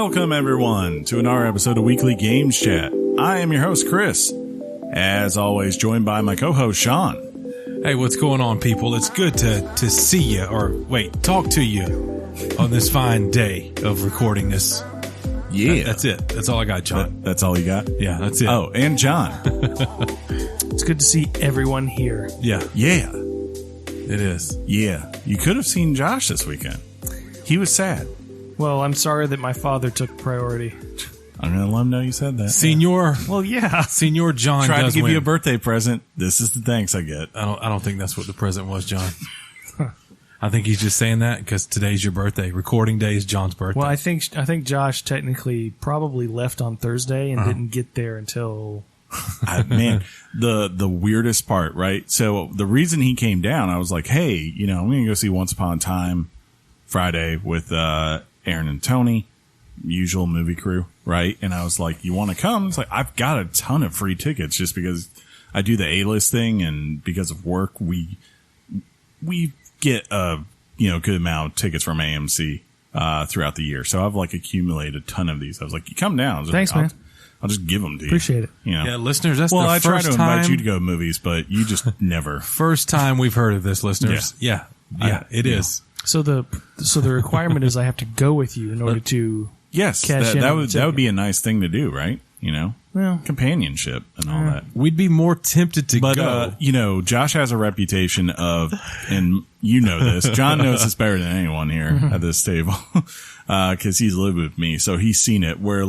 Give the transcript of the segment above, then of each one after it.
Welcome, everyone, to another episode of Weekly Games Chat. I am your host, Chris. As always, joined by my co-host, Shaun. Hey, what's going on, people? It's good to see you, talk to you on this fine day of recording this. Yeah. That's it. That's all I got, John. That's all you got? Yeah, that's it. Oh, and John. It's good to see everyone here. Yeah. Yeah. It is. Yeah. You could have seen Josh this weekend. He was sad. Well, I'm sorry that my father took priority. I'm going to let him know you said that. Senior. Well, yeah. Senior John Tried to does give win. you a birthday present. This is the thanks I get. I don't think that's what the present was, John. I think he's just saying that because today's your birthday. Recording day is John's birthday. Well, I think Josh technically probably left on Thursday and didn't get there until... Man, the weirdest part, right? So the reason he came down, I was like, hey, I'm going to go see Once Upon a Time Friday with Aaron and Tony, usual movie crew, right? And I was like, you want to come? It's like, I've got a ton of free tickets just because I do the A-list thing, and because of work, we get a good amount of tickets from AMC throughout the year. So I've accumulated a ton of these. I was like, you come down. Thanks, man. I'll just give them to you. Appreciate it. Yeah, listeners, that's the I first try to time. invite you to go to movies, but you just never. First time we've heard of this, listeners. Yeah, it is. So the requirement is I have to go with you in order to Yes, cash in that on the would be ticket. a nice thing to do, right? Well, Companionship and all that. We'd be more tempted to But, go. Josh has a reputation of, and you know this, John knows this better than anyone here at this table, because he's lived with me, so he's seen it, where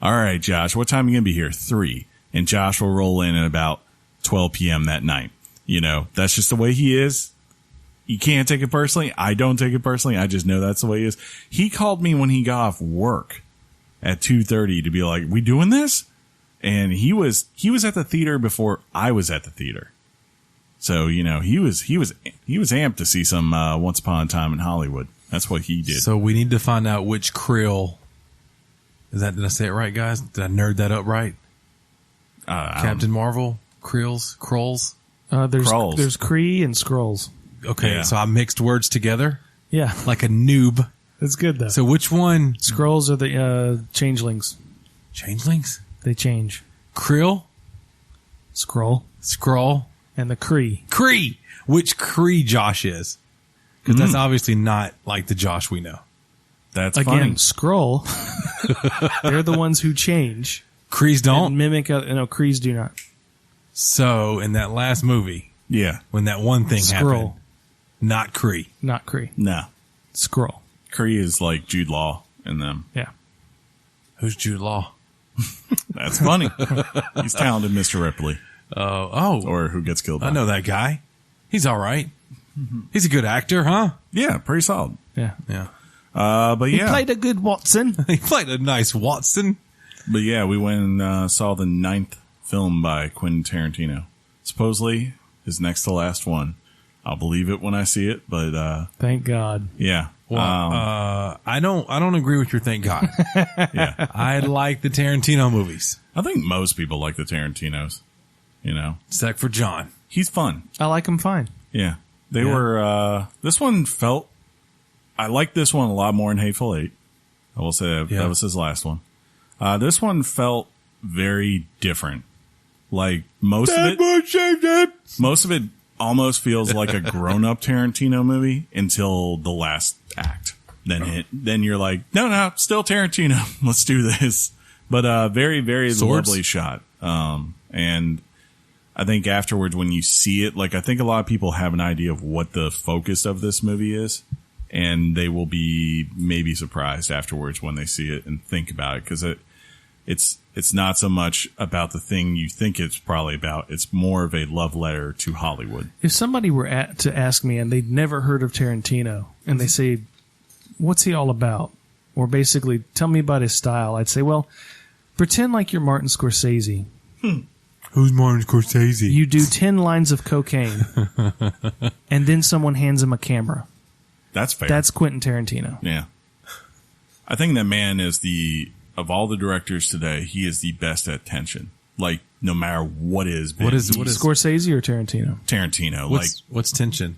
all right, Josh, what time are you going to be here? 3. And Josh will roll in at about 12 p.m. that night. That's just the way he is. You can't take it personally. I don't take it personally. I just know that's the way he is. He called me when he got off work at 2:30 to be like, we doing this? And he was at the theater before I was at the theater. So, he was amped to see some Once Upon a Time in Hollywood. That's what he did. So we need to find out which krill. Did I say it right, guys? Did I nerd that up right? Captain Marvel? Krulls? there's Krulls. there's Kree and Skrulls. Okay, Yeah. so I mixed words together Yeah, like a noob. that's good though. So which one? Skrulls are the changelings. Changelings? They change. Krill? Skrull Skrull? and the Kree. Kree! Which Kree Josh is? Because that's obviously not like the Josh we know. That's Again, funny. Skrull. They're the ones who change. Krees don't? And mimic. No, Krees do not. So in that last movie, Yeah. when that one thing happened, Skrull, not Kree. not Kree. No. Skrull. Kree is like Jude Law in them. Yeah. Who's Jude Law? That's funny. He's talented, Mr. Ripley. Or who gets killed by I know that guy. He's all right. He's a good actor, huh? Yeah, pretty solid. Yeah. Yeah. But He yeah. played a good Watson. He played a nice Watson. But yeah, we went and saw the 9th film by Quentin Tarantino. Supposedly his next to last one. I'll believe it when I see it, but Thank God. yeah. Well, I don't agree with your thank God. Yeah. I like the Tarantino movies, I think most people like the Tarantinos. except for John. He's fun. I like him fine. Yeah. They Yeah. were this one felt I liked this one a lot more than Hateful Eight. I will say that, Yeah. that was his last one. This one felt very different. Like most of it almost feels like a grown-up Tarantino movie until the last act. Then you're like, no, still Tarantino. Let's do this. But very, very Swords? lovely shot. And I think afterwards when you see it, I think a lot of people have an idea of what the focus of this movie is. And they will be maybe surprised afterwards when they see it and think about it. Because it's not so much about the thing you think it's probably about. It's more of a love letter to Hollywood. If somebody were to ask me and they'd never heard of Tarantino and they say, what's he all about? Or basically, tell me about his style. I'd say, well, pretend like you're Martin Scorsese. Who's Martin Scorsese? You do 10 lines of cocaine and then someone hands him a camera. That's fair. That's Quentin Tarantino. Yeah. I think that man is of all the directors today, he is the best at tension. No matter what is big. What is Scorsese or Tarantino? Tarantino? What's tension?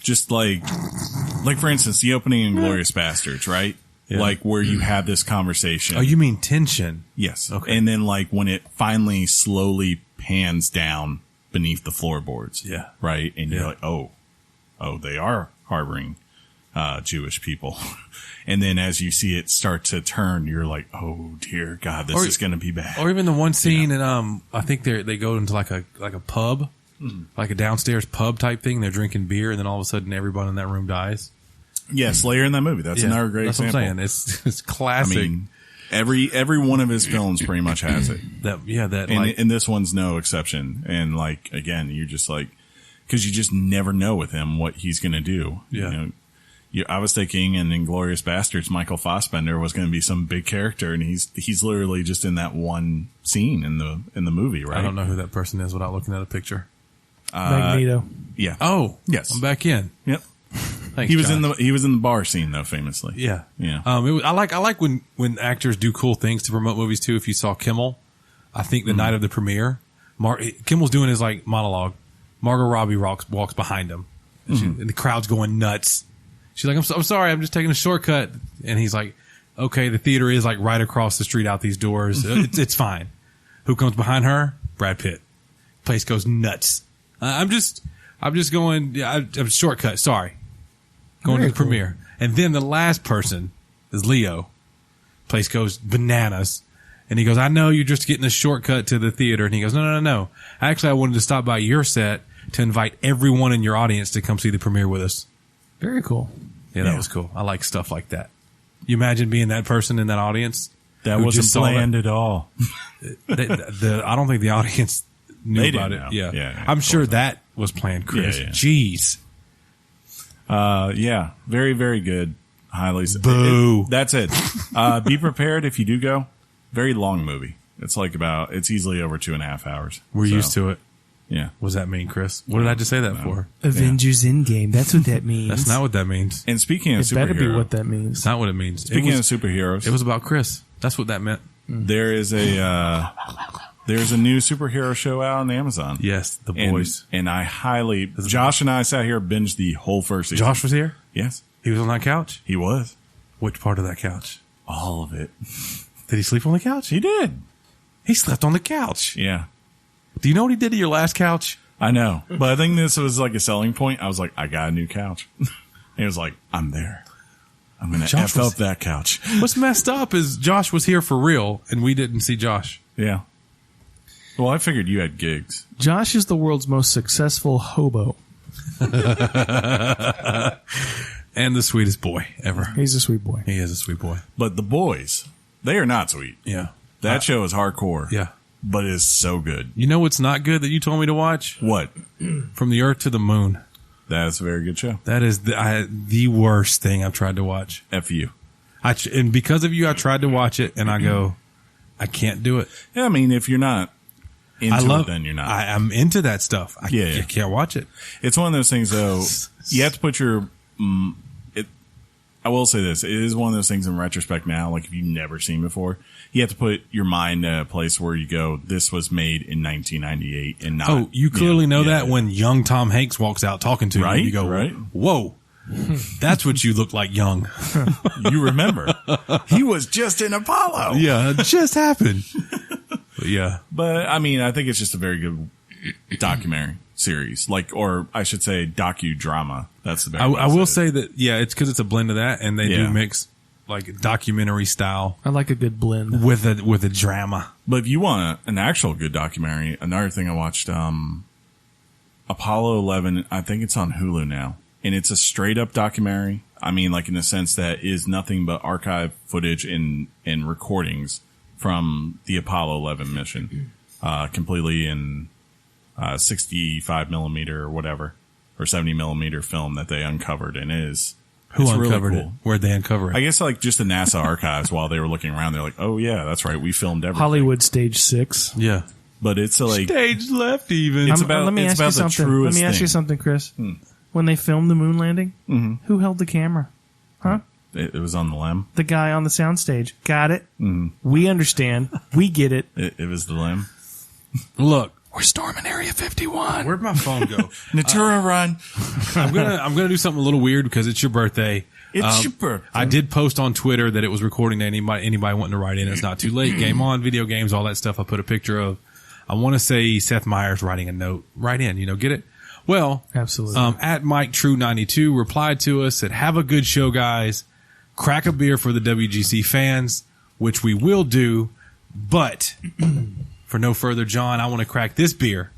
Just for instance, the opening in Inglourious Bastards, right? like where you have this conversation. Oh, you mean tension? Yes. Okay. And then like when it finally slowly pans down beneath the floorboards. Yeah. Right. And you're like, oh, they are harboring Jewish people. And then as you see it start to turn, you're like, oh dear God, this is going to be bad. Or even the one scene, and I think they go into like a pub, like a downstairs pub type thing. They're drinking beer, and then all of a sudden, everyone in that room dies. Yes, later in that movie, that's another great example. That's what I'm saying. It's classic. I mean, every one of his films pretty much has it. And this one's no exception. And like again, you're just like, because you just never know with him what he's going to do. Yeah. You know, I was thinking in Inglourious Bastards, Michael Fassbender was going to be some big character, and he's literally just in that one scene in the movie, right? I don't know who that person is without looking at a picture. Magneto. Yeah. Oh, yes. I'm back in. Yep. Thanks, he was Josh. he was in the bar scene though, famously. Yeah. Yeah. I like when actors do cool things to promote movies too. If you saw Kimmel, I think the night of the premiere, Kimmel's doing his like monologue. Margot Robbie walks behind him, and the crowd's going nuts. She's like, I'm sorry, I'm just taking a shortcut. And he's like, okay, the theater is like right across the street out these doors. It's fine. Who comes behind her? Brad Pitt. Place goes nuts. I'm just going, I'm shortcut. Sorry. Going to the premiere. And then the last person is Leo. Place goes bananas. And he goes, I know you're just getting a shortcut to the theater. And he goes, no. Actually, I wanted to stop by your set to invite everyone in your audience to come see the premiere with us. Very cool. Yeah, that was cool. I like stuff like that. You imagine being that person in that audience? That wasn't planned at all. I don't think the audience knew about it. Know. Yeah. I'm sure that was planned, Chris. Yeah. Jeez. Yeah. Very, very good. Highly. Boo. That's it. Be prepared if you do go. Very long movie. It's easily over 2.5 hours. We're used to it. Yeah. What does that mean, Chris? What did I just say that for? Avengers Endgame. That's what that means. That's not what that means. And speaking of it better be what that means. It's not what it means. Speaking of superheroes. It was about Chris. That's what that meant. There is there's a new superhero show out on Amazon. Yes, The Boys. And Josh and I sat here and binged the whole first season. Josh was here? Yes. He was on that couch? He was. Which part of that couch? All of it. Did he sleep on the couch? He did. He slept on the couch. Yeah. Do you know what he did to your last couch? I know. But I think this was like a selling point. I was like, I got a new couch. And he was like, I'm there. I'm going to F up that couch. What's messed up is Josh was here for real, and we didn't see Josh. Yeah. Well, I figured you had gigs. Josh is the world's most successful hobo. And the sweetest boy ever. He's a sweet boy. He is a sweet boy. But The Boys, they are not sweet. Yeah. That show is hardcore. Yeah. But it's so good. You know what's not good that you told me to watch? What? From the Earth to the Moon. That's a very good show. That is the worst thing I've tried to watch. F you. And because of you, I tried to watch it, and I go, I can't do it. Yeah, I mean, if you're not into it, then you're not. I'm into that stuff. I can't watch it. It's one of those things, though. You have to put your... I will say this. It is one of those things in retrospect now, like if you've never seen before, you have to put your mind in a place where you go, this was made in 1998 and not... Oh, you clearly know that when young Tom Hanks walks out talking to you. You go, right? Whoa. That's what you look like young. You remember. He was just in Apollo. Yeah, it just happened. Yeah. But, I mean, I think it's just a very good documentary series, or I should say docudrama. That's the best. I will say that, it's because it's a blend of that, and they do mix like documentary style. I like a good blend with a drama. But if you want an actual good documentary, another thing I watched, Apollo 11. I think it's on Hulu now, and it's a straight up documentary. I mean, like in the sense that it is nothing but archive footage and recordings from the Apollo 11 mission, completely in 65 millimeter or whatever, or 70 millimeter film that they uncovered, and Who uncovered really cool. it? Where'd they uncover it? I guess like just the NASA archives while they were looking around, they're like, oh yeah, that's right, we filmed everything. Hollywood Stage 6. Yeah. But it's like stage left even. It's about, let me it's ask about you the something. truest Let me ask you thing. something, Chris. When they filmed the moon landing, who held the camera? Huh? It was on the LEM. The guy on the soundstage. Got it. We understand. We get it. It was the LEM. Look, We're storming Area 51. Where'd my phone go? Natura run. I'm gonna do something a little weird because it's your birthday. It's your birthday. I did post on Twitter that it was recording to anybody wanting to write in. It's not too late. Game on, video games, all that stuff. I put a picture of. I want to say Seth Meyers writing a note. Write in, get it? Well, absolutely. At Mike True 92 replied to us, said, "Have a good show, guys. Crack a beer for the WGC fans," which we will do. But for no further, John, I want to crack this beer.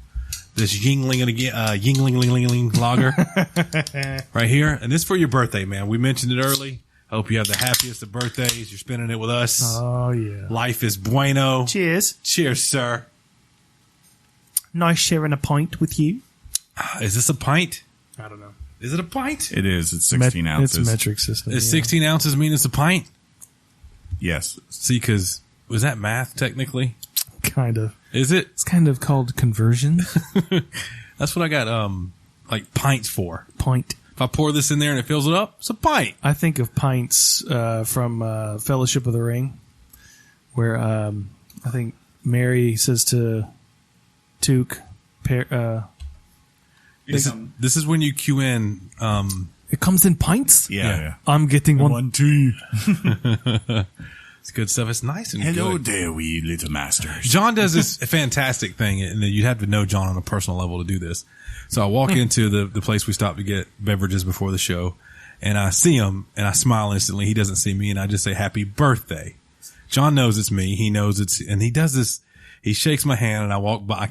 This Yingling lager right here. And this is for your birthday, man. We mentioned it early. I hope you have the happiest of birthdays. You're spending it with us. Oh, yeah. Life is bueno. Cheers. Cheers, sir. Nice sharing a pint with you. Is this a pint? I don't know. Is it a pint? It is. It's 16 ounces. It's a metric system. Is 16 ounces mean it's a pint? Yes. See, because was that math technically? Kind of. Is it? It's kind of called conversion. That's what I got, like pints for. Pint. If I pour this in there and it fills it up, it's a pint. I think of pints from Fellowship of the Ring, where I think Mary says to Took, this is when you cue in. it comes in pints? Yeah. I'm getting one. 1, 2. It's good stuff. It's nice and Hello good. there, we little masters. John does this fantastic thing, and you'd have to know John on a personal level to do this. So I walk into the place we stop to get beverages before the show, and I see him, and I smile instantly. He doesn't see me, and I just say, "Happy birthday." John knows it's me. He knows and he does this. He shakes my hand, and I walk by.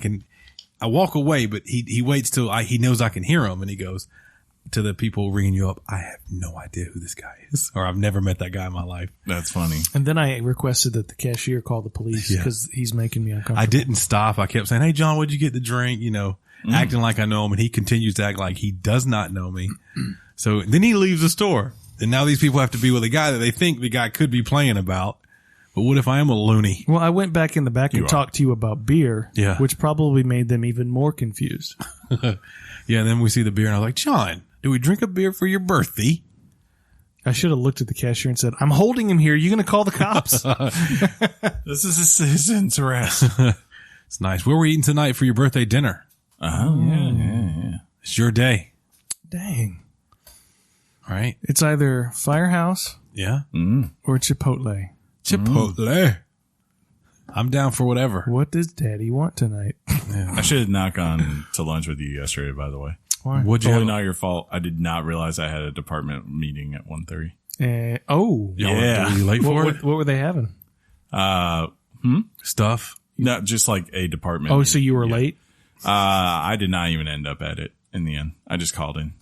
I walk away, but he waits till he knows I can hear him, and he goes to the people ringing you up, "I have no idea who this guy is, or I've never met that guy in my life." That's funny. And then I requested that the cashier call the police because he's making me uncomfortable. I didn't stop. I kept saying, "Hey, John, what'd you get to drink?" Acting like I know him, and he continues to act like he does not know me. So then he leaves the store, and now these people have to be with a guy that they think the guy could be playing about. But what if I am a loony? Well, I went back in the back and talked to you about beer, which probably made them even more confused. Yeah, and then we see the beer, and I was like, "John, do we drink a beer for your birthday?" I should have looked at the cashier and said, "I'm holding him here. You going to call the cops?" This is a citizen's arrest. It's nice. Where are we eating tonight for your birthday dinner? Yeah. It's your day. Dang. All right. It's either Firehouse or Chipotle. Chipotle. I'm down for whatever. What does Daddy want tonight? I should have not gone to lunch with you yesterday, by the way. Why? What'd you Totally have? not your fault. I did not realize I had a department meeting at 1:30. Oh. Yeah. Were you late for it? What were they having? Stuff. Not just like a department. Oh, so you were late? I did not even end up at it in the end. I just called in.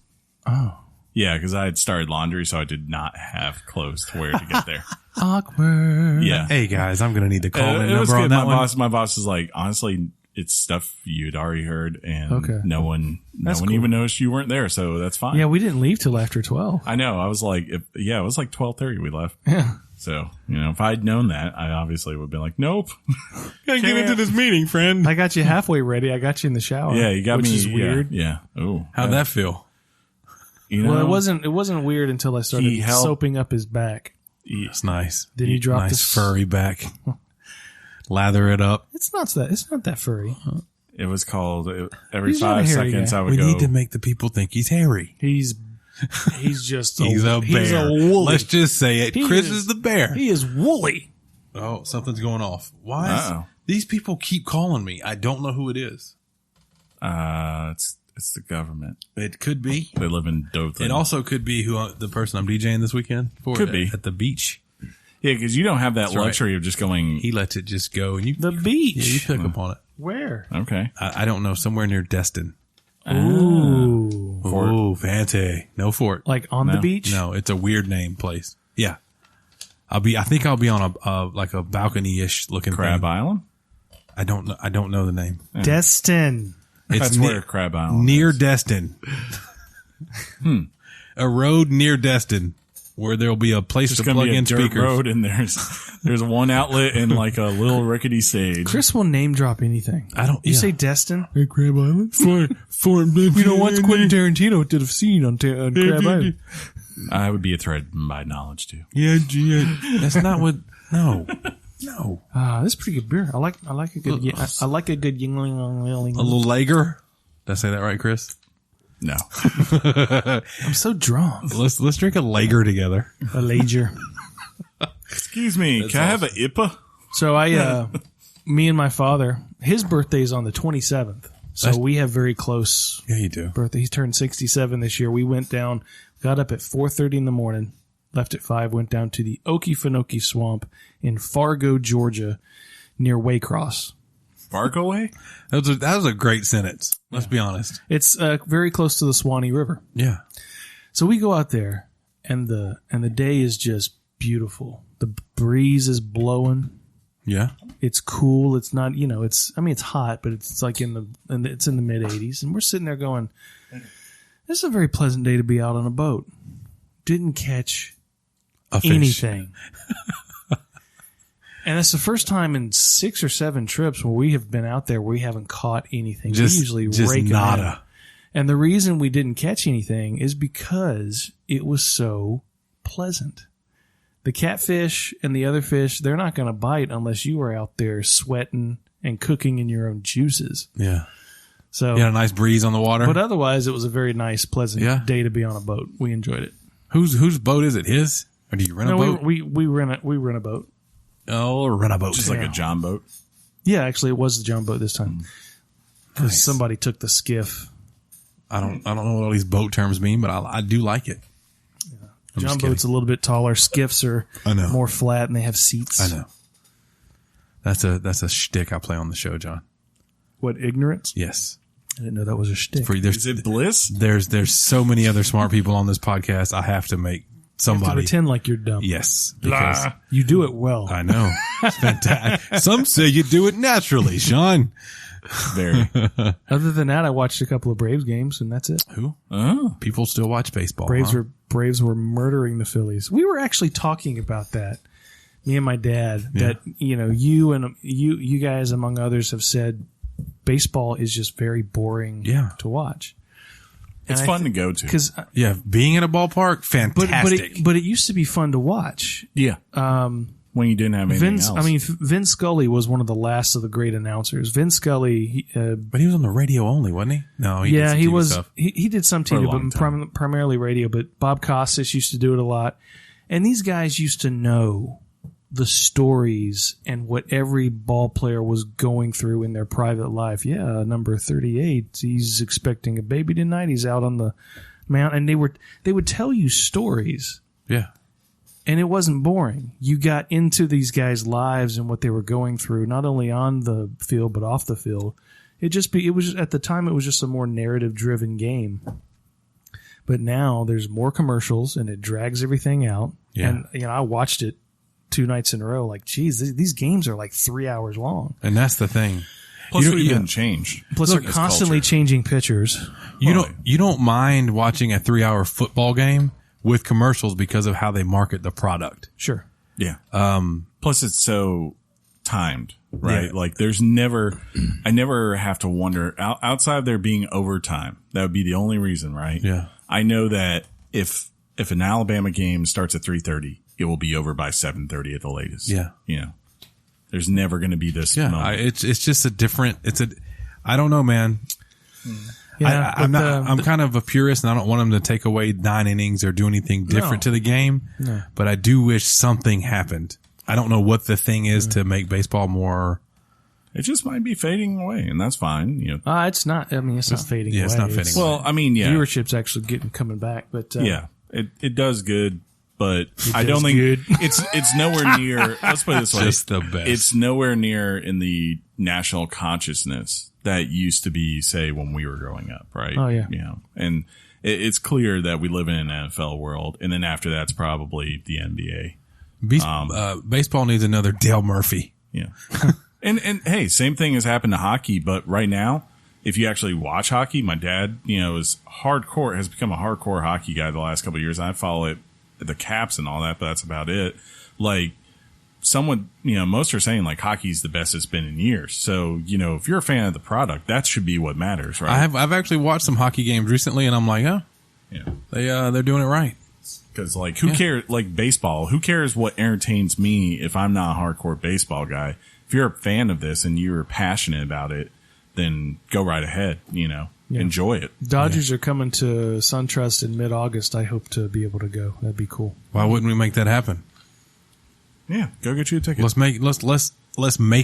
Oh. Yeah, because I had started laundry, so I did not have clothes to wear to get there. Awkward. Yeah. Hey guys, I'm gonna need to call in It was number on good. that one. My boss is like, honestly, it's stuff you'd already heard, and Okay. no one cool. even noticed you weren't there, so that's fine. Yeah, we didn't leave till after 12. I know. I was like, it was like 12:30 we left. Yeah. So, if I'd known that, I obviously would have been like, nope. Gotta get into this meeting, friend. I got you halfway ready. I got you in the shower. Yeah, you got which me. Which is weird. Yeah. Oh, How'd that feel? Well, it wasn't weird until I started soaping up his back. It's nice. Did he drop nice this furry back? Lather it up. It's not that furry. It was called every He's not a 5 hairy seconds. guy. I would We go. need to make the people think he's hairy. He's just He's a bear. He's a woolly. Let's just say it. He Chris is- is the bear. He is woolly. Oh, something's going off. Why? Uh-oh. These people keep calling me. I don't know who it is. It's the government. It could be. They live in Dothan. It also could be the person I'm DJing this weekend for. Could be. At the beach. Yeah, because you don't have that That's right. luxury of just going. He lets it just go, and you Beach. you pick up on it. Where? Okay. I don't know. Somewhere near Destin. Ooh. Oh, fancy. No fort. Like on the beach? No, it's a weird name place. Yeah. I think I'll be on a balcony-ish looking Crab thing. Island? I don't know the name. Destin. It's That's where Crab Island near is. Destin. A road near Destin where there'll be a place It's to going to plug be a in dirt speakers. road, and there's one outlet and like a little rickety stage. Chris will name drop anything. I don't. You yeah. say Destin? Hey, Crab Island? You know what's Quentin Tarantino did have seen on Crab Island? I would be a threat by knowledge too. Yeah. That's not what. No. No. This is pretty good beer. I like a good I like a good Yingling. A little lager. Did I say that right, Chris? No. I'm so drunk. Let's drink a lager together. A lager. Excuse me. Can I have an IPA? So me and my father, his birthday is on the 27th. So we have very close Yeah, you do. birthday. He turned 67 this year. We went down, got up at 4:30 in the morning, left at 5, went down to the Okefenokee Swamp in Fargo, Georgia, near Waycross. Fargo way? That was a great sentence. Let's be honest. It's very close to the Swanee River. Yeah. So we go out there, and the day is just beautiful. The breeze is blowing. Yeah. It's cool. It's not, it's hot, but it's like it's in the mid 80s. And we're sitting there going, this is a very pleasant day to be out on a boat. Didn't catch A fish. anything. And it's the first time in 6 or 7 trips where we have been out there where we haven't caught anything. We usually rake 'em nada. in. And the reason we didn't catch anything is because it was so pleasant. The catfish and the other fish, they're not going to bite unless you are out there sweating and cooking in your own juices. Yeah. So, You had a nice breeze on the water. but otherwise, it was a very nice, pleasant day to be on a boat. We enjoyed it. Whose boat is it? His? Or do you rent a boat? We rent a boat. Oh, rent a boat. Just like a John boat. Yeah, actually, it was the John boat this time because somebody took the skiff. I don't know what all these boat terms mean, but I do like it. I'm John just boat's a little bit taller. Skiffs are I know. more flat and they have seats. I know. That's a shtick I play on the show, John. What, ignorance? Yes. I didn't know that was a shtick. Is it bliss? There's so many other smart people on this podcast. I have to make You have to somebody. pretend like you're dumb. Yes. Because You do it well. I know. It's fantastic. Some say you do it naturally, Sean. Very. Other than that, I watched a couple of Braves games and that's it. Who? Oh. People still watch baseball. Braves were murdering the Phillies. We were actually talking about that. Me and my dad. Yeah. That you and you guys among others have said baseball is just very boring. To watch. It's fun to go to. Because Yeah. Being in a ballpark, fantastic. but it used to be fun to watch. Yeah. When you didn't have anything Vince, else. Vince Scully was one of the last of the great announcers. Vince Scully, But he was on the radio only, wasn't he? No, he did some he TV was. stuff. He did some For a TV, long but primarily radio. But Bob Costas used to do it a lot, and these guys used to know the stories and what every ball player was going through in their private life. Yeah, number 38, he's expecting a baby tonight. He's out on the mount, and they would tell you stories. Yeah. And it wasn't boring. You got into these guys' lives and what they were going through, not only on the field but off the field. It was at the time it was just a more narrative-driven game. But now there's more commercials and it drags everything out. Yeah. And I watched it 2 nights in a row. Like, geez, these games are like 3 hours long. And that's the thing. Plus, we didn't change. Plus, they're It's constantly culture. changing pitchers. You don't mind watching a 3-hour football game with commercials because of how they market the product. Sure. Yeah. Plus, it's so timed, right? Yeah. Like, I never have to wonder outside of there being overtime. That would be the only reason, right? Yeah. I know that if an Alabama game starts at 3:30, it will be over by 7:30 at the latest. Yeah. There's never going to be this Yeah. moment. It's just I don't know, man. Yeah, I'm kind of a purist and I don't want them to take away 9 innings or do anything different to the game. No. But I do wish something happened. I don't know what the thing is to make baseball more. It just might be fading away, and that's fine. It's not. I mean, it's not fading away. It's not fading away. Well, I mean, yeah. Viewership's actually coming back, but Yeah, it does good, but I does don't think good. it's nowhere near. Let's put it this way: Just the best. It's nowhere near in the national consciousness that used to be, say, when we were growing up, right? Oh, yeah. And it's clear that we live in an NFL world, and then after that's probably the NBA. Baseball needs another Dale Murphy. Yeah, and hey, same thing has happened to hockey, but right now, if you actually watch hockey, my dad, has become a hardcore hockey guy the last couple of years. I follow it, the Caps and all that, but that's about it. Like, most are saying like hockey's the best it's been in years. So, if you're a fan of the product, that should be what matters, right? I've actually watched some hockey games recently and I'm like, oh, Yeah. they're doing it right. Because, like, who cares? Like, baseball, who cares what entertains me if I'm not a hardcore baseball guy? If you're a fan of this and you're passionate about it, then go right ahead, enjoy it. Dodgers are coming to SunTrust in mid-August. I hope to be able to go. That'd be cool. Why wouldn't we make that happen? Yeah, go get you a ticket. Let's make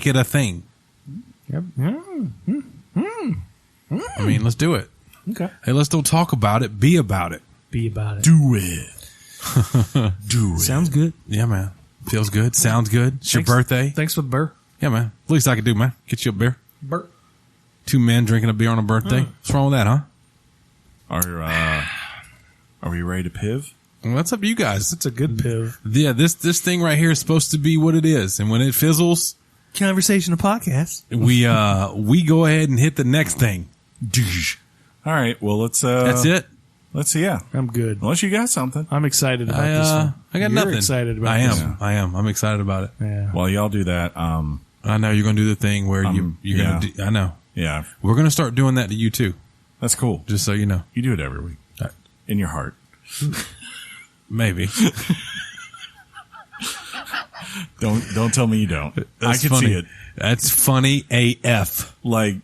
it a thing. Yep. I mean, let's do it. Okay. Hey, let's don't talk about it. Be about it. Be about it. Do it. Do it. Sounds good. Yeah, man. Feels good. Sounds good. It's your birthday. Thanks for the beer. Yeah, man. Least I could do, man. Get you a beer. Beer. 2 men drinking a beer on a birthday. What's wrong with that, huh? Are we ready to piv? Well, that's up to you guys. That's a good piv. Yeah, this thing right here is supposed to be what it is, and when it fizzles, Conversational podcast. we go ahead and hit the next thing. All right. Well, let's. That's it. Let's see. Yeah. I'm good. Unless you got something. I'm excited about this one. I got You're nothing. excited about I this am. one. I am. I'm excited about it. Yeah. While y'all do that, I know you're going to do the thing where you're going to do. I know. yeah, We're going to start doing that to you too, that's cool. just so you know. You do it every week. All right. In your heart. Maybe. Don't tell me you don't. I can funny. see it. That's funny AF. Like,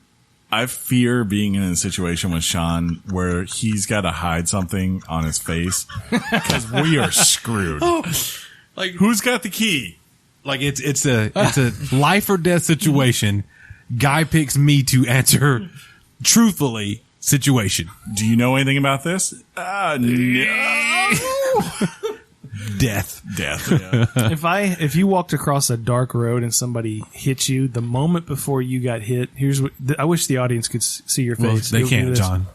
I fear being in a situation with Shaun where he's got to hide something on his face because we are screwed. Like Who's got the key? Like it's a life or death situation. Guy picks me to answer truthfully situation. Do you know anything about this? No. Death. Yeah. If you walked across a dark road and somebody hit you, the moment before you got hit, here's what I wish the audience could see your Well, face. they You'll do can't, this. John.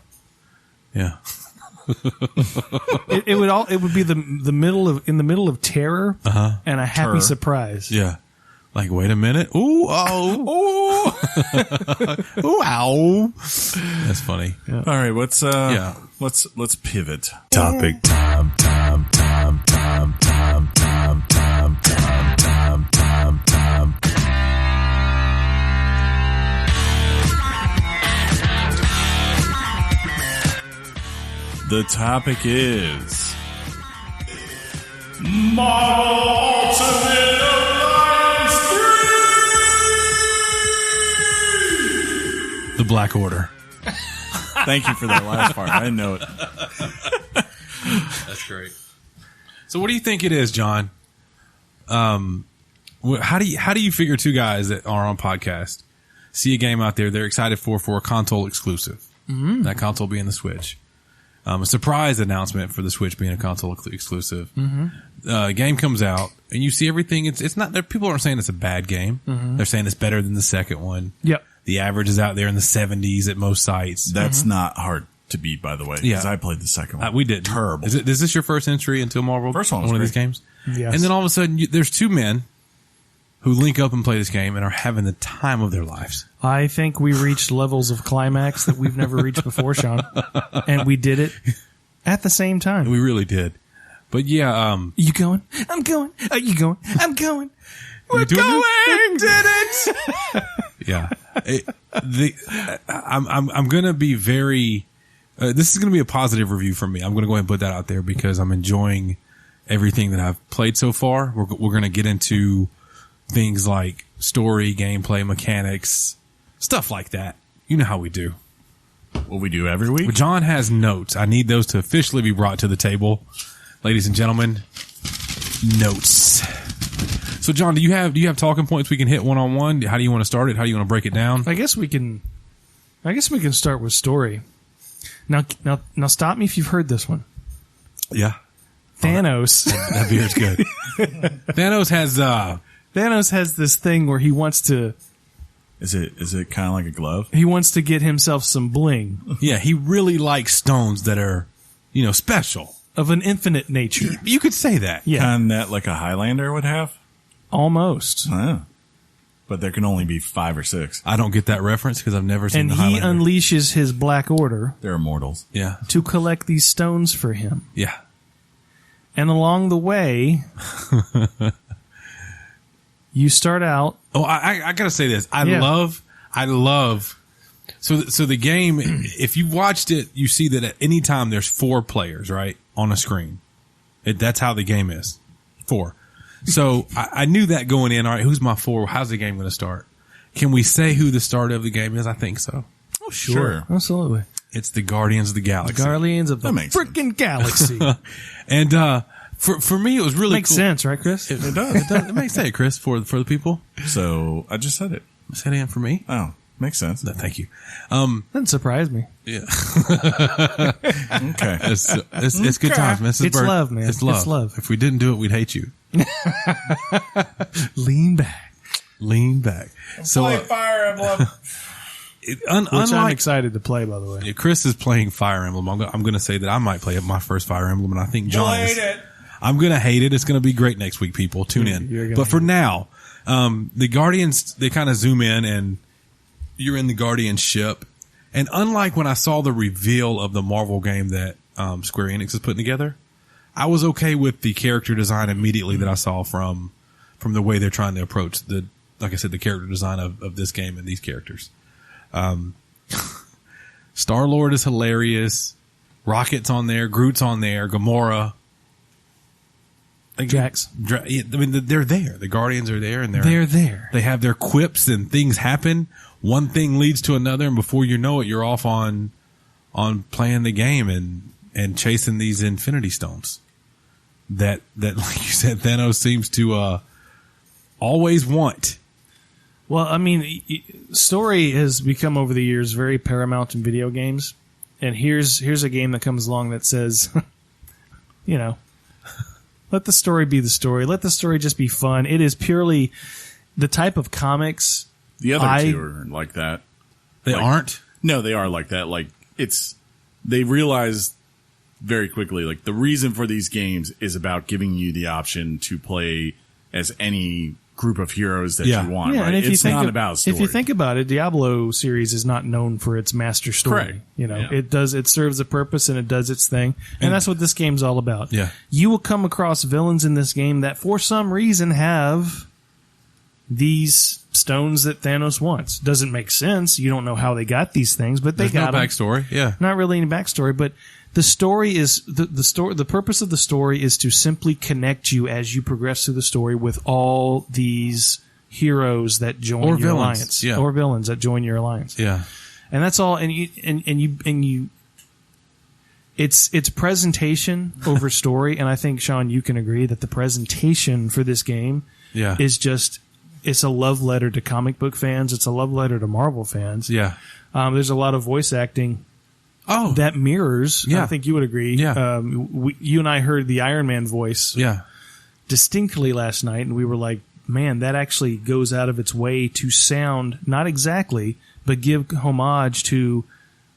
Yeah. It would be the middle of terror and a happy Terror. surprise. Yeah. Like, wait a minute. Ooh, oh, ooh, ooh, ow. That's funny. All right, let's Yeah. let's pivot. Topic time. The topic is Marvel Ultimate Alliance 3! The Black Order. Thank you for that last part. I didn't know it. That's great. So what do you think it is, John? How do you figure two guys that are on podcast see a game out there they're excited for a console exclusive? Mm-hmm. That console being the Switch. A surprise announcement for the Switch being a console exclusive. Mm-hmm. Game comes out and you see everything. It's not that people aren't saying it's a bad game. Mm-hmm. They're saying it's better than the second one. Yep. The average is out there in the 70s at most sites. That's not hard to beat, by the way. Yeah. Because I played the second one. We did. Terrible. Is this your first entry into Marvel? First one was of great. these games? Yes. And then all of a sudden, there's two men who link up and play this game and are having the time of their lives. I think we reached levels of climax that we've never reached before, Sean. And we did it at the same time. We really did. But yeah, You going? I'm going. Are you going? I'm going. We're doing going. this? Did it. yeah. I'm going to be very, this is going to be a positive review from me. I'm going to go ahead and put that out there because I'm enjoying everything that I've played so far. We're going to get into things like story, gameplay, mechanics, stuff like that. You know how we do. What we do every week? But John has notes. I need those to officially be brought to the table. Ladies and gentlemen, notes. So John, do you have talking points we can hit one-on-one? How do you want to start it? How do you want to break it down? I guess we can start with story. Now stop me if you've heard this one. Yeah. Thanos. That beer's good. Thanos has this thing where he wants to Is it kind of like a glove? get himself some bling yeah, he really likes stones that are, special. of an infinite nature. You could say that. Yeah, Kind of that like a Highlander would have? almost. But there can only be 5 or 6. I don't get that reference because I've never seen And the he Highlander. unleashes his Black Order They're immortals. Yeah. to collect these stones for him. Yeah. And along the way, you start out. Oh, I gotta say this. I Yeah. love. So the game, if you watched it, you see that at any time there's 4 players, right, on a screen. That's how the game is. 4. So I knew that going in. All right, who's my 4? How's the game going to start? Can we say who the start of the game is? I think so. Oh, sure. Absolutely. It's the Guardians of the Galaxy. The Guardians of the freaking galaxy. And for me, it was really makes cool. sense, right, Chris? It does. It makes sense, Chris, for the people. So I just said it. Say it in for me. Oh, makes sense. No, thank you. Doesn't surprise me. Yeah. Okay. It's good times, man. It's love, man. It's love. It's love. If we didn't do it, we'd hate you. Lean back. So Fire Emblem. Which I'm excited to play, by the way. Yeah, Chris is playing Fire Emblem. I'm going to say that I might play my first Fire Emblem, and I think John is. Hate it. I'm going to hate it. It's going to be great next week, people. Tune in. But for now, the Guardians, they kind of zoom in, and you're in the Guardian ship. And unlike when I saw the reveal of the Marvel game that Square Enix is putting together, I was okay with the character design immediately that I saw from the way they're trying to approach like I said, the character design of this game and these characters. Star-Lord is hilarious. Rocket's on there. Groot's on there. Gamora. Jax. I mean, they're there. The Guardians are there, and they're there. They have their quips, and things happen. One thing leads to another, and before you know it, you're off on playing the game and chasing these Infinity Stones. That like you said, Thanos seems to always want. Well, I mean, story has become over the years very paramount in video games, and here's a game that comes along that says, let the story be the story. Let the story just be fun. It is purely the type of comics. The other two are like that. They aren't? No, they are like that. Like they realize very quickly, like the reason for these games is about giving you the option to play as any group of heroes that you want. Yeah, right? And it's not about story. If you think about it, Diablo series is not known for its master story. Correct. It serves a purpose and it does its thing. And that's what this game's all about. Yeah. You will come across villains in this game that for some reason have these stones that Thanos wants. Doesn't make sense. You don't know how they got these things, but they got no backstory. Yeah. Not really any backstory, but the story is the story. The purpose of the story is to simply connect you as you progress through the story with all these heroes that join your alliance, or villains that join your alliance. Yeah, and that's all. And you. It's presentation over story, and I think Shaun, you can agree that the presentation for this game, is just it's a love letter to comic book fans. It's a love letter to Marvel fans. Yeah, there's a lot of voice acting. That mirrors. I think you would agree. Yeah. You and I heard the Iron Man voice distinctly last night, and we were like, man, that actually goes out of its way to sound, not exactly, but give homage to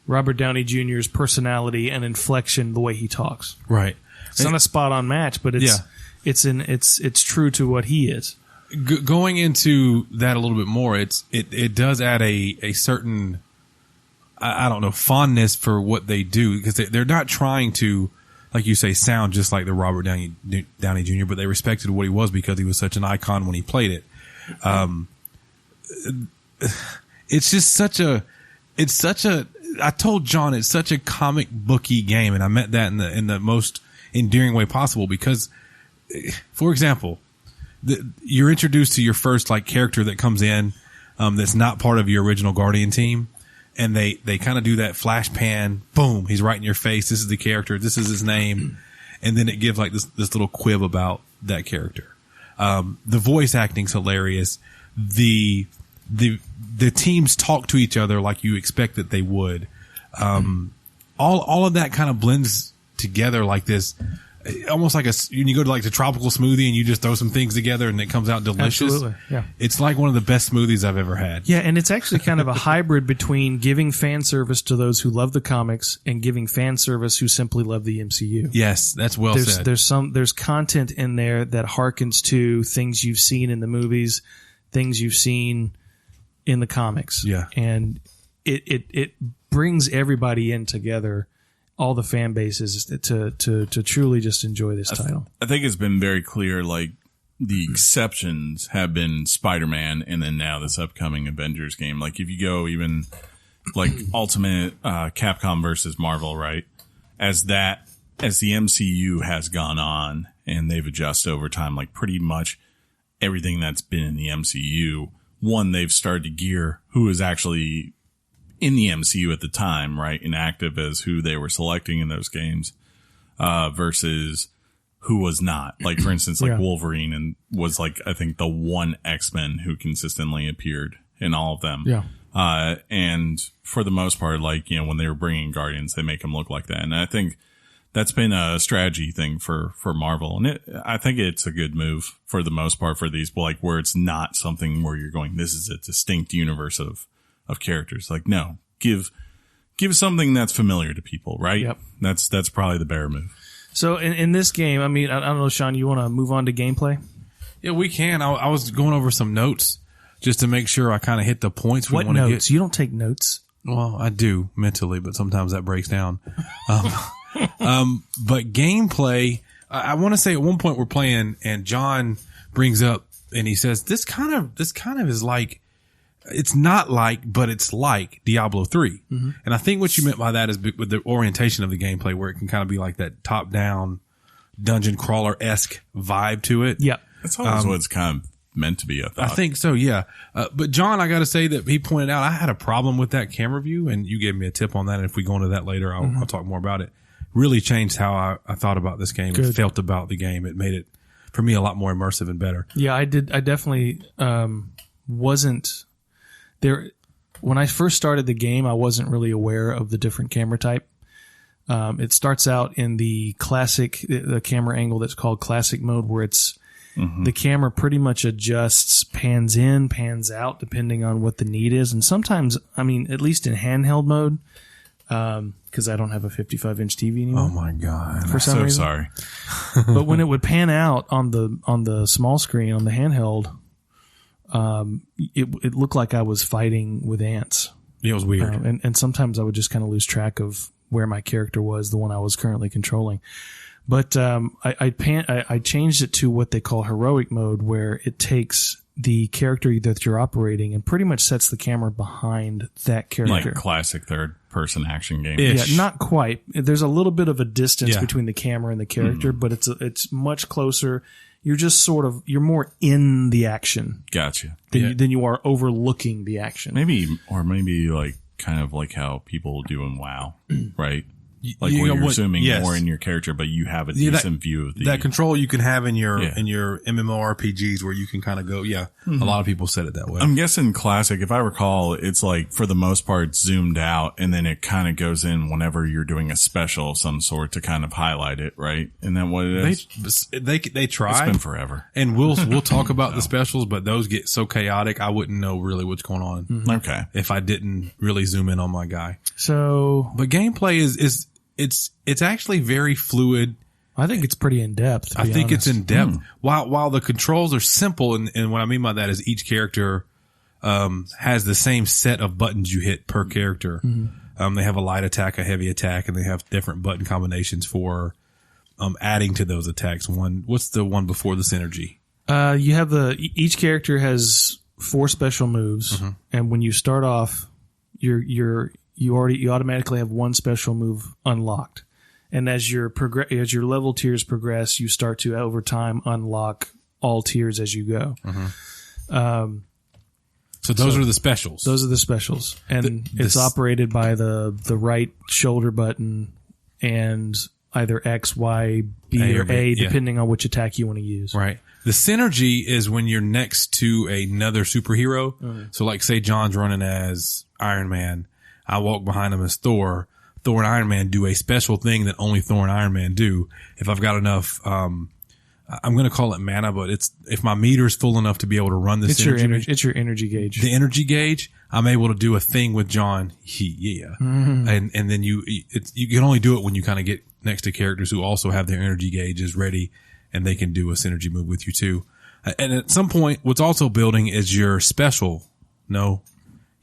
Robert Downey Jr.'s personality and inflection, the way he talks. Right. It's not a spot-on match, but it's true to what he is. Going into that a little bit more, it does add a certain, I don't know, fondness for what they do, because they're not trying to, like you say, sound just like the Robert Downey Jr., but they respected what he was because he was such an icon when he played it. It's just such a, I told John, it's such a comic booky game, and I meant that in the most endearing way possible, because, for example, you're introduced to your first character that comes in, that's not part of your original Guardian team. And they kind of do that flash pan, boom, he's right in your face. This is the character. This is his name. And then it gives this little quib about that character. The voice acting's hilarious. The teams talk to each other like you expect that they would. All of that kind of blends together like this, almost like when you go to the tropical smoothie and you just throw some things together and it comes out delicious. Absolutely, yeah. It's like one of the best smoothies I've ever had. Yeah, and it's actually kind of a hybrid between giving fan service to those who love the comics and giving fan service who simply love the MCU. Yes, that's said. There's content in there that harkens to things you've seen in the movies, things you've seen in the comics. Yeah. And it brings everybody in together, all the fan bases, to truly just enjoy this title. I think it's been very clear, the exceptions have been Spider-Man and then now this upcoming Avengers game. If you go even Ultimate Capcom versus Marvel, right? As that as the MCU has gone on and they've adjusted over time, like pretty much everything that's been in the MCU, one, they've started to gear who is actually in the MCU at the time, right, and active as who they were selecting in those games, versus who was not. Like, for instance, like Wolverine and was like, I think the one X-Men who consistently appeared in all of them. Yeah. And for the most part, like, when they were bringing Guardians, they make them look like that. And I think that's been a strategy thing for Marvel. And I think it's a good move for the most part for these, like, where it's not something where you're going, this is a distinct universe of characters. Like, no, give something that's familiar to people, right? Yep. That's probably the better move. So in this game, I mean, I don't know, Sean, you want to move on to gameplay? Yeah, we can. I was going over some notes just to make sure I kind of hit the points. What notes? You don't take notes. Well, I do mentally, but sometimes that breaks down. But gameplay, I want to say at one point we're playing and John brings up and he says, this kind of is like, it's not like, but it's like Diablo 3. Mm-hmm. And I think what you meant by that is with the orientation of the gameplay where it can kind of be like that top down dungeon crawler-esque vibe to it. Yeah. That's always what it's kind of meant to be, I thought. I think so, yeah. But John, I got to say that he pointed out I had a problem with that camera view, and you gave me a tip on that. And if we go into that later, I'll talk more about it. Really changed how I thought about this game and felt about the game. It made it, for me, a lot more immersive and better. Yeah, I definitely wasn't there. When I first started the game, I wasn't really aware of the different camera type. It starts out in the camera angle that's called classic mode, where it's the camera pretty much adjusts, pans in, pans out, depending on what the need is. And sometimes, I mean, at least in handheld mode, because I don't have a 55-inch TV anymore. Oh my God. For some reason. Sorry. But when it would pan out on the small screen, on the handheld, it looked like I was fighting with ants. Yeah, it was weird. And sometimes I would just kind of lose track of where my character was, the one I was currently controlling. But I changed it to what they call heroic mode, where it takes the character that you're operating and pretty much sets the camera behind that character. Like classic third-person action game. Yeah, not quite. There's a little bit of a distance between the camera and the character, but it's much closer. You're just you're more in the action. Gotcha. Than you are overlooking the action. Maybe like kind of like how people do in WoW, right? Like where you're zooming more in your character, but you have a decent view of that control you can have in your MMORPGs where you can kind of go. Yeah, a lot of people said it that way. I'm guessing classic, if I recall, it's like for the most part zoomed out, and then it kind of goes in whenever you're doing a special of some sort to kind of highlight it, right? Isn't that what it is? They try. It's been forever, and we'll talk about the specials, but those get so chaotic, I wouldn't know really what's going on. Mm-hmm. Okay, if I didn't really zoom in on my guy. So, but gameplay is. It's actually very fluid. I think it's pretty in depth. I think it's in depth. While the controls are simple, and what I mean by that is each character has the same set of buttons you hit per character. Mm-hmm. They have a light attack, a heavy attack, and they have different button combinations for adding to those attacks. What's the one before the synergy? You have each character has 4 special moves, and when you start off, you automatically have 1 special move unlocked. And as your level tiers progress, you start to over time unlock all tiers as you go. So those are the specials. Those are the specials. And it's operated by the right shoulder button and either X, Y, B, or A, depending on which attack you want to use. Right. The synergy is when you're next to another superhero. So like say John's running as Iron Man. I walk behind him as Thor. Thor and Iron Man do a special thing that only Thor and Iron Man do. If I've got enough, I'm going to call it mana, but if my meter's full enough to be able to run this energy. It's your energy gauge. The energy gauge, I'm able to do a thing with John. And then you can only do it when you kind of get next to characters who also have their energy gauges ready and they can do a synergy move with you too. And at some point, what's also building is your special.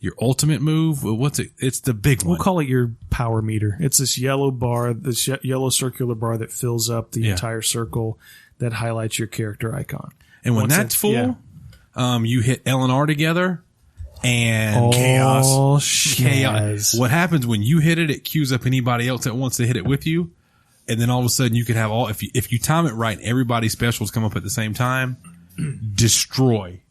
Your ultimate move? What's it? It's the big one. We'll call it your power meter. It's this yellow bar, this yellow circular bar that fills up the entire circle that highlights your character icon. And when that's full, you hit L and R together and chaos. What happens when you hit it? It queues up anybody else that wants to hit it with you. and then all of a sudden you could have if you time it right, and everybody's specials come up at the same time, destroy.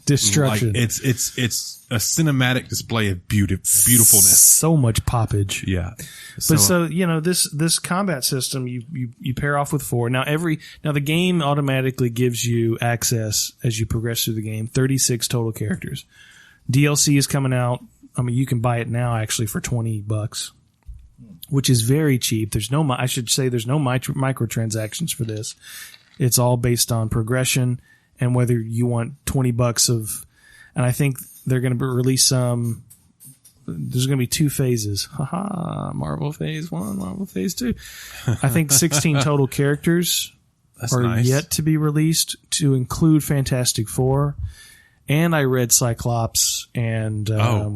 Destruction. Like it's a cinematic display of beautifulness. So much poppage. Yeah. So this combat system you pair off with 4. Now the game automatically gives you access as you progress through the game, 36 total characters. DLC is coming out. I mean, you can buy it now actually for $20, which is very cheap. There's no microtransactions for this. It's all based on progression and whether you want $20 of, and I think they're going to release some. There's going to be 2 phases. Marvel Phase 1, Marvel Phase 2. I think 16 total characters are yet to be released to include Fantastic Four. And I read Cyclops and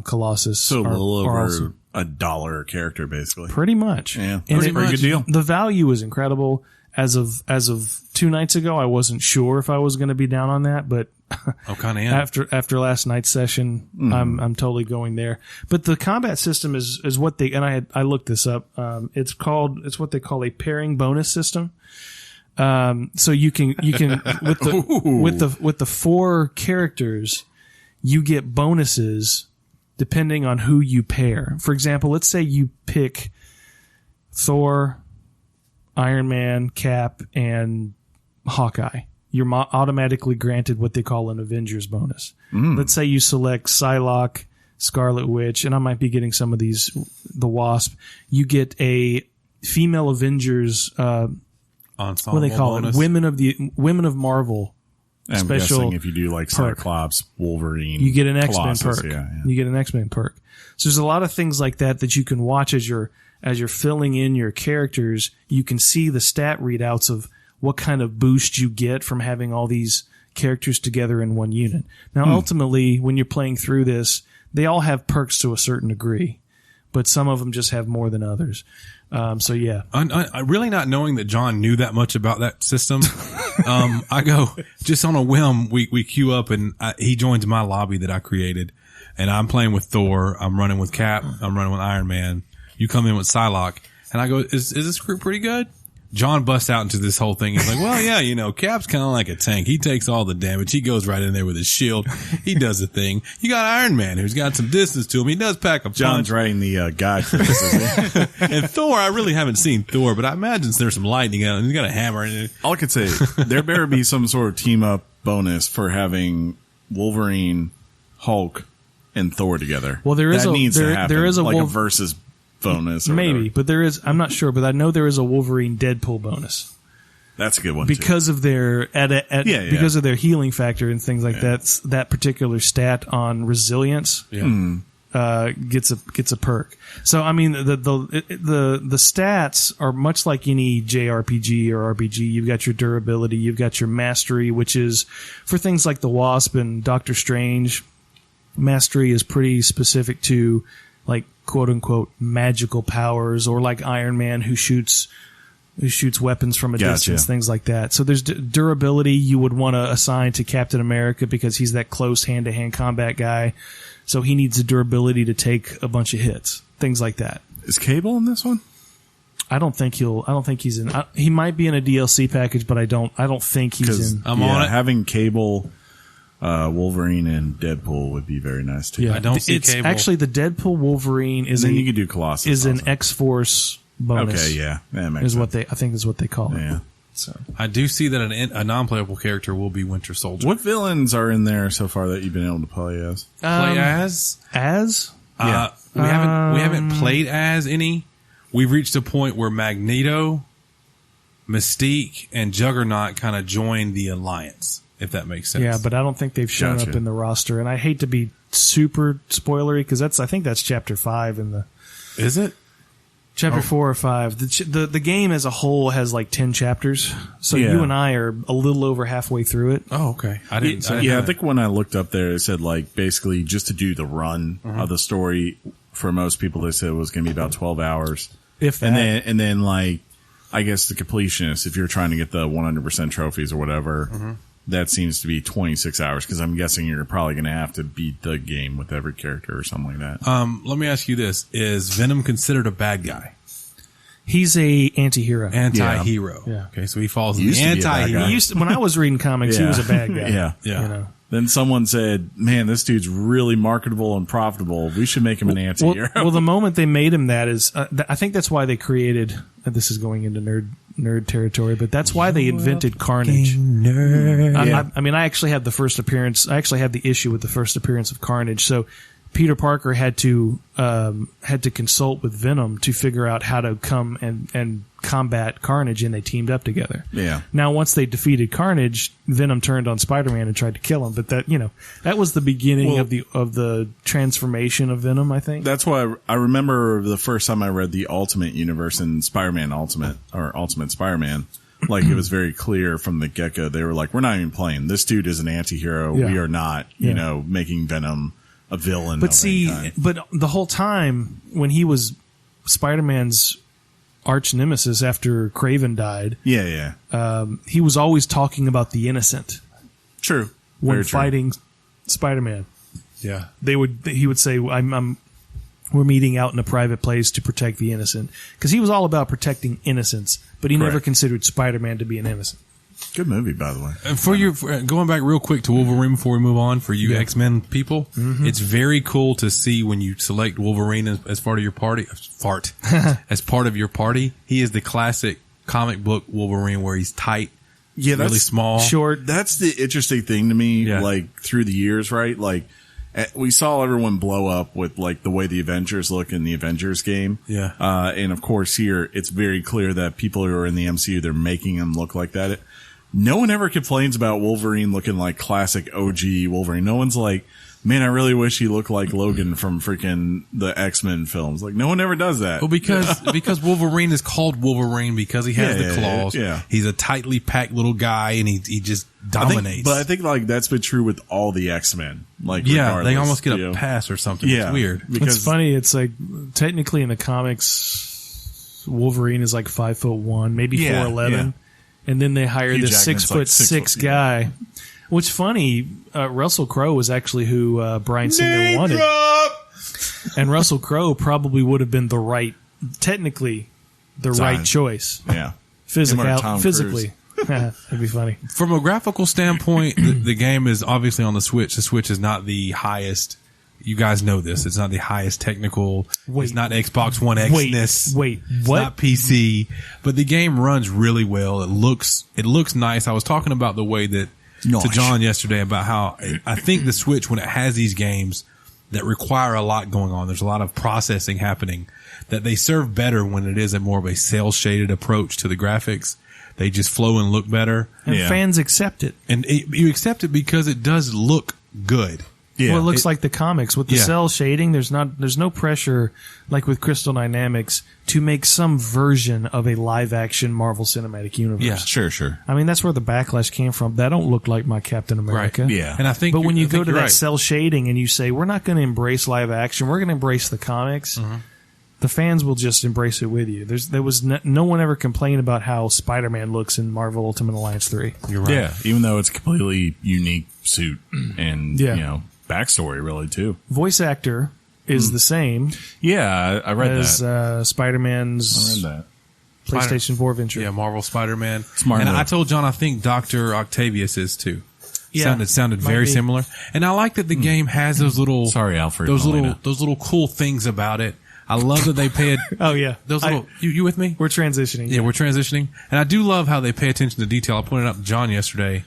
Colossus. So a little over $1 a character, basically. Pretty much. Yeah, and pretty good deal. The value is incredible. As of 2 nights ago, I wasn't sure if I was going to be down on that, but after last night's session, I'm totally going there. But the combat system is what they, and I looked this up. It's what they call a pairing bonus system. So you can with the 4 characters, you get bonuses depending on who you pair. For example, let's say you pick Thor, Iron Man, Cap, and Hawkeye. You're automatically granted what they call an Avengers bonus. Let's say you select Psylocke, Scarlet Witch, and I might be getting some of these, the Wasp. You get a female Avengers ensemble what do they call bonus. It? Women of Marvel. I'm special guessing if you do like Cyclops, Wolverine, you get an X-Men Colossus, perk. Yeah. You get an X-Men perk. So there's a lot of things like that you can watch as you're filling in your characters. You can see the stat readouts of what kind of boost you get from having all these characters together in one unit. Now, ultimately, when you're playing through this, they all have perks to a certain degree, but some of them just have more than others. So yeah, I really not knowing that John knew that much about that system. I go just on a whim. We queue up and he joins my lobby that I created, and I'm playing with Thor. I'm running with Cap. I'm running with Iron Man. You come in with Psylocke, and I go, is this group pretty good? John busts out into this whole thing. He's like, well, yeah, Cap's kind of like a tank. He takes all the damage. He goes right in there with his shield. He does the thing. You got Iron Man, who's got some distance to him. He does pack a punch. John's writing the guide for this, isn't he? And Thor, I really haven't seen Thor, but I imagine there's some lightning out and he's got a hammer in it. All I could say, there better be some sort of team-up bonus for having Wolverine, Hulk, and Thor together. Well, there is a versus bonus. Maybe, but there is. I'm not sure, but I know there is a Wolverine Deadpool bonus. That's a good one because too. of their because of their healing factor and things like that. That particular stat on resilience gets a perk. So I mean the stats are much like any JRPG or RPG. You've got your durability, you've got your mastery, which is for things like the Wasp and Doctor Strange. Mastery is pretty specific to like quote unquote magical powers, or like Iron Man who shoots weapons from a distance, things like that. So there's durability you would want to assign to Captain America because he's that close hand-to-hand combat guy. So he needs the durability to take a bunch of hits, things like that. Is Cable in this one? I don't think he's in. He might be in a DLC package, but I don't think he's in. I'm on it. Having Cable, Wolverine, and Deadpool would be very nice too. Yeah, I don't see Cable. Actually, the Deadpool Wolverine is you could do Colossus. Is an X-Force bonus. Okay, yeah, that makes is sense. I think is what they call it. Yeah. So I do see that a non-playable character will be Winter Soldier. What villains are in there so far that you've been able to play as? Yeah. We haven't played as any. We've reached a point where Magneto, Mystique, and Juggernaut kind of joined the Alliance, if that makes sense. Yeah, but I don't think they've shown up in the roster, and I hate to be super spoilery because I think that's chapter 5 in the. Is it? Chapter 4 or 5. The game as a whole has like 10 chapters, so you and I are a little over halfway through it. Oh, okay. I think when I looked up there, it said like basically just to do the run of the story for most people, they said it was going to be about 12 hours. If that. And then like I guess the completionist, if you're trying to get the 100% trophies or whatever, that seems to be 26 hours because I'm guessing you're probably going to have to beat the game with every character or something like that. Let me ask you this. Is Venom considered a bad guy? He's a anti-hero. Anti-hero. Yeah. Okay, so he falls in Used the to be a bad anti-hero. guy. When I was reading comics, he was a bad guy. Yeah. Yeah. You know? Then someone said, man, this dude's really marketable and profitable. We should make him an anti-hero. Well, the moment they made him that is, I think that's why they created, this is going into nerd territory, but that's why they invented Carnage. Nerd. I mean, I actually had the first appearance, I actually had the issue with the first appearance of Carnage. So Peter Parker had to consult with Venom to figure out how to come and combat Carnage, and they teamed up together. Yeah. Now, once they defeated Carnage, Venom turned on Spider-Man and tried to kill him. But that was the beginning of the transformation of Venom, I think. That's why I remember the first time I read the Ultimate Universe in Spider-Man Ultimate Spider-Man. Like, it was very clear from the get-go. They were like, we're not even playing. This dude is an anti-hero. Yeah. We are not, making Venom a villain. But but the whole time when he was Spider-Man's arch nemesis after Kraven died, he was always talking about the innocent. True. When Very true. fighting Spider-Man, Yeah. he would say, we're meeting out in a private place to protect the innocent, because he was all about protecting innocence, but he never Correct. considered Spider-Man to be an innocent. Good movie, by the way. And for going back real quick to Wolverine before we move on, for you X-Men people, it's very cool to see when you select Wolverine as part of your party. As part of your party, he is the classic comic book Wolverine where he's tight, really small, short. That's the interesting thing to me. Yeah. Like, through the years, right? Like, we saw everyone blow up with like the way the Avengers look in the Avengers game. Yeah. And of course here it's very clear that people who are in the MCU, they're making them look like that. No one ever complains about Wolverine looking like classic OG Wolverine. No one's like, man, I really wish he looked like Logan from freaking the X-Men films. Like, no one ever does that. Well, because Wolverine is called Wolverine because he has the claws. Yeah. He's a tightly packed little guy, and he just dominates. I think like that's been true with all the X-Men. Like, they regardless, almost get a pass or something. Yeah. It's weird. Because It's funny. It's like, technically in the comics, Wolverine is like 5'1", maybe 4'11", yeah. and then they hire Hugh this Jackman's 6'6" like guy. What's funny, Russell Crowe was actually who Bryan Singer wanted, and Russell Crowe probably would have been technically the right choice. Yeah. Him or Tom Physically. That'd be funny. From a graphical standpoint, the game is obviously on the Switch. The Switch is not the highest. You guys know this. It's not the highest technical. It's not Xbox One X-ness. Wait, It's what? not PC. But the game runs really well. It looks nice. I was talking about the way that to John yesterday about how I think the Switch, when it has these games that require a lot going on, there's a lot of processing happening, that they serve better when it is a more of a cel-shaded approach to the graphics. They just flow and look better. And fans accept it. And you accept it because it does look good. Yeah. Well, it looks like the comics with the cell shading. There's no pressure like with Crystal Dynamics to make some version of a live action Marvel Cinematic Universe. Yeah. Sure. I mean, that's where the backlash came from. That don't look like my Captain America. Right. Yeah. And I think, But when you go to that right. cell shading and you say we're not going to embrace live action, we're going to embrace the comics. The fans will just embrace it with you. There was no one ever complained about how Spider-Man looks in Marvel Ultimate Alliance 3. You're right. Yeah. Even though it's a completely unique suit and, backstory really too. Voice actor is the same Yeah, I read as that. Spider-Man's I read that. PlayStation 4 venture. Yeah, Marvel Spider-Man. Smart and move. I told John I think Dr. Octavius is too. Yeah, Sounded might very be. similar. And I like that the game has those little Sorry, Alfred. those Molina. little cool things about it. I love that they pay Oh yeah, those little you with me? we're transitioning. Yeah, we're transitioning. And I do love how they pay attention to detail. I pointed out to John yesterday.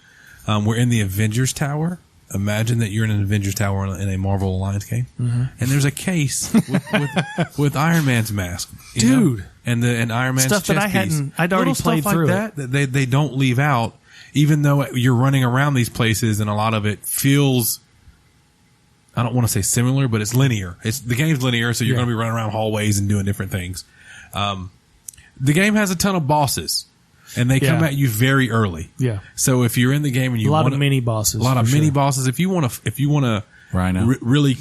We're in the Avengers Tower. Imagine that you're in an Avengers Tower in a Marvel Alliance game, and there's a case with Iron Man's mask, you know? Dude. and Iron Man's Stuff that chest I piece. I'd already Little played stuff through like that they don't leave out, even though you're running around these places, and a lot of it feels, I don't want to say similar, but it's linear. The game's linear, so you're going to be running around hallways and doing different things. The game has a ton of bosses. And they come at you very early. Yeah. So if you're in the game and you a lot want of mini bosses. a lot of mini sure. bosses, if you want to, Rhino. really,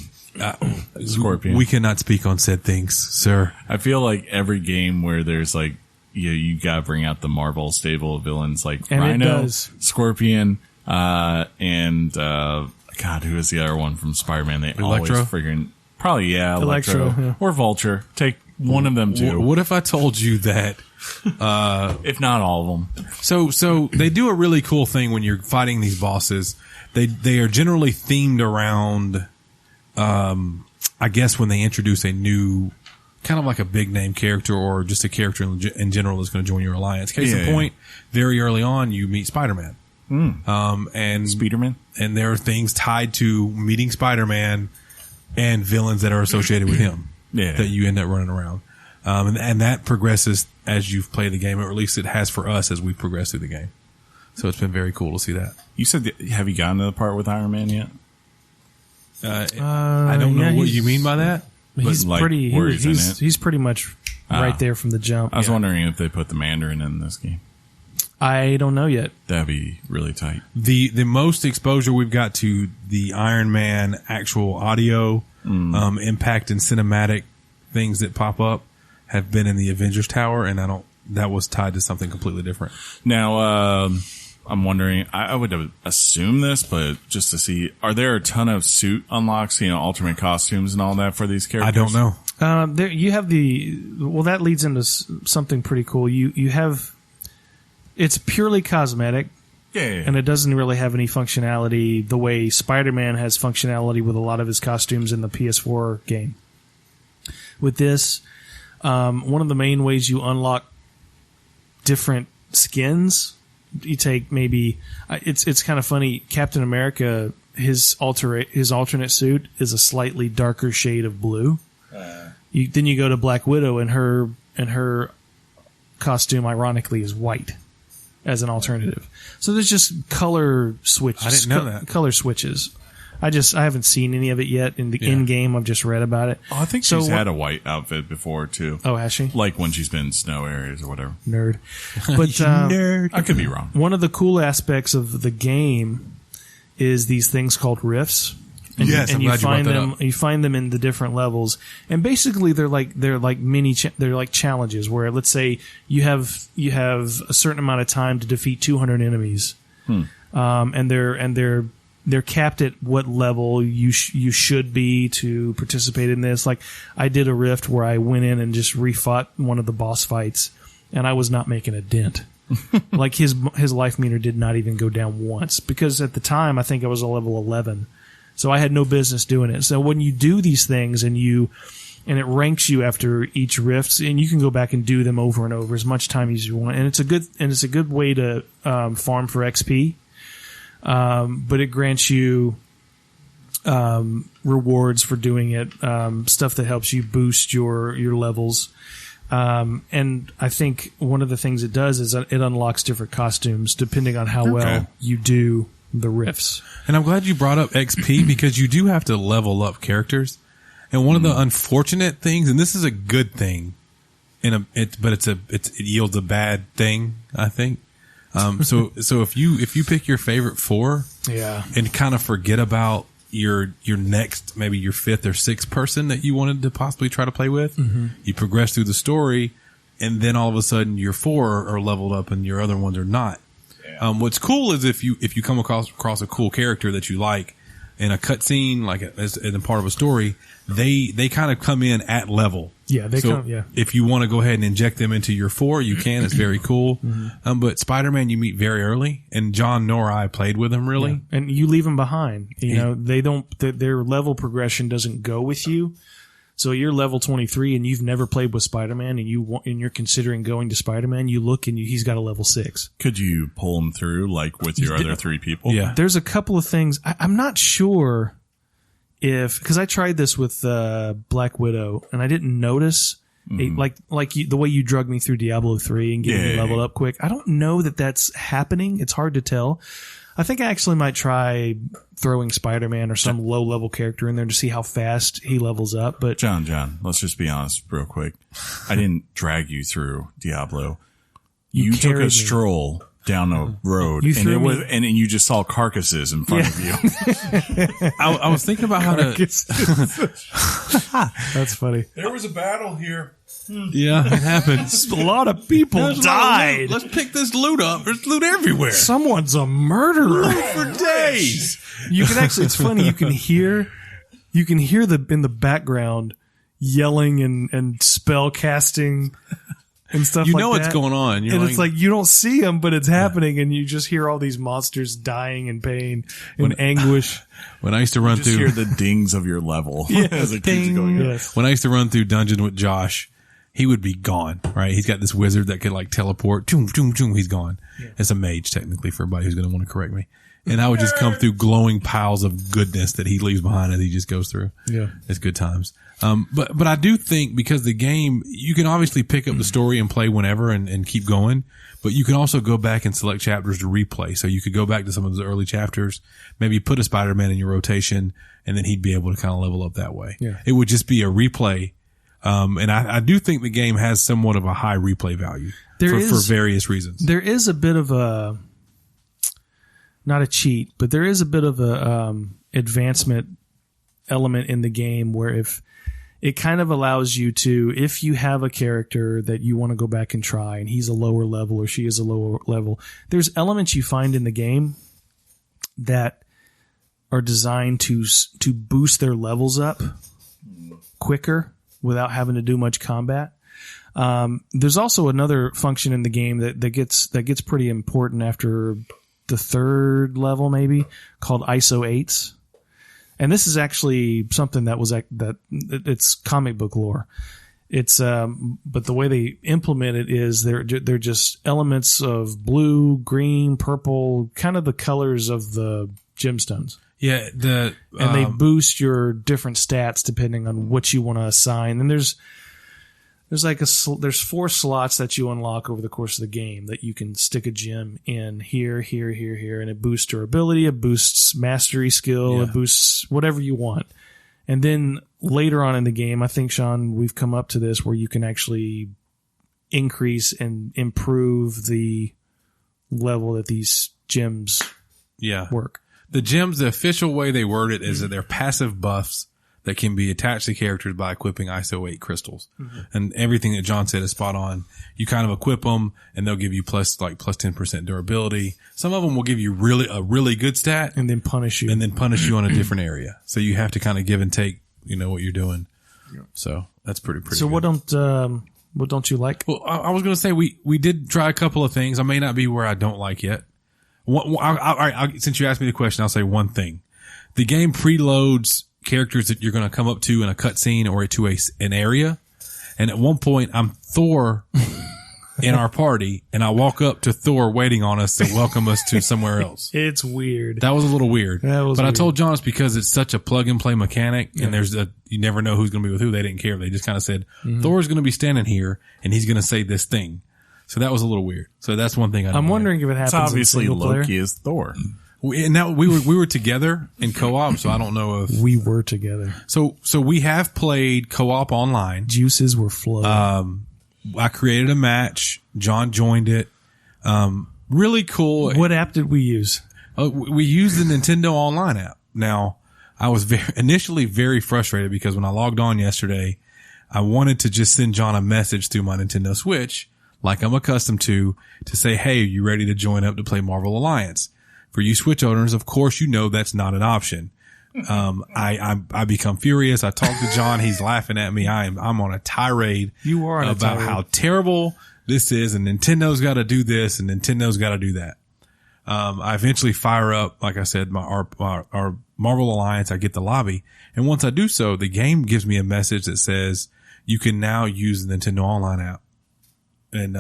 Scorpion. we cannot speak on said things, sir. I feel like every game where there's like you gotta bring out the Marvel stable of villains like And it Rhino, does. Scorpion, and God, who is the other one from Spider-Man? They Electro? always freaking probably Electro Electro, yeah. or Vulture. Take One of them too. What if I told you that? If not all of them. So they do a really cool thing when you're fighting these bosses. They are generally themed around, I guess when they introduce a new, kind of like a big name character or just a character in general that's going to join your alliance. Case in point, very early on you meet Spider-Man. And Spiderman, and there are things tied to meeting Spider-Man and villains that are associated with him that you end up running around. And that progresses as you've played the game, or at least it has for us as we progress through the game. So it's been very cool to see that. You said, have you gotten to the part with Iron Man yet? I don't know what you mean by that. He's like, pretty. He's pretty much right there from the jump. I was wondering if they put the Mandarin in this game. I don't know yet. That'd be really tight. The most exposure we've got to the Iron Man actual audio impact and cinematic things that pop up have been in the Avengers Tower, and that was tied to something completely different. Now, I'm wondering, I would assume this, but just to see, are there a ton of suit unlocks, alternate costumes and all that for these characters? I don't know. There you have that leads into something pretty cool. You have, it's purely cosmetic. Yeah. And it doesn't really have any functionality the way Spider-Man has functionality with a lot of his costumes in the PS4 game. With this, one of the main ways you unlock different skins, you take maybe it's kind of funny. Captain America, his alternate suit is a slightly darker shade of blue. Then you go to Black Widow, and her costume, ironically, is white as an alternative. So there's just color switches. I didn't know that. Color switches. I haven't seen any of it yet in the in-game. I've just read about it. Oh, I think she's had a white outfit before, too. Oh, has she? Like when she's been in snow areas or whatever. Nerd. But nerd. I could be wrong. One of the cool aspects of the game is these things called rifts. And, yes, and I'm you glad find you brought them. that up. You find them in the different levels, and basically they're like challenges. Where let's say you have a certain amount of time to defeat 200 enemies, and they're capped at what level you should be to participate in this. Like I did a rift where I went in and just refought one of the boss fights, and I was not making a dent. Like his life meter did not even go down once, because at the time I think I was a level 11. So I had no business doing it. So when you do these things and it ranks you after each rift, and you can go back and do them over and over as much time as you want. And it's a good way to farm for XP. But it grants you rewards for doing it, stuff that helps you boost your levels. And I think one of the things it does is it unlocks different costumes depending on how well you do the rifts. And I'm glad you brought up XP because you do have to level up characters. And one of the unfortunate things, and this is a good thing, but it yields a bad thing, I think. So if you pick your favorite four, and kind of forget about your next, maybe your fifth or sixth person that you wanted to possibly try to play with, you progress through the story, and then all of a sudden your four are leveled up and your other ones are not. What's cool is if you come across a cool character that you like in a cutscene, like as a part of a story, they kind of come in at level. Yeah, if you want to go ahead and inject them into your four, you can. It's very cool. But Spider-Man, you meet very early, and John nor I played with him really, and you leave them behind. You know, they don't. Their level progression doesn't go with you. So you're level 23 and you've never played with Spider-Man, and you're considering going to Spider-Man. You look and he's got a level 6. Could you pull him through like with your other three people? Yeah. There's a couple of things. I'm not sure because I tried this with Black Widow and I didn't notice the way you drug me through Diablo 3 and getting me leveled up quick. I don't know that that's happening. It's hard to tell. I think I actually might try throwing Spider-Man or some low-level character in there to see how fast he levels up. But John, let's just be honest real quick. I didn't drag you through Diablo. You took a stroll down a road, and you just saw carcasses in front of you. I was thinking about how to... That's funny. There was a battle here. Yeah, it happens. A lot of people died. Let's pick this loot up. There's loot everywhere. Someone's a murderer. Loot for days. You can actually, it's funny, you can hear in the background, yelling and spell casting and stuff You like know that. what's going on. You're It's like you don't see them, but it's happening, and you just hear all these monsters dying in pain and anguish. When I used to run Just through, hear the dings of your level as it keeps Ding. going. Yes. when I used to run through dungeon with Josh, he would be gone, right? He's got this wizard that could like teleport. Choom, choom, choom, he's gone. It's a mage technically for everybody who's going to want to correct me. And I would just come through glowing piles of goodness that he leaves behind as he just goes through. Yeah. It's good times. But I do think because the game, you can obviously pick up the story and play whenever and keep going, but you can also go back and select chapters to replay. So you could go back to some of those early chapters, maybe put a Spider-Man in your rotation, and then he'd be able to kind of level up that way. Yeah. It would just be a replay. And I do think the game has somewhat of a high replay value for various reasons. There is a bit of a, not a cheat, but there is a bit of a advancement element in the game where if it kind of allows you to, if you have a character that you want to go back and try and he's a lower level or she is a lower level, there's elements you find in the game that are designed to boost their levels up quicker without having to do much combat. There's also another function in the game that gets pretty important after the third level, maybe, called ISO 8s. And this is actually something that it's comic book lore. It's but the way they implement it is they're just elements of blue, green, purple, kind of the colors of the gemstones. Yeah, and they boost your different stats depending on what you want to assign. And there's there's 4 slots that you unlock over the course of the game that you can stick a gem in here, and it boosts durability, it boosts mastery skill, it boosts whatever you want. And then later on in the game, I think, Sean, we've come up to this where you can actually increase and improve the level that these gems work. The gems, the official way they word it is that they're passive buffs that can be attached to characters by equipping ISO 8 crystals. Mm-hmm. And everything that John said is spot on. You kind of equip them and they'll give you plus 10% durability. Some of them will give you a really good stat. And then punish you. on a different area. So you have to kind of give and take, what you're doing. Yeah. So that's pretty So good. What don't you like? Well, I was going to say we did try a couple of things. I may not be where I don't like yet. Since you asked me the question, I'll say one thing. The game preloads characters that you're going to come up to in a cutscene or to an area. And at one point, I'm Thor in our party, and I walk up to Thor waiting on us to welcome us to somewhere else. It's weird. That was a little weird. But I told John it's because it's such a plug and play mechanic, and you never know who's going to be with who. They didn't care. They just kind of said, Thor's going to be standing here, and he's going to say this thing. So that was a little weird. So that's one thing I'm wondering if it happens. It's obviously in single player. Loki is Thor. And now we were together in co-op, so I don't know if we were together. So we have played co-op online. Juices were flowing. I created a match. John joined it. Really cool. What app did we use? We used the Nintendo Online app. Now, I was initially very frustrated because when I logged on yesterday, I wanted to just send John a message through my Nintendo Switch, like I'm accustomed to say, "Hey, are you ready to join up to play Marvel Alliance?" For you Switch owners, of course, that's not an option. I become furious. I talk to John. He's laughing at me. I'm on a tirade. You are about how terrible this is, and Nintendo's got to do this, and Nintendo's got to do that. I eventually fire up, like I said, our Marvel Alliance. I get the lobby, and once I do so, the game gives me a message that says you can now use the Nintendo Online app. And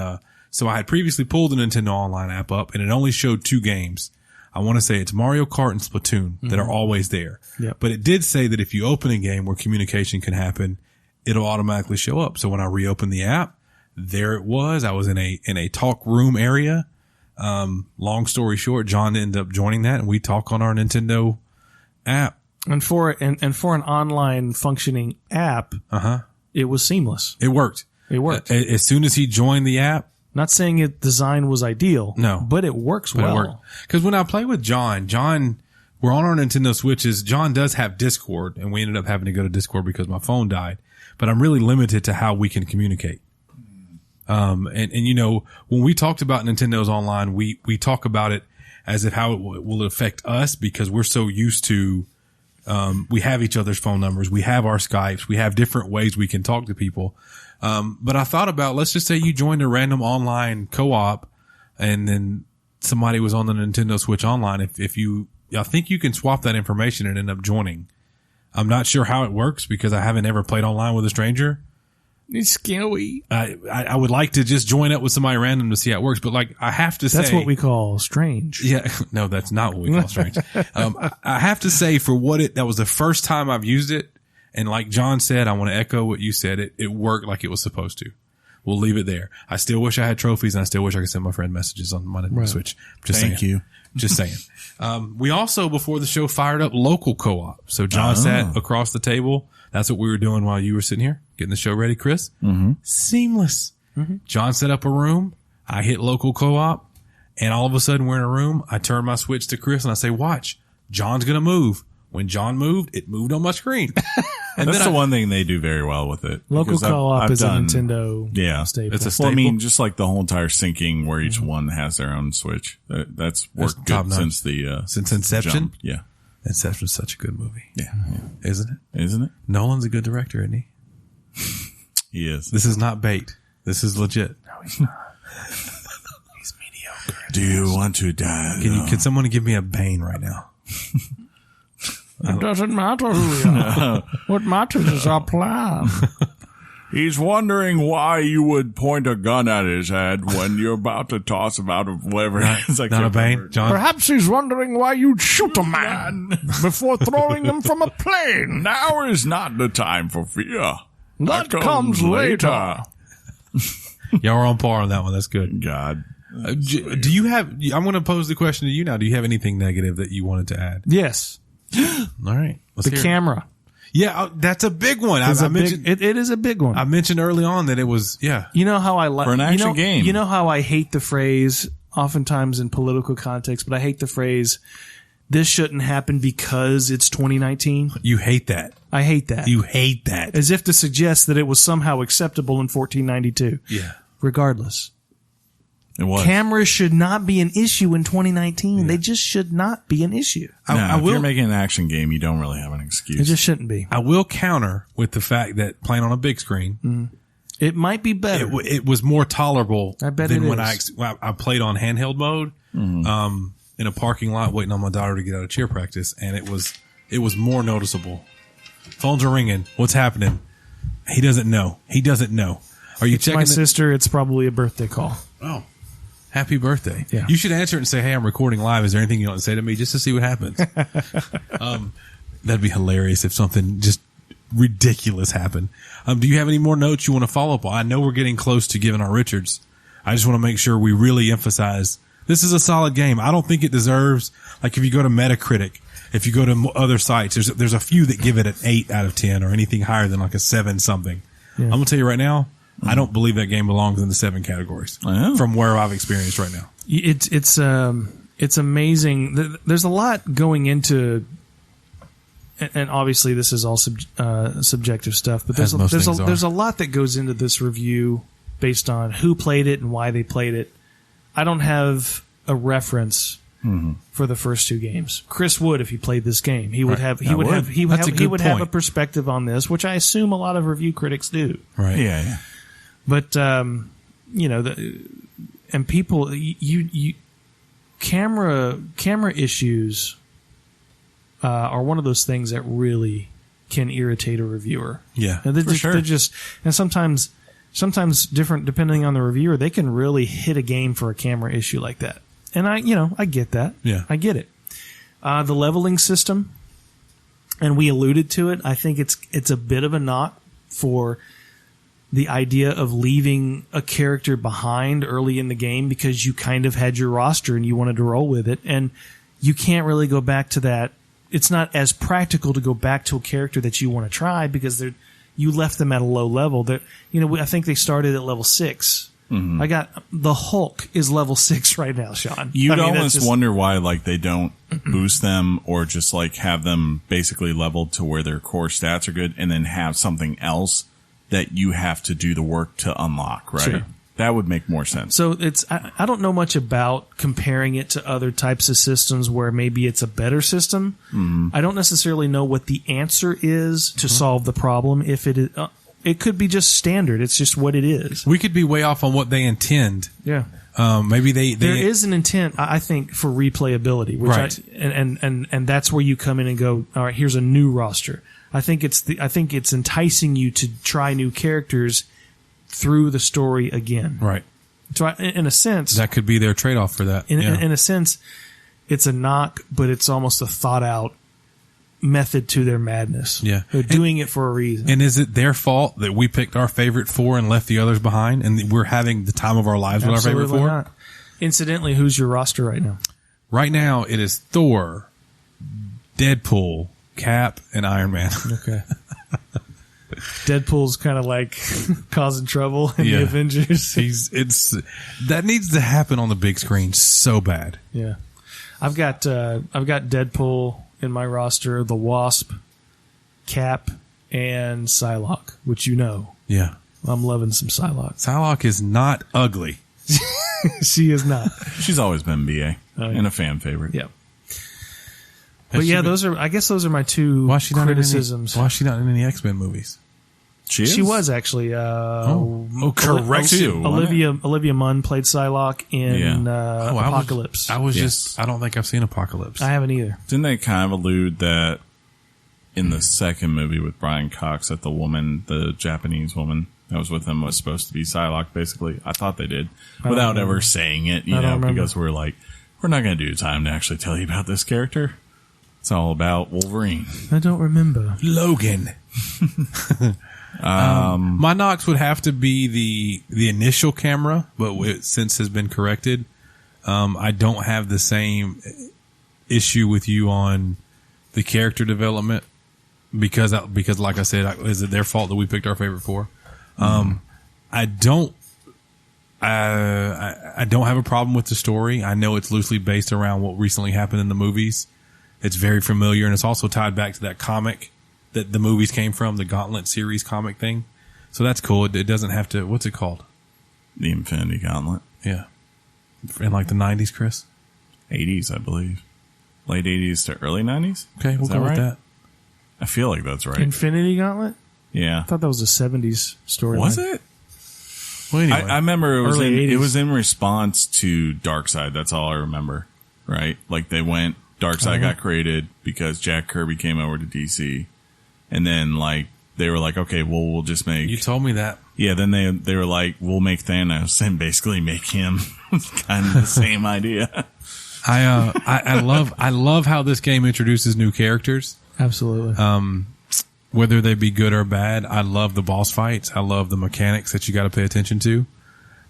so I had previously pulled the Nintendo Online app up, and it only showed 2 games. I want to say it's Mario Kart and Splatoon that are always there. Yep. But it did say that if you open a game where communication can happen, it'll automatically show up. So when I reopened the app, there it was. I was in a talk room area. Long story short, John ended up joining that, and we talk on our Nintendo app. And for an online functioning app, it was seamless. It worked. As soon as he joined the app. Not saying its design was ideal. No. But it works well. Because when I play with John, we're on our Nintendo Switches. John does have Discord, and we ended up having to go to Discord because my phone died. But I'm really limited to how we can communicate. And when we talked about Nintendo's online, we talk about it as if how it will affect us because we're so used to We have each other's phone numbers. We have our Skypes. We have different ways we can talk to people. But I thought about, let's just say you joined a random online co-op and then somebody was on the Nintendo Switch Online. I think you can swap that information and end up joining. I'm not sure how it works because I haven't ever played online with a stranger. It's scary. I would like to just join up with somebody random to see how it works, but like I have to say, that's what we call strange. Yeah, no, that's not what we call strange. I have to say that was the first time I've used it, and like John said, I want to echo what you said. It worked like it was supposed to. We'll leave it there. I still wish I had trophies, and I still wish I could send my friend messages on my Nintendo Switch. Thank you. Just saying. We also, before the show, fired up local co-op. So John sat across the table. That's what we were doing while you were sitting here getting the show ready, Chris. Mm-hmm. Seamless. Mm-hmm. John set up a room. I hit local co-op, and all of a sudden we're in a room. I turn my Switch to Chris and I say, watch, John's going to move. When John moved, it moved on my screen. And that's the one thing they do very well with it. Local co-op is a Nintendo staple. It's a staple. Well, I mean, just like the whole entire syncing where each one has their own Switch. That's worked good since Inception. Jump. Yeah. Inception's such a good movie. Yeah. Isn't it? Isn't it? Nolan's a good director, isn't he? He is. This is not bait. This is legit. No, he's not. He's mediocre. Do you want to die? Can someone give me a Bane right now? It doesn't matter who we are. What matters is our plan. He's wondering why you would point a gun at his head when you're about to toss him out of whatever. It's like not a Bane, John. Perhaps he's wondering why you'd shoot a man before throwing him from a plane. Now is not the time for fear. That comes later. Y'all are on par on that one. That's good. God. Do you have, I'm going to pose the question to you now. Do you have anything negative that you wanted to add? Yes. All right. The camera. Yeah, that's a big one. I mentioned it is a big one. I mentioned early on that it was, yeah. You know how I like for an action game. You know how I hate the phrase, oftentimes in political context, but I hate the phrase, this shouldn't happen because it's 2019. You hate that. I hate that. You hate that. As if to suggest that it was somehow acceptable in 1492. Yeah. Regardless. It was. Cameras should not be an issue in 2019. Yeah. They just should not be an issue. If you're making an action game, you don't really have an excuse. It just shouldn't be. I will counter with the fact that playing on a big screen, it might be better. It was more tolerable I bet than it when is. I played on handheld mode in a parking lot waiting on my daughter to get out of cheer practice, and it was more noticeable. Phones are ringing. What's happening? He doesn't know. Are you checking? My sister. It's probably a birthday call. Oh. Happy birthday. Yeah. You should answer it and say, hey, I'm recording live. Is there anything you want to say to me just to see what happens? That'd be hilarious if something just ridiculous happened. Do you have any more notes you want to follow up on? I know we're getting close to giving our Richards. I just want to make sure we really emphasize this is a solid game. I don't think it deserves, like if you go to Metacritic, if you go to other sites, there's a few that give it an 8 out of 10 or anything higher than like a 7 something. Yeah. I'm going to tell you right now, I don't believe that game belongs in the 7 categories from where I've experienced right now. It's amazing. There's a lot going into, and obviously this is all subjective stuff, but there's a lot that goes into this review based on who played it and why they played it. I don't have a reference for the first 2 games. Chris would if he played this game. He would have a perspective on this, which I assume a lot of review critics do. Right. Yeah. But and people, camera issues are one of those things that really can irritate a reviewer. Yeah, and they're just and sometimes different depending on the reviewer. They can really hit a game for a camera issue like that. And I get that. Yeah, I get it. The leveling system, and we alluded to it. I think it's a bit of a knock for the idea of leaving a character behind early in the game because you kind of had your roster and you wanted to roll with it, and you can't really go back to that. It's not as practical to go back to a character that you want to try because you left them at a low level. I think they started at level 6. Mm-hmm. I got the Hulk is level 6 right now, Sean. You'd almost wonder why they don't boost them or just have them basically leveled to where their core stats are good and then have something else that you have to do the work to unlock, right? Sure. That would make more sense. So I don't know much about comparing it to other types of systems where maybe it's a better system. I don't necessarily know what the answer is to solve the problem. If it is, it could be just standard. It's just what it is. We could be way off on what they intend. Yeah. Maybe there is an intent, I think, for replayability, which right. and that's where you come in and go, all right, here's a new roster. I think it's enticing you to try new characters through the story again. Right. So in a sense, that could be their trade-off for that. In a sense, it's a knock, but it's almost a thought out method to their madness. Yeah. They're doing it for a reason. And is it their fault that we picked our favorite 4 and left the others behind, and we're having the time of our lives with our favorite 4? Not. Incidentally, who's your roster right now? Right now, it is Thor, Deadpool, Cap, and Iron Man. Okay. Deadpool's kind of like causing trouble in the Avengers. That needs to happen on the big screen so bad. Yeah. I've got Deadpool in my roster, the Wasp, Cap, and Psylocke, which you know. Yeah. I'm loving some Psylocke. Psylocke is not ugly. She is not. She's always been BA and a fan favorite. Yeah. But yeah, those are my two criticisms. Why is she not in any X-Men movies? She was actually. Correct. Olivia Munn played Psylocke in Apocalypse. I don't think I've seen Apocalypse. I haven't either. Didn't they kind of allude that in the second movie with Brian Cox that the Japanese woman that was with him was supposed to be Psylocke, basically? I thought they did. Without ever saying it, because we're like, we're not going to do time to actually tell you about this character. It's all about Wolverine. I don't remember. Logan. My knocks would have to be the initial camera, but since has been corrected. I don't have the same issue with you on the character development because like I said, is it their fault that we picked our favorite 4? I don't have a problem with the story. I know it's loosely based around what recently happened in the movies. It's very familiar, and it's also tied back to that comic that the movies came from, the Gauntlet series comic thing. So that's cool. It doesn't have to... What's it called? The Infinity Gauntlet. Yeah. In like the 90s, Chris? 80s, I believe. Late 80s to early 90s? Okay, we'll go with that. I feel like that's right. Infinity Gauntlet? Yeah. I thought that was a 70s story. Was it? Well, anyway. I remember it was in response to Darkseid. That's all I remember. Right? Like they went... Darkseid got created because Jack Kirby came over to DC, and then like they were like, okay, well we'll just make. You told me that. Yeah. Then they were like, we'll make Thanos and basically make him. Kind of the same idea. I love how this game introduces new characters. Absolutely. Whether they be good or bad, I love the boss fights. I love the mechanics that you got to pay attention to.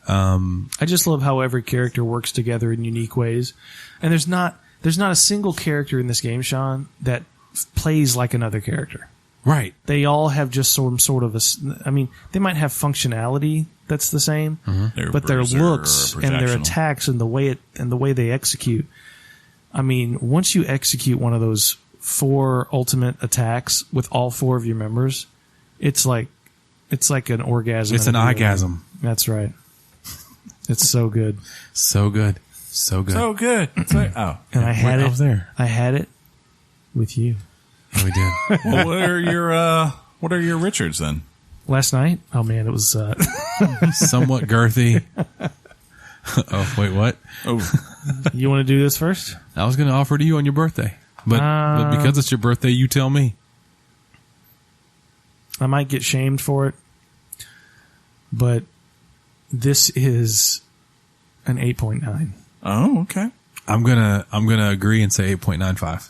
I just love how every character works together in unique ways, and there's not a single character in this game, Sean, that plays like another character. Right. They all have just some sort of they might have functionality that's the same, but their looks and their attacks and the way they execute. I mean, once you execute one of those 4 ultimate attacks with all 4 of your members, it's like an orgasm. It's an orgasm. That's right. It's so good. So good. So good. So good. And I had I was there. I had it with you. Yeah, we did. Well, what are your Richards then? Last night? Oh man, it was somewhat girthy. Oh, wait, what? Oh. You want to do this first? I was going to offer to you on your birthday. But because it's your birthday, you tell me. I might get shamed for it. But this is an 8.9. Oh, okay. I'm gonna agree and say 8.95.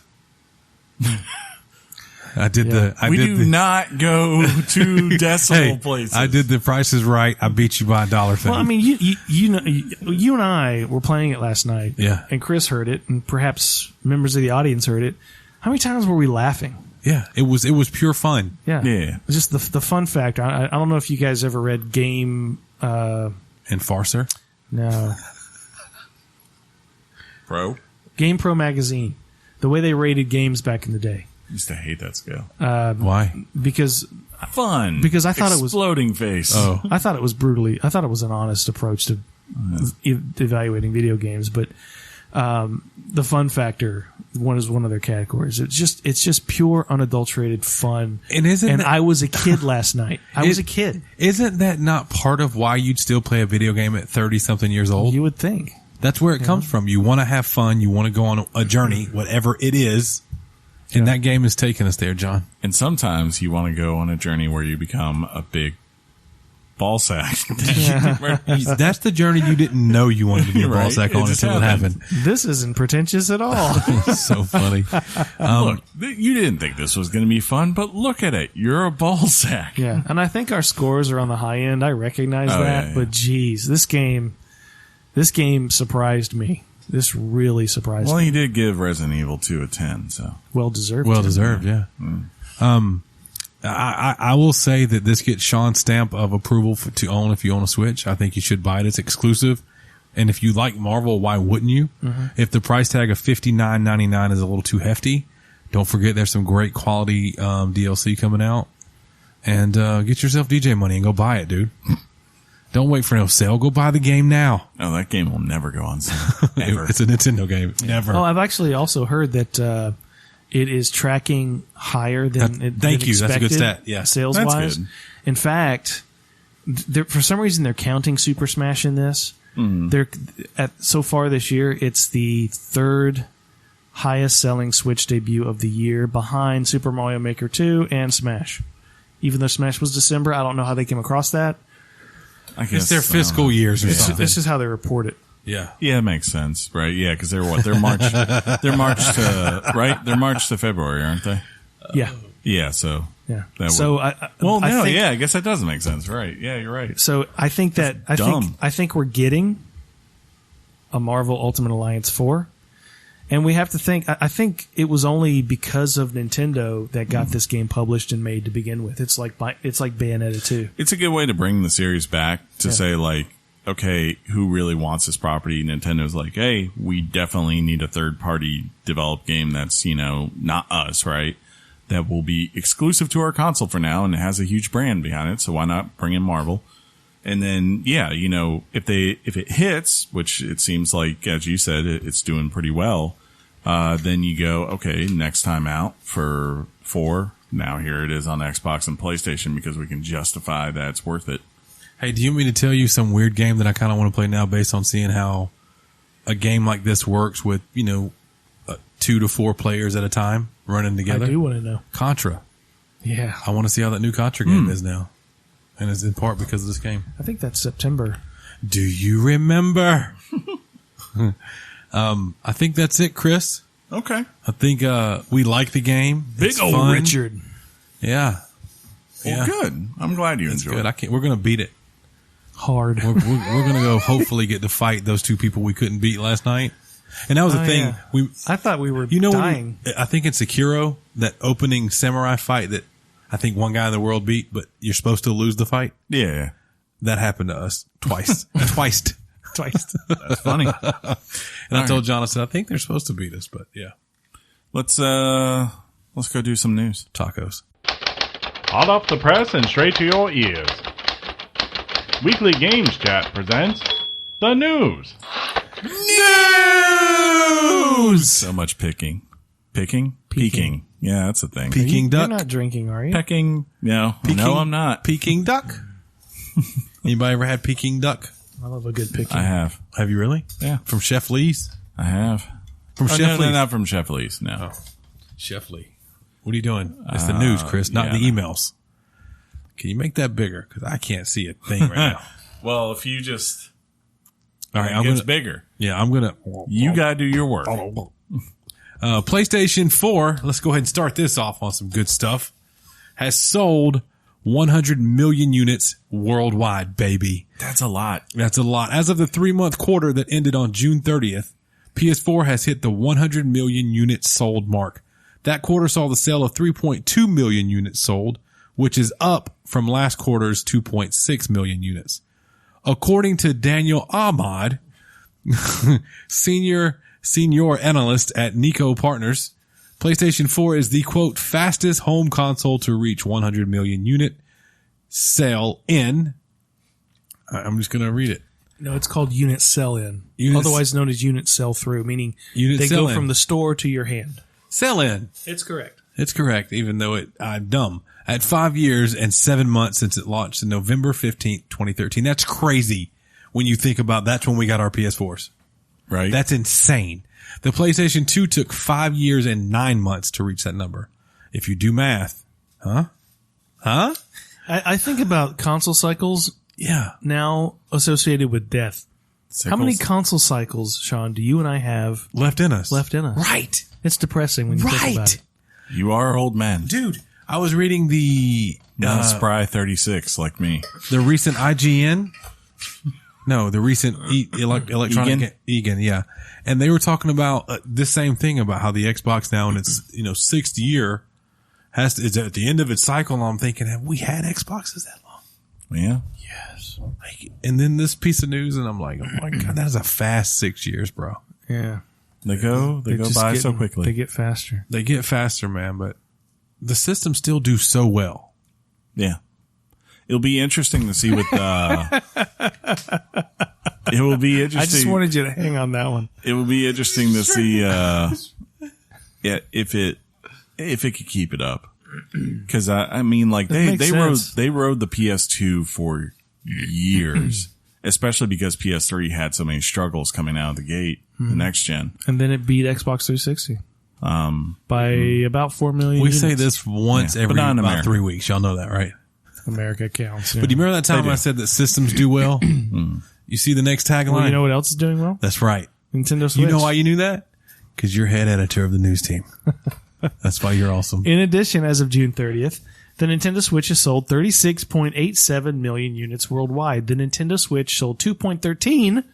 We do not go to decimal places. I did the Price is Right. I beat you by $1 thing. Well, I mean, you know, you and I were playing it last night. Yeah. And Chris heard it, and perhaps members of the audience heard it. How many times were we laughing? Yeah, it was pure fun. Yeah. Yeah. It's just the fun factor. I don't know if you guys ever read Game Enforcer? No. Pro? Game Pro magazine. The way they rated games back in the day. I used to hate that scale. Why? Because Fun. Because I thought it was exploding face. Oh, I thought it was an honest approach to evaluating video games, but the fun factor is one of their categories. It's just pure unadulterated fun. And I was a kid last night. I was a kid. Isn't that not part of why you'd still play a video game at 30 something years old? You would think. That's where it comes from. You want to have fun. You want to go on a journey, whatever it is. And that game is taking us there, John. And sometimes you want to go on a journey where you become a big ball sack. That's the journey you didn't know you wanted to be a ball sack on until it happened. This isn't pretentious at all. So funny. Look, you didn't think this was going to be fun, but look at it. You're a ball sack. Yeah, and I think our scores are on the high end. I recognize that, but geez, this game surprised me. This really surprised me. Well, he did give Resident Evil 2 a 10, so. Well deserved. Well deserved, yeah. I will say that this gets Sean's stamp of approval to own if you own a Switch. I think you should buy it. It's exclusive. And if you like Marvel, why wouldn't you? Mm-hmm. If the price tag of $59.99 is a little too hefty, don't forget there's some great quality DLC coming out. And get yourself DJ money and go buy it, dude. Don't wait for no sale. Go buy the game now. No, that game will never go on sale. Ever. It's a Nintendo game. Never. Oh, I've actually also heard that it is tracking higher than it Thank you. expected. That's a good stat. Yeah. Sales-wise. That's good. In fact, for some reason they're counting Super Smash in this. They're so far this year, it's the third highest selling Switch debut of the year, behind Super Mario Maker 2 and Smash. Even though Smash was December, I don't know how they came across that. I guess it's their fiscal years or something. This is how they report it. Yeah. Yeah, it makes sense, right? Yeah, because they're March to February, aren't they? Yeah. Yeah, so. Yeah. So, I guess that doesn't make sense, right? Yeah, you're right. So I think I think we're getting a Marvel Ultimate Alliance 4. And we have to think, I think it was only because of Nintendo that got this game published and made to begin with. It's like Bayonetta 2. It's a good way to bring the series back to say, like, okay, who really wants this property? Nintendo's like, hey, we definitely need a third-party developed game that's, not us, right? That will be exclusive to our console for now, and it has a huge brand behind it, so why not bring in Marvel? And then, if it hits, which it seems like, as you said, it's doing pretty well, then you go, okay, next time out for 4, now here it is on Xbox and PlayStation because we can justify that it's worth it. Hey, do you want me to tell you some weird game that I kind of want to play now based on seeing how a game like this works with, 2 to 4 players at a time running together? I do want to know. Contra. Yeah. I want to see how that new Contra game is now. And it's in part because of this game. I think that's September. Do you remember? I think that's it, Chris. Okay. I think we like the game. Big old fun. Richard. Yeah. Well, good. I'm glad you enjoyed it. Good. We're going to beat it. Hard. We're going to go hopefully get to fight those 2 people we couldn't beat last night. And that was the thing. Yeah. I thought we were dying. I think in Sekiro, that opening samurai fight that I think one guy in the world beat, but you're supposed to lose the fight. Yeah. That happened to us twice. Twice. That's funny. And I told John, I said, I think they're supposed to beat us, but yeah. Let's go do some news. Tacos. Hot off the press and straight to your ears. Weekly Games Chat presents the news. News! So much picking. Picking? Peking. Yeah, that's a thing. Peking duck. You're not drinking, are you? Pecking. No. No, I'm not. Peking duck. Anybody ever had Peking duck? I love a good picking. I have. Have you really? Yeah. From Chef Lee's? I have. From Chef Lee's? No, not from Chef Lee's. No. Oh. Chef Lee. What are you doing? It's the news, Chris, not the emails. Can you make that bigger? Because I can't see a thing right now. Well, if you just... All right, it gets bigger. Yeah, I'm going to... You got to do your work. PlayStation 4, let's go ahead and start this off on some good stuff, has sold 100 million units worldwide, baby. That's a lot. That's a lot. As of the 3-month quarter that ended on June 30th, PS4 has hit the 100 million units sold mark. That quarter saw the sale of 3.2 million units sold, which is up from last quarter's 2.6 million units. According to Daniel Ahmad, senior analyst at Nico Partners, PlayStation 4 is the, quote, fastest home console to reach 100 million unit sell in. I'm just going to read it. No, it's called unit sell-in, Unit- otherwise known as unit sell-through, meaning Unit they sell-in. go from the store to your hand. Sell in. It's correct. It's correct, even though I'm dumb. At 5 years and 7 months since it launched in November 15th, 2013. That's crazy when you think about that's when we got our PS4s. Right. That's insane. The PlayStation 2 took 5 years and 9 months to reach that number. If you do math. Huh? I think about console cycles Yeah. now associated with death. Sickles. How many console cycles, Sean, do you and I have Left in us. left in us? Right. It's depressing when you think about it. You are old men. Dude, I was reading the Not spry 36 like me. recent IGN. No, the recent electronic Egan, yeah. And they were talking about this same thing about how the Xbox now in its, sixth year is at the end of its cycle. And I'm thinking, have we had Xboxes that long? Yeah. Yes. And then this piece of news and I'm like, oh my God, that is a fast 6 years, bro. Yeah. They go Just by so getting- quickly. They get faster. They get faster, man, but the systems still do so well. Yeah. It'll be interesting to see what it will be interesting. I just wanted you to hang on that one. It will be interesting to see if it could keep it up. Cuz I mean like makes sense. they rode the PS2 for years, especially because PS3 had so many struggles coming out of the gate, the next gen. And then it beat Xbox 360 by about 4 million We units. say this once Yeah, every but not in about America. 3 weeks. Y'all know that, right? America counts. Yeah. But do you remember that time They do. I said that systems do well? You see the next tagline? Well, you know what else is doing well? That's right. Nintendo Switch. You know why you knew that? Because you're head editor of the news team. That's why you're awesome. In addition, as of June 30th, the Nintendo Switch has sold 36.87 million units worldwide. The Nintendo Switch sold 2.13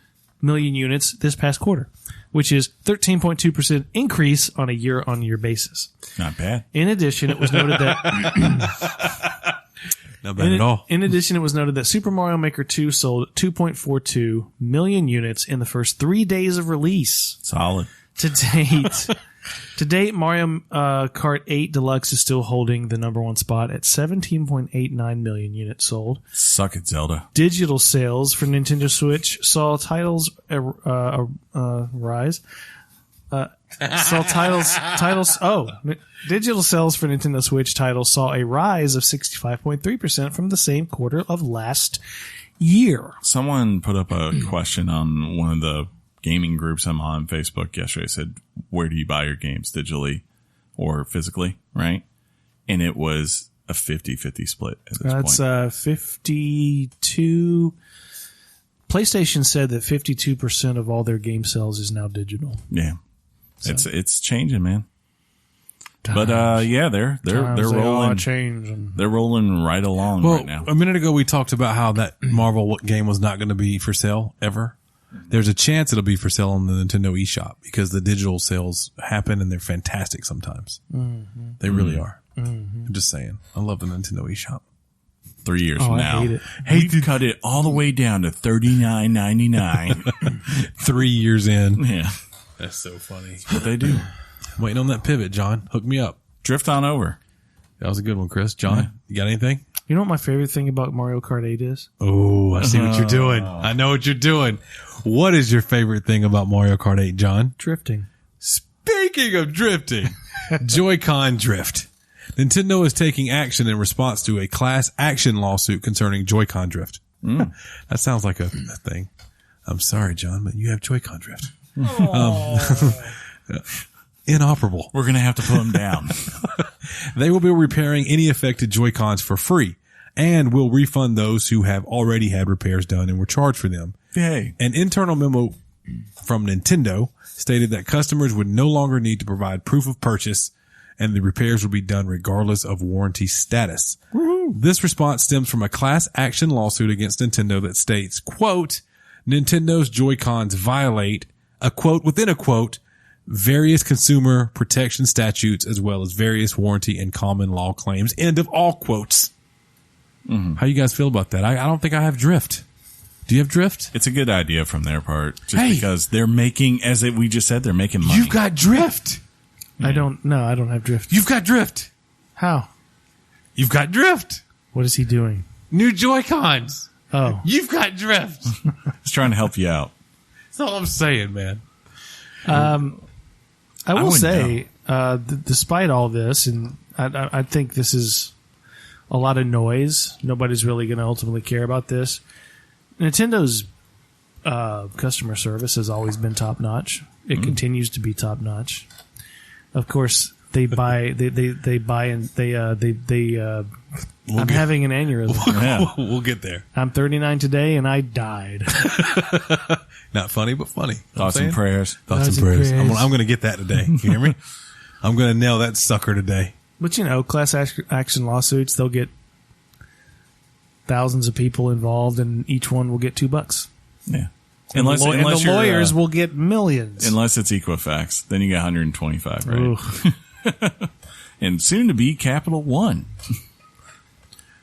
million units this past quarter, which is 13.2% increase on a year-on-year basis. Not bad. In addition, it was noted that Not bad at all. In addition, it was noted that Super Mario Maker 2 sold 2.42 million units in the first 3 days of release. Solid. To date, Mario Kart 8 Deluxe is still holding the number one spot at 17.89 million units sold. Suck it, Zelda. Digital sales for Nintendo Switch saw titles rise. Digital sales for Nintendo Switch titles saw a rise of 65.3% from the same quarter of last year. Someone put up a question on one of the gaming groups I'm on Facebook yesterday. Said, where do you buy your games, digitally or physically, right? And it was a 50-50 split at this That's point. 52. PlayStation said that 52% of all their game sales is now digital. Yeah. It's changing, man. But yeah, they're rolling. Changing. They're rolling right along Well, right now. a minute ago we talked about how that Marvel game was not going to be for sale ever. There's a chance it'll be for sale on the Nintendo eShop because the digital sales happen and they're fantastic sometimes. They really are. I'm just saying. I love the Nintendo eShop. 3 years Oh, from I now, hate it. we've cut it all the way down to $39.99. 3 years in. Yeah, That's so funny. what they do. I'm waiting on that pivot, John. Hook me up. Drift on over. That was a good one, Chris. John, you got anything? You know what my favorite thing about Mario Kart 8 is? Oh, I see what you're doing. I know what you're doing. What is your favorite thing about Mario Kart 8, John? Drifting. Speaking of drifting, Joy-Con drift. Nintendo is taking action in response to a class action lawsuit concerning Joy-Con drift. That sounds like a thing. I'm sorry, John, but you have Joy-Con drift. Inoperable. We're gonna have to put them down. They will be repairing any affected Joy-Cons for free and will refund those who have already had repairs done and were charged for them. Yay! An internal memo from Nintendo stated that customers would no longer need to provide proof of purchase and the repairs would be done regardless of warranty status. Woo-hoo. This response stems from a class action lawsuit against Nintendo that states, quote, Nintendo's Joy-Cons violate a quote within a quote, various consumer protection statutes as well as various warranty and common law claims. End of all quotes. How you guys feel about that? I don't think I have drift. Do you have drift? It's a good idea from their part, just because they're making, we just said, they're making money. You've got drift. I don't have drift. You've got drift. How? You've got drift. What is he doing? New Joy-Cons. Oh. You've got drift. He's trying to help you out. That's all I'm saying, man. I will wouldn't say, despite all this, and I think this is a lot of noise. Nobody's really going to ultimately care about this. Nintendo customer service has always been top notch. It continues to be top notch. Of course, they buy. They buy and they. I'm having an aneurysm. Yeah. We'll get there. I'm 39 today, and I died. Not funny, but funny. Thoughts and prayers. Thoughts and prayers. I'm going to get that today. You hear me? I'm going to nail that sucker today. But class action lawsuits, they'll get thousands of people involved, and each one will get $2. Yeah. And Unless the you're, lawyers will get millions. Unless it's Equifax, then you get 125, right? Ooh. And soon to be Capital One.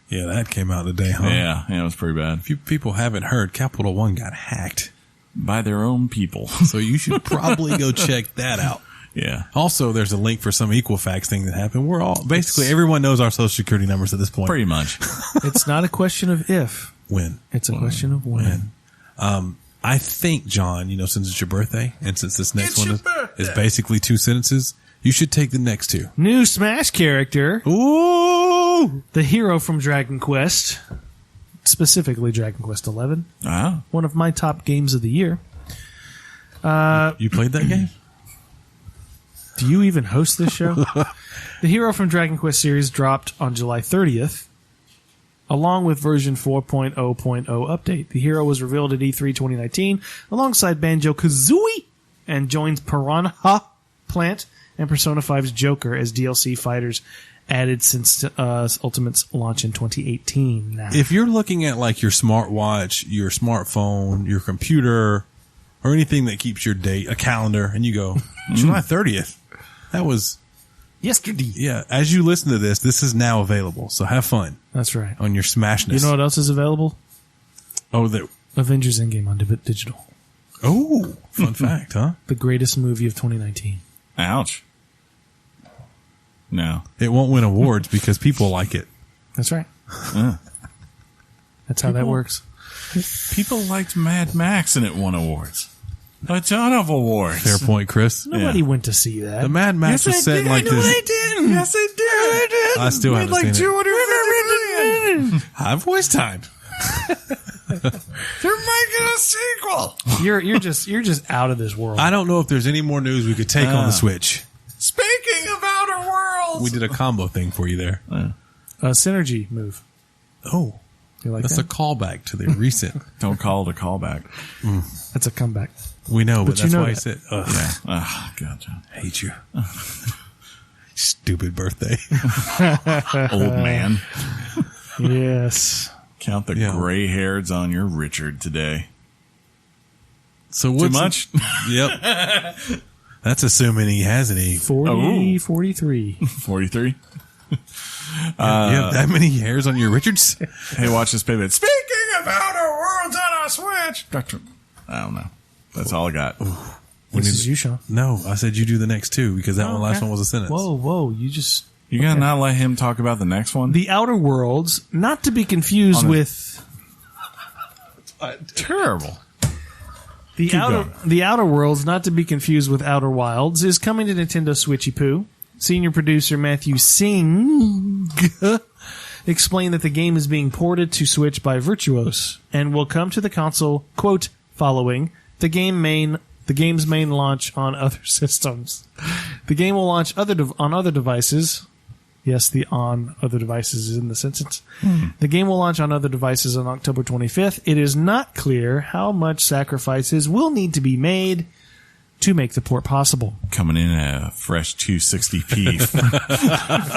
Yeah, that came out today, huh? Yeah, it was pretty bad. If you people haven't heard, Capital One got hacked. By their own people. So you should probably go check that out. Yeah. Also, there's a link for some Equifax thing that happened. Everyone knows our social security numbers at this point. Pretty much. It's not a question of if. When. It's a question of when. I think, John, since it's your birthday, and since this next one is basically 2 sentences, you should take the next 2. New Smash character. Ooh! The hero from Dragon Quest. Specifically Dragon Quest XI. Wow. One of my top games of the year. You played that game? Do you even host this show? The hero from Dragon Quest series dropped on July 30th, along with version 4.0.0 update. The hero was revealed at E3 2019 alongside Banjo-Kazooie and joins Piranha Plant and Persona 5's Joker as DLC fighters added since Ultimate's launch in 2018. Now, If you're looking at like your smartwatch, your smartphone, your computer, or anything that keeps your date, a calendar, and you go, July 30th, that was yesterday. Yeah, as you listen to this is now available. So have fun That's right. on your Smashness. You know what else is available? Avengers Endgame on digital. Oh, fun fact, huh? The greatest movie of 2019. Ouch. No. It won't win awards because people like it. That's right. That's how that works. People liked Mad Max and it won awards. A ton of awards. Fair point, Chris. Nobody went to see that. The Mad Max was set like this. I didn't. Yes, I did. I still haven't seen it. 250 million. High voice time. They're making a sequel. You're just out of this world. I don't know if there's any more news we could take on the Switch. Speaking of Outer Worlds. We did a combo thing for you there. A synergy move. Oh, You like that's that? a callback to the recent. Don't call it a callback. That's a comeback. We know, but you that's know why I that. said, Yeah. Oh, God, John. I hate you. Stupid birthday. Old man. Yes. Count the gray hairs on your Richard today. So Too what's much? Yep. That's assuming he has any. 43. 43. You have that many hairs on your Richards? Hey, watch this pivot. Speaking of Outer Worlds on our Switch. I don't know. That's all I got. This is you, Sean. No, I said you do the next 2 because that last one was a sentence. Whoa. You gotta not let him talk about the next one? The Outer Worlds, not to be confused with Terrible. the Outer Worlds, not to be confused with Outer Wilds, is coming to Nintendo Switchy Poo. Senior producer Matthew Singh explained that the game is being ported to Switch by Virtuos and will come to the console, quote, following the game's main launch on other systems. The game will launch on other devices. Yes, the on other devices is in the sentence. The game will launch on other devices on October 25th. It is not clear how much sacrifices will need to be made to make the port possible. Coming in at a fresh 260p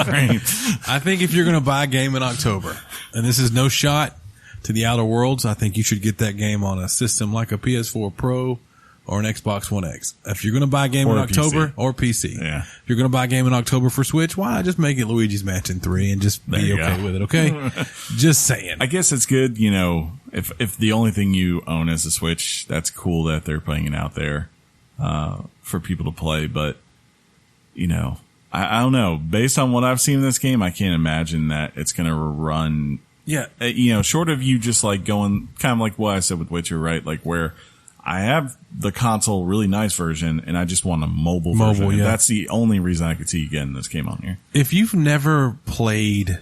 frame. I think if you're going to buy a game in October, and this is no shot to the Outer Worlds, I think you should get that game on a system like a PS4 Pro or an Xbox One X. If you're going to buy a game in October, or PC. Yeah. If you're going to buy a game in October for Switch, why not just make it Luigi's Mansion 3 and just be okay with it, okay? Just saying. I guess it's good, if the only thing you own is a Switch, that's cool that they're putting it out there for people to play. But you know, I don't know. Based on what I've seen in this game, I can't imagine that it's going to run. Yeah. You know, short of you just like going kind of like what I said with Witcher, right? Like where I have the console really nice version and I just want a mobile version. Yeah. That's the only reason I could see you getting this game on here. If you've never played,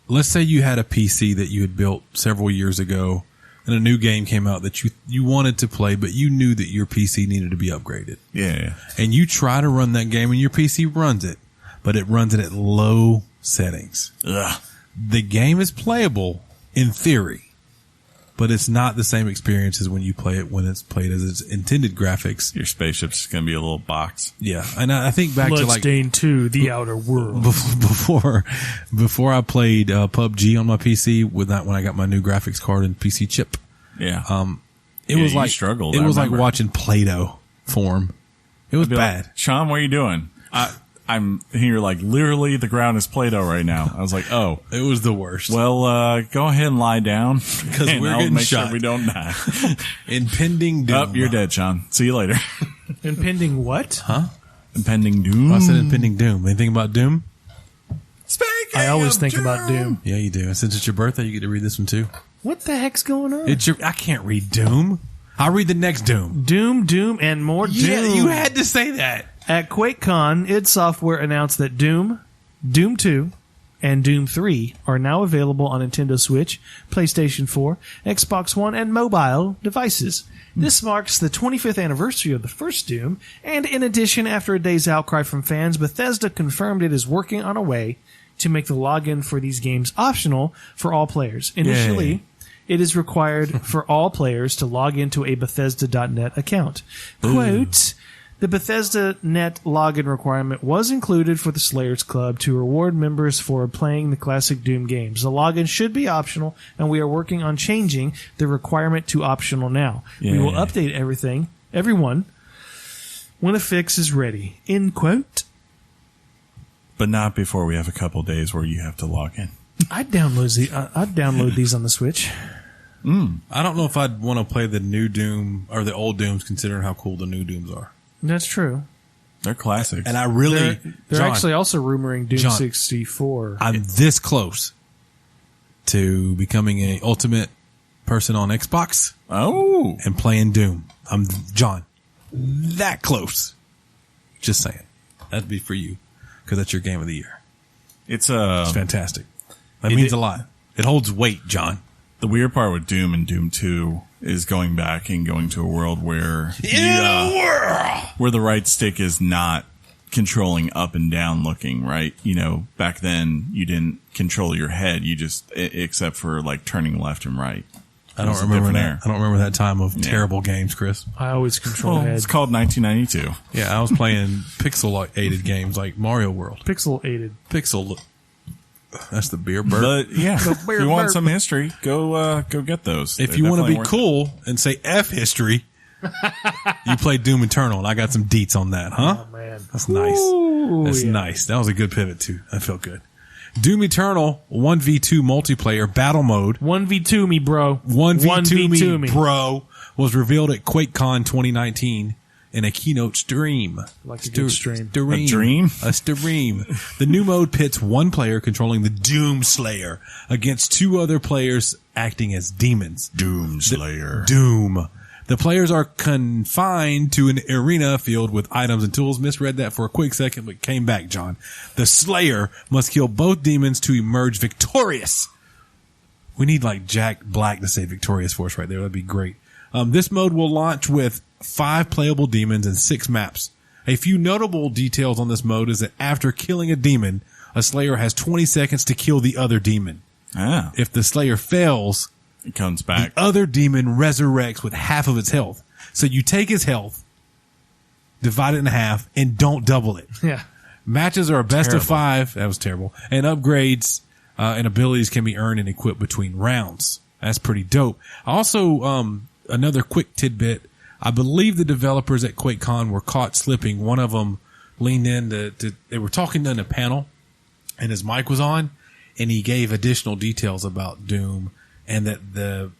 let's say you had a PC that you had built several years ago and a new game came out that you wanted to play, but you knew that your PC needed to be upgraded. Yeah. And you try to run that game and your PC runs it, but it runs it at low settings. Ugh. The game is playable in theory, but it's not the same experience as when you play it when it's played as its intended graphics. Your spaceship's going to be a little box. Yeah. And I think back to like Bloodstained 2, The Outer World. before I played PUBG on my PC with that when I got my new graphics card and PC chip. Yeah. It Yeah, was you like struggled, It I was like remember. watching Play-Doh form. It was Be like, bad. Sean, what are you doing? I'm here like literally the ground is Play-Doh right now. I was like, oh, It was the worst. well, go ahead and lie down because we're I'll getting make shot. sure we don't die. Impending doom. Oh, you're dead, Sean. See you later. Impending what? Impending doom. I said impending doom. Anything about doom? I always think about Doom. Yeah, you do. And since it's your birthday, you get to read this one too. What the heck's going on? I can't read Doom. I'll read the next Doom. Doom, and more Doom. Yeah, you had to say that. At QuakeCon, id Software announced that Doom, Doom 2, and Doom 3 are now available on Nintendo Switch, PlayStation 4, Xbox One, and mobile devices. This marks the 25th anniversary of the first Doom, and in addition, after a day's outcry from fans, Bethesda confirmed it is working on a way to make the login for these games optional for all players. Initially, Yay. it is required for all players to log into a Bethesda.net account. Quote, the Bethesda.net login requirement was included for the Slayers Club to reward members for playing the classic Doom games. The login should be optional, and we are working on changing the requirement to optional now. We will update everyone, when a fix is ready. End quote. But not before we have a couple days where you have to log in. I'd download these on the Switch. I don't know if I'd want to play the new Doom or the old Dooms considering how cool the new Dooms are. That's true. They're classics. And I really... They're John, actually also rumoring Doom John, 64. I'm this close to becoming a ultimate person on Xbox oh. and playing Doom. I'm John. That close. Just saying. That'd be for you because that's your game of the year. It's fantastic. That means a lot. It holds weight, John. The weird part with Doom and Doom 2 is going back and going to a world where where the right stick is not controlling up and down looking, right? You know, back then you didn't control your head, you just except for like turning left and right. I don't remember that. I don't remember that time of terrible games, Chris. I always control head. It's called 1992. Yeah, I was playing pixel-aided games like Mario World. Pixel-aided. Pixel. That's the beer burp. But yeah, The if beer you want burp. some history, go get those. If They're you want to be definitely worth cool and say F history, you play Doom Eternal, and I got some deets on that, huh? Oh, man. That's nice. Ooh, That's yeah. nice. That was a good pivot, too. That felt good. Doom Eternal 1v2 multiplayer battle mode. 1v2 me, bro. 1v2 me, bro, was revealed at QuakeCon 2019 in a keynote stream. Like a good stream. A dream? A stream. The new mode pits one player controlling the Doom Slayer against two other players acting as demons. Doom Slayer. Doom. The players are confined to an arena filled with items and tools. Misread that for a quick second, but came back, John. The Slayer must kill both demons to emerge victorious. We need like Jack Black to say victorious for us right there. That'd be great. This mode will launch with 5 playable demons and 6 maps. A few notable details on this mode is that after killing a demon, a Slayer has 20 seconds to kill the other demon. Ah, If the Slayer fails, it comes back. the other demon resurrects with half of its health. So you take his health, divide it in half, and don't double it. Yeah. Matches are a best Terrible. of 5. That was terrible. And upgrades and abilities can be earned and equipped between rounds. That's pretty dope. Also, another quick tidbit. I believe the developers at QuakeCon were caught slipping. One of them leaned in they were talking in a panel and his mic was on and he gave additional details about Doom and that the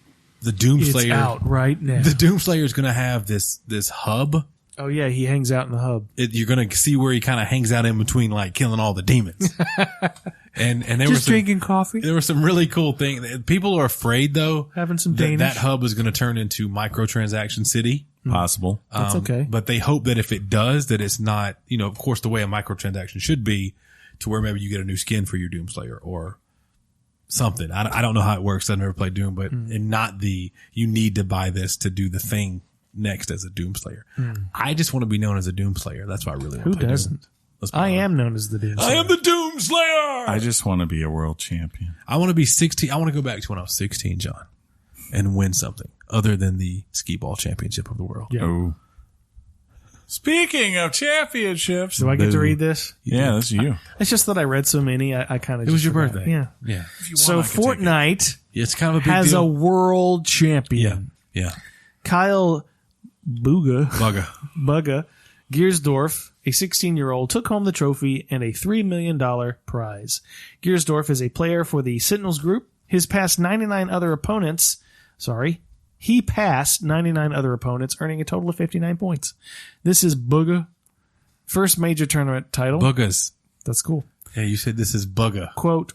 Doom It's Slayer out right now. the Doom Slayer is going to have this hub Oh yeah, he hangs out in the hub. You're going to see where he kind of hangs out in between, like killing all the demons. and there Just drinking coffee. There were some really cool things. People are afraid though, Having some Danish. that hub is going to turn into microtransaction city. Possible. That's okay. But they hope that if it does, that it's not, of course, the way a microtransaction should be, to where maybe you get a new skin for your Doomslayer or something. I don't know how it works. I've never played Doom, but and not you need to buy this to do the thing next as a Doomslayer. I just want to be known as a Doomslayer. That's why I really want to play doesn't? Doom. I am known as the Doomslayer. I am the Doomslayer. I just want to be a world champion. I want to be 16. I want to go back to when I was 16, John, and win something other than the skee ball championship of the world. Yeah. Oh. Speaking of championships. Do I get to read this? Yeah, that's you. It's just that I read so many, I kind of. It was your birthday. Yeah. Yeah. So Fortnite It's kind of a big has deal. a world champion. Yeah. Kyle Bugga, Bugga. Gearsdorf, a 16-year-old, took home the trophy and a $3 million prize. Gearsdorf is a player for the Sentinels group. He passed 99 other opponents, earning a total of 59 points. This is Bugga, first major tournament title. Buggas. That's cool. Yeah, you said this is Bugga. Quote,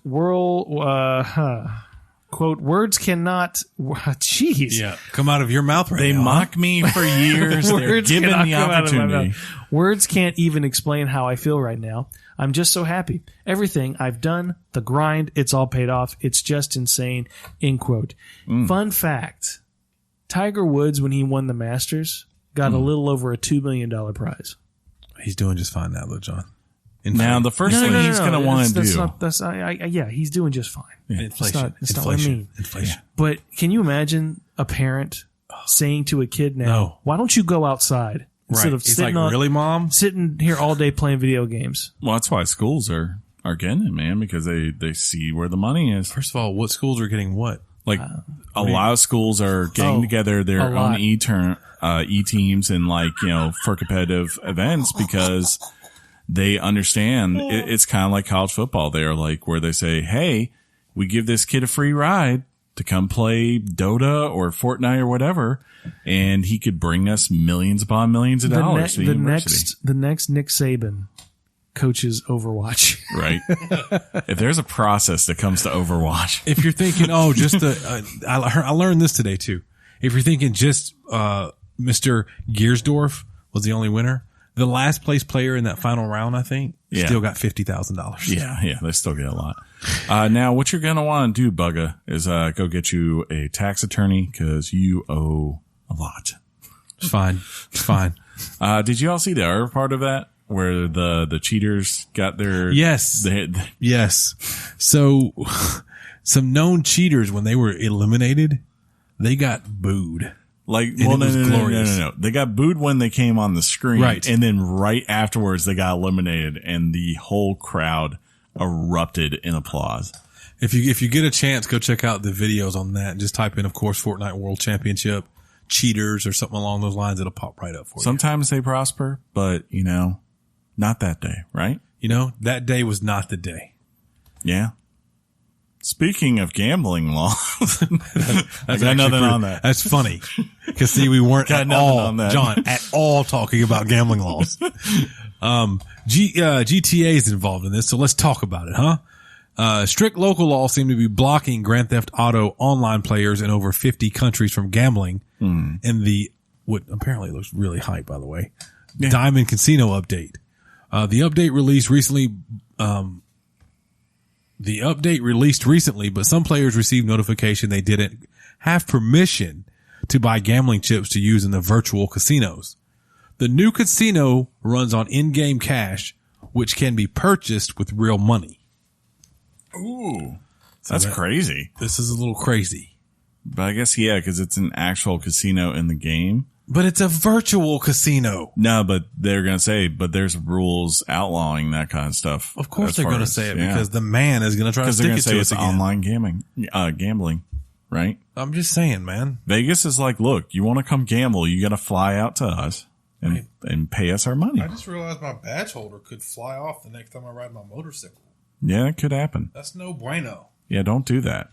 quote, words cannot, jeez. Yeah, come out of your mouth right They now. mock me for years. They're Words given cannot the come out of my opportunity. mouth. Words can't even explain how I feel right now. I'm just so happy. Everything I've done, the grind, it's all paid off. It's just insane. End quote. Fun fact. Tiger Woods, when he won the Masters, got a little over a $2 million prize. He's doing just fine now, though, John. Now, the first thing he's going to want to do. Yeah, he's doing just fine. Inflation. It's not what I mean. Inflation. But can you imagine a parent saying to a kid now, No. why don't you go outside instead Right. of He's sitting like, really, Mom? sitting here all day playing video games? Well, that's why schools are getting it, man, because they see where the money is. First of all, what schools are getting what? Like a lot of schools are getting together their own e-teams and for competitive events because they understand it's kind of like college football. They're like where they say, hey, we give this kid a free ride to come play Dota or Fortnite or whatever, and he could bring us millions upon millions of dollars to the university. The next Nick Saban coaches Overwatch. Right. If there's a process that comes to Overwatch. If you're thinking, I learned this today too. If you're thinking just Mr. Gearsdorf was the only winner, the last place player in that final round, I think, still got $50,000. Yeah, they still get a lot. Now, what you're going to want to do, Bugga, is go get you a tax attorney because you owe a lot. It's fine. Did you all see the other part of that? Where the cheaters got their... Yes. Yes. So, some known cheaters, when they were eliminated, they got booed. No. They got booed when they came on the screen. Right. And then right afterwards, they got eliminated, and the whole crowd erupted in applause. If you get a chance, go check out the videos on that. Just type in, of course, Fortnite World Championship, cheaters, or something along those lines. It'll pop right up for you. Sometimes they prosper, but, not that day, right? That day was not the day. Yeah. Speaking of gambling laws, I got nothing on that. That's funny. Because see, we weren't at all, John, at all talking about gambling laws. GTA is involved in this, so let's talk about it, huh? Strict local laws seem to be blocking Grand Theft Auto online players in over 50 countries from gambling. In what apparently looks really hype, by the way, Diamond Casino update. The update released recently, but some players received notification they didn't have permission to buy gambling chips to use in the virtual casinos. The new casino runs on in-game cash, which can be purchased with real money. Ooh, that's crazy. This is a little crazy. But I guess, because it's an actual casino in the game. But it's a virtual casino. No, but they're going to say, but there's rules outlawing that kind of stuff. Of course they're going to say it because the man is going to try to stick it to us again. Online gambling, right? I'm just saying, man. Vegas is like, look, you want to come gamble, you got to fly out to us and pay us our money. I just realized my badge holder could fly off the next time I ride my motorcycle. Yeah, it could happen. That's no bueno. Yeah, don't do that.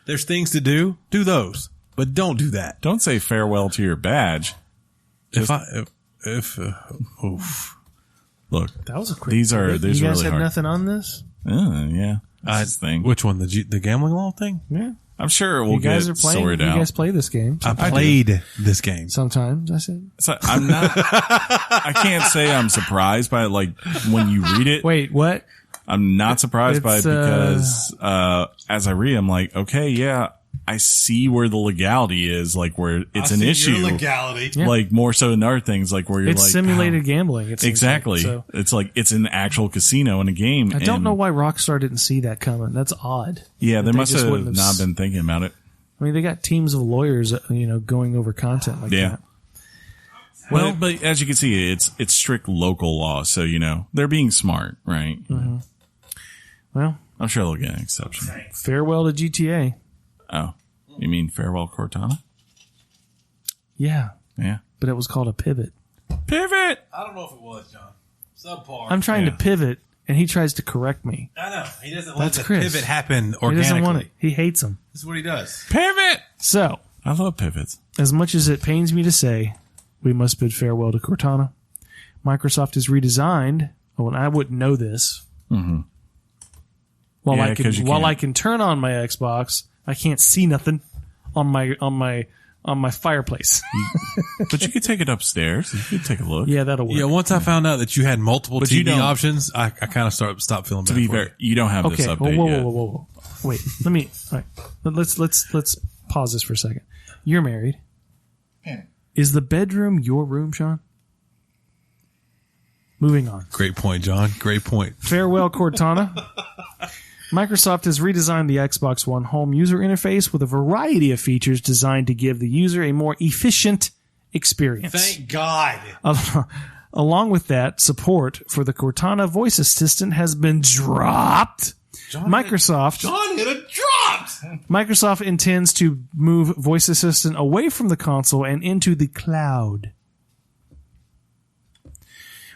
There's things to do. Do those. But don't do that. Don't say farewell to your badge. If Look, That was a quick. these you guys really had hard. nothing on this? Yeah, that's the thing. Which one? The gambling law thing? Yeah. I'm sure we'll You guys get are playing. sorted You out. guys play this game. I played this game. Sometimes I said. So I'm not. I can't say I'm surprised by it. Like when you read it. Wait, what? I'm not surprised by it It's, because as I read, I'm like, okay, yeah, I see where the legality is, like where it's an issue. Legality. Yeah. Like more so than other things, like where you're It's like simulated oh, gambling. It seems exactly. like, so. It's like it's an actual casino in a game. I don't know why Rockstar didn't see that coming. That's odd. Yeah, they They must just have wouldn't have not been thinking about it. I mean, they got teams of lawyers, going over content like Yeah. that. Well, but as you can see, it's strict local law, so they're being smart, right? Mm-hmm. Well, I'm sure they'll get an exception. farewell to GTA. Oh, you mean farewell Cortana? Yeah, Yeah. but it was called a pivot. Pivot. I don't know if it was, John. Subpar. I'm trying Yeah. to pivot, and he tries to correct me. I know. He doesn't That's let the Chris. pivot happen He organically. doesn't want it. He hates them. This is what he does. Pivot. So, I love pivots. as much as it pains me to say, we must bid farewell to Cortana. Microsoft has redesigned. Oh, and I wouldn't know this. Mm-hmm. While Yeah, 'cause you while can't. I can turn on my Xbox, I can't see nothing on my fireplace. But you could take it upstairs. You could take a look. Yeah, that'll work. Yeah, once I found out that you had multiple But you TV don't- options, I kind of stopped feeling bad To be for fair, you. you don't have this Okay. update Whoa, yet. whoa. Wait. Let me. All right. Let's pause this for a second. You're married. Is the bedroom your room, Sean? Moving on. Great point, John. Great point. Farewell, Cortana. Microsoft has redesigned the Xbox One home user interface with a variety of features designed to give the user a more efficient experience. God. Along with that, support for the Cortana voice assistant has been dropped. Microsoft intends to move voice assistant away from the console and into the cloud.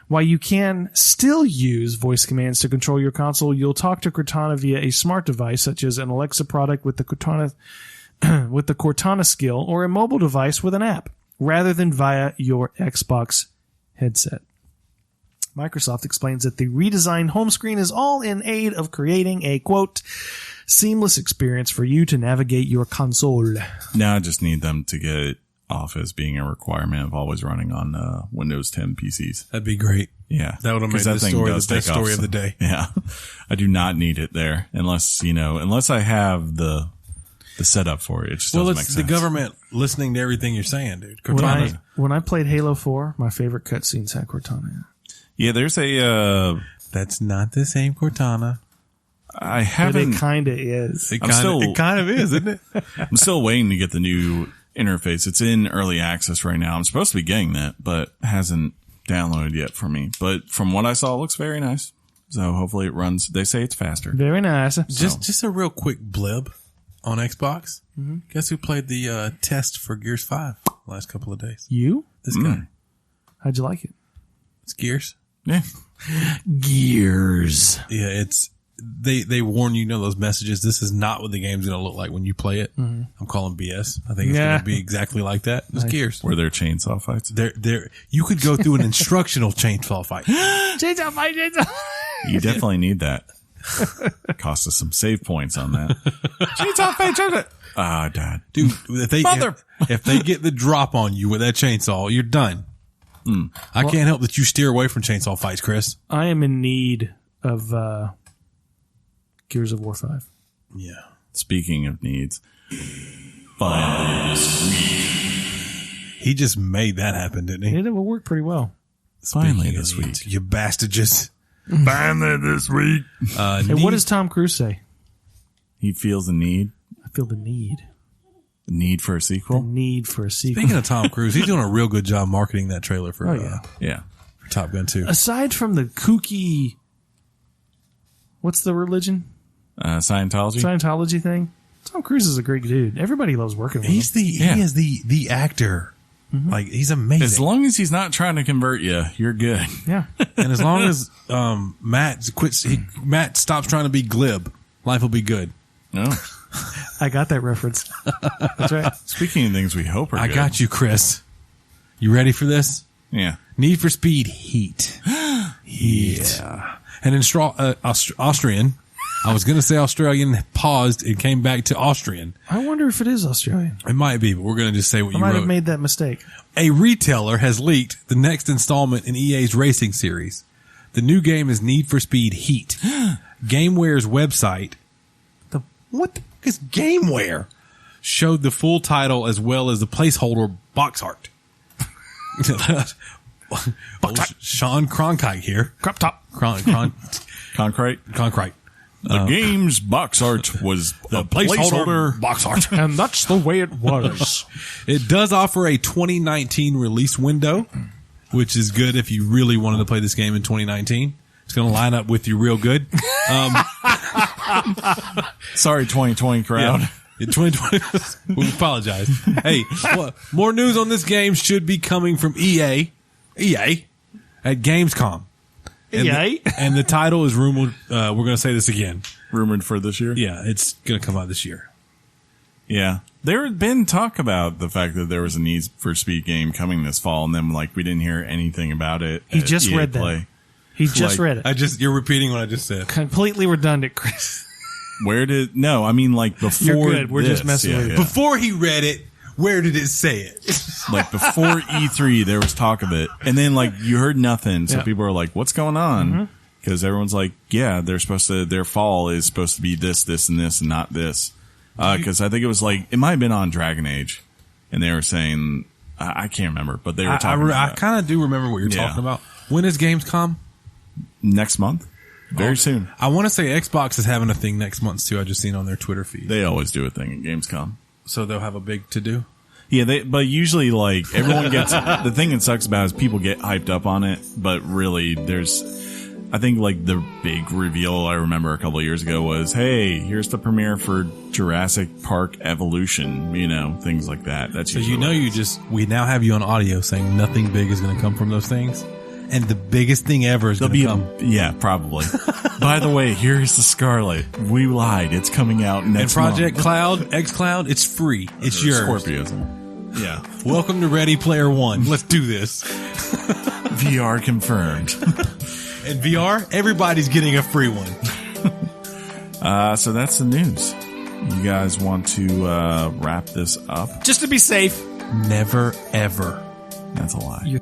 While you can still use voice commands to control your console, you'll talk to Cortana via a smart device such as an Alexa product with the Cortana skill or a mobile device with an app, rather than via your Xbox headset. Microsoft explains that the redesigned home screen is all in aid of creating a, quote, seamless experience for you to navigate your console. Now I just need them to get Office being a requirement of always running on Windows 10 PCs. That'd be great. Yeah. That would have made 'Cause that this thing story does the best take off story of some- the day. Yeah. I do not need it there unless I have the setup for it. It just Well, doesn't it's make the sense. government listening to everything you're saying, dude. Cortana. When I played Halo 4, my favorite cutscenes had Cortana in it. Yeah, there's a That's not the same Cortana. I But haven't it kind of is. It I'm still- kind of is, isn't it? I'm still waiting to get the new interface. It's in early access right now. I'm supposed to be getting that, but hasn't downloaded yet for me. But from what I saw, it looks very nice. So hopefully it runs. They say it's faster. Very nice. Just a real quick blib on Xbox. Mm-hmm. Guess who played the test for Gears 5 the last couple of days? You? This guy. How'd you like it? It's Gears. Yeah. Gears. Yeah, it's they warn you, those messages. This is not what the game's going to look like when you play it. Mm-hmm. I'm calling BS. I think it's going to be exactly like that. It's Gears. Were there chainsaw fights? There. You could go through an instructional chainsaw fight. Chainsaw fight, chainsaw. You definitely need that. Cost us some save points on that. Chainsaw fight, chainsaw. Ah, Dad. Dude, Mother. if they get the drop on you with that chainsaw, you're done. I can't help that you steer away from chainsaw fights, Chris. I am in need of Gears of War 5. Yeah. Speaking of needs, finally this week. He just made that happen, didn't he? It will work pretty well. Finally Speaking this of week. needs, you bastards. Finally this week. Hey, what does Tom Cruise say? He feels the need. I feel the need. The need for a The sequel. need for a sequel. Speaking of Tom Cruise, he's doing a real good job marketing that trailer for, Yeah. for Top Gun 2. Aside from the kooky, what's the religion? Scientology. Scientology thing? Tom Cruise is a great dude. Everybody loves working with him. He is the actor. Like, he's amazing. As long as he's not trying to convert you, you're good. Yeah. And as long as Matt stops trying to be glib, life will be good. No. I got that reference. That's right. Speaking of things we hope are I good. got you, Chris. You ready for this? Yeah. Need for Speed Heat. Heat. Yeah. And in Austrian, I was going to say Australian, paused, and came back to Austrian. I wonder if it is Australian. It might be, but we're going to just say what you wrote. I might have made that mistake. A retailer has leaked the next installment in EA's racing series. The new game is Need for Speed Heat. GameWare's website, what the fuck is GameWare? Showed the full title as well as the placeholder box art. Sean Cronkite here. Crop top. Concrete. The game's box art was the placeholder box art. And that's the way it was. It does offer a 2019 release window, which is good if you really wanted to play this game in 2019. It's going to line up with you real good. Sorry, 2020 crowd. Yeah. In 2020, we apologize. Hey, more news on this game should be coming from EA at Gamescom. And the title is rumored. We're going to say this again. Rumored for this year? Yeah, it's going to come out this year. Yeah. There had been talk about the fact that there was a Need for Speed game coming this fall, and then we didn't hear anything about it. He just EA read Play. that. He just read it. You're repeating what I just said. Completely redundant, Chris. Before You're good. We're just messing with you. Before he read it, where did it say it? Before E3, there was talk of it. And then, you heard nothing. So people are like, what's going on? Because everyone's like, yeah, their fall is supposed to be this, and this, and not this. Because I think it was it might have been on Dragon Age. And they were saying, I can't remember, but they were talking about I kind of do remember what you're talking about. When is Gamescom? Next month. Very soon. I want to say Xbox is having a thing next month too. I just seen on their Twitter feed. They always do a thing at Gamescom. So they'll have a big to do. Yeah, but usually everyone gets the thing that sucks about it is people get hyped up on it, but really I think the big reveal I remember a couple of years ago was, hey, here's the premiere for Jurassic Park Evolution, things like that. That's so we now have you on audio saying nothing big is going to come from those things. And the biggest thing ever is going to come. Yeah, probably. By the way, here's the Scarlet. We lied. It's coming out next month. And Project Cloud, xCloud, it's free. It's yours. Scorpios. Yeah. Welcome to Ready Player One. Let's do this. VR confirmed. And VR, everybody's getting a free one. So that's the news. You guys want to wrap this up? Just to be safe. Never, ever. That's a lie.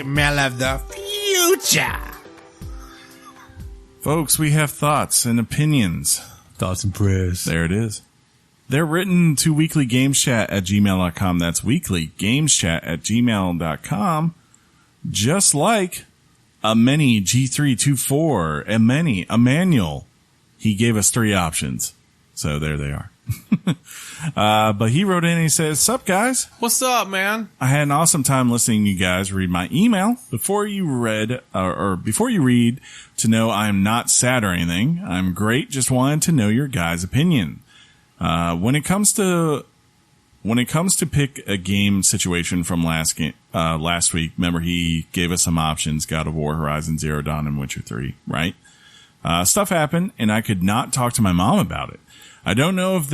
Mail of the future. Folks, we have thoughts and opinions. Thoughts and prayers. There it is. They're written to weeklygameschat@gmail.com. That's weeklygameschat@gmail.com. Just like a many G324, a many Emmanuel. He gave us 3 options. So there they are. But he wrote in and he says, "Sup guys? What's up, man? I had an awesome time listening to you guys read my email. Before you read to know I'm not sad or anything. I'm great. Just wanted to know your guys' opinion. When it comes to pick a game situation from last week, remember he gave us some options: God of War, Horizon Zero Dawn, and Witcher 3, right? Stuff happened and I could not talk to my mom about it. I don't know if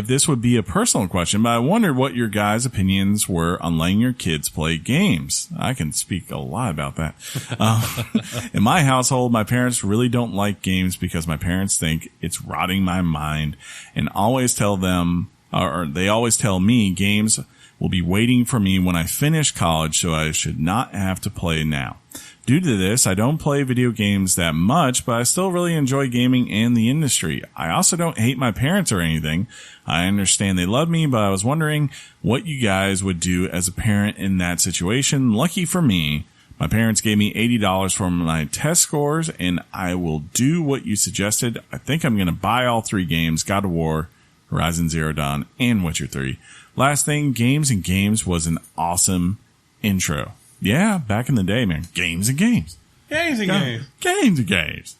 this would be a personal question, but I wondered what your guys' opinions were on letting your kids play games. I can speak a lot about that. In my household, my parents really don't like games because my parents think it's rotting my mind and always tell them, or they always tell me games will be waiting for me when I finish college, so I should not have to play now. Due to this, I don't play video games that much, but I still really enjoy gaming and the industry. I also don't hate my parents or anything. I understand they love me, but I was wondering what you guys would do as a parent in that situation. Lucky for me, my parents gave me $80 for my test scores, and I will do what you suggested. I think I'm going to buy all 3 games: God of War, Horizon Zero Dawn, and Witcher 3. Last thing, Games and Games was an awesome intro. Yeah, back in the day, man. Games and Games. Games and Games. Games and Games.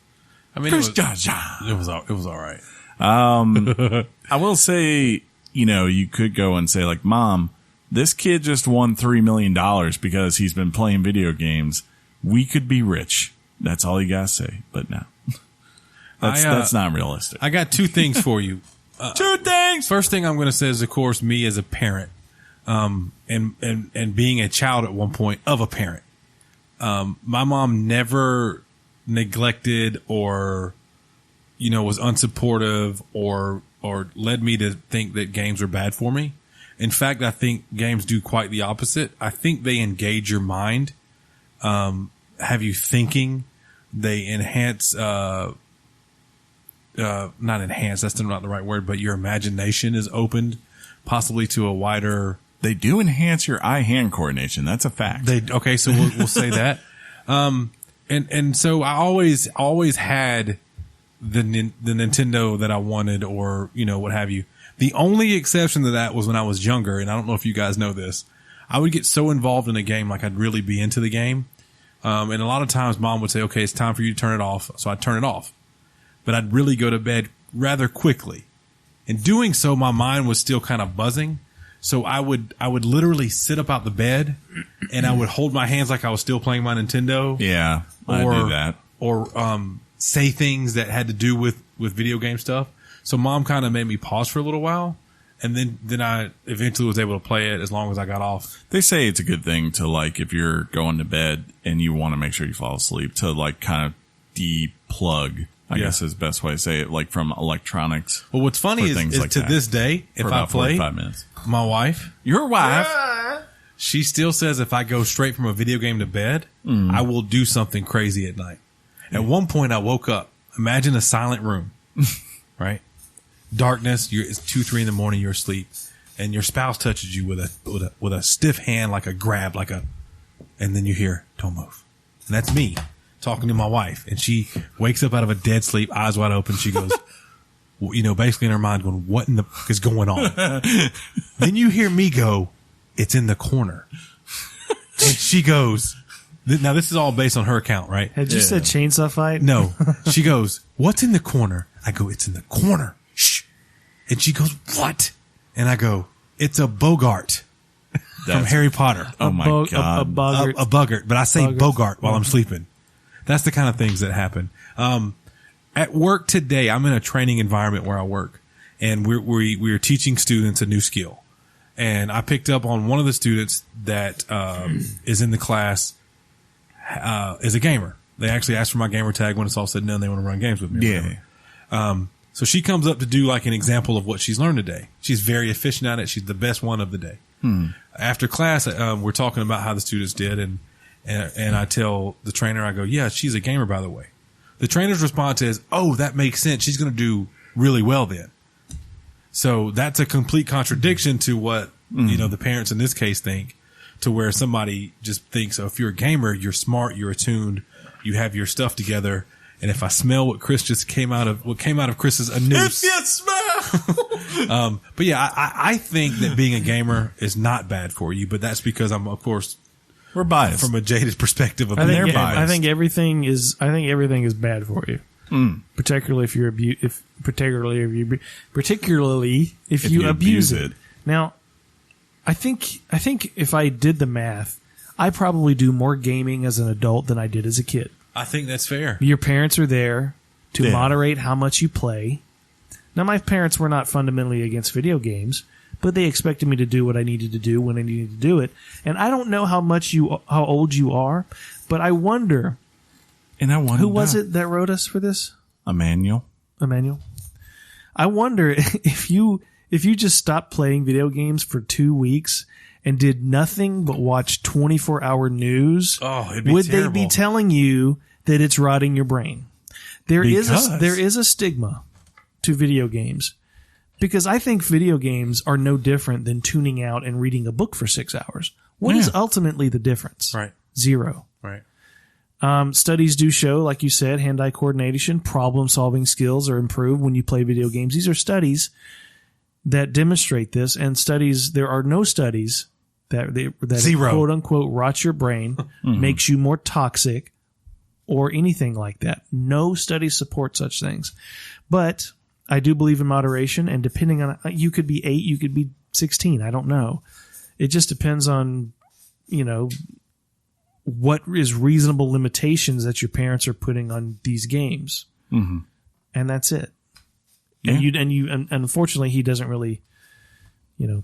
I mean, it was all right. I will say, you could go and say like, Mom, this kid just won $3 million because he's been playing video games. We could be rich. That's all you gotta say. But no, that's not realistic. I got two things for you. Two things. First thing I'm going to say is, of course, me as a parent, and being a child at one point of a parent. My mom never neglected or, was unsupportive or led me to think that games are bad for me. In fact, I think games do quite the opposite. I think they engage your mind, have you thinking. They enhance, not enhance, that's not the right word, but your imagination is opened possibly to a wider. They do enhance your eye-hand coordination. That's a fact. Okay, so we'll say that. And so I always had the Nintendo that I wanted, or, what have you. The only exception to that was when I was younger, and I don't know if you guys know this. I would get so involved in a game, like I'd really be into the game. And a lot of times Mom would say, okay, it's time for you to turn it off. So I'd turn it off, but I'd really go to bed rather quickly. In doing so, my mind was still kind of buzzing. So I would literally sit up out the bed and I would hold my hands like I was still playing my Nintendo. Yeah, I do that. Or say things that had to do with video game stuff. So Mom kind of made me pause for a little while. And then I eventually was able to play it as long as I got off. They say it's a good thing to, like, if you're going to bed and you want to make sure you fall asleep, to, like, kind of deplug, I guess is the best way to say it, like, from electronics. Well, what's funny is like to this day, if I play, 45 minutes. My wife, your wife, she still says if I go straight from a video game to bed, I will do something crazy at night. At one point, I woke up. Imagine a silent room, right? Darkness. It's 2-3 in the morning. You're asleep, and your spouse touches you with a stiff hand, like a grab, and then you hear, "Don't move." And that's me talking to my wife, and she wakes up out of a dead sleep, eyes wide open. She goes, basically in her mind, going, "What in the fuck is going on?" Then you hear me go, "It's in the corner," and she goes. Now this is all based on her account, right? Had you said chainsaw fight? No. She goes, "What's in the corner?" I go, "It's in the corner." Shh. And she goes, "What?" And I go, "It's a Bogart from Harry Potter." Oh my God. A boggart. A Bogart, but I say Bogart while I'm sleeping. That's the kind of things that happen. At work today, I'm in a training environment where I work, and we're teaching students a new skill. And I picked up on one of the students that is in the class is a gamer. They actually asked for my gamer tag when it's all said and done. They want to run games with me. Yeah. So she comes up to do like an example of what she's learned today. She's very efficient at it. She's the best one of the day. After class, we're talking about how the students did, and I tell the trainer, I go, "Yeah, she's a gamer, by the way." The trainer's response is, "Oh, that makes sense. She's going to do really well then." So that's a complete contradiction to what, the parents in this case think, to where somebody just thinks, oh, if you're a gamer, you're smart, you're attuned, you have your stuff together. And if I smell what came out of Chris's anus. If you smell. But yeah, I think that being a gamer is not bad for you, but that's because I'm, of course, we're biased from a jaded perspective of their bias. biased. I think everything is bad for you. Particularly if you abuse it. Now, I think if I did the math, I probably do more gaming as an adult than I did as a kid. I think that's fair. Your parents are there to moderate how much you play. Now, my parents were not fundamentally against video games, but they expected me to do what I needed to do when I needed to do it. And I don't know how old you are, but I wonder. And I wonder who was it that wrote us for this? Emmanuel. I wonder if you just stopped playing video games for 2 weeks and did nothing but watch 24-hour news, it'd be would terrible. they be telling you that it's rotting your brain? There is a stigma to video games, because I think video games are no different than tuning out and reading a book for 6 hours. What is ultimately the difference? Right. Zero. Right. Studies do show, like you said, hand-eye coordination, problem-solving skills are improved when you play video games. These are studies that demonstrate this, and there are no studies that quote-unquote rot your brain, makes you more toxic, or anything like that. No studies support such things. But I do believe in moderation, and depending on, you could be 8, you could be 16. I don't know. It just depends on, what is reasonable limitations that your parents are putting on these games. Mm-hmm. And that's it. Yeah. And unfortunately he doesn't really,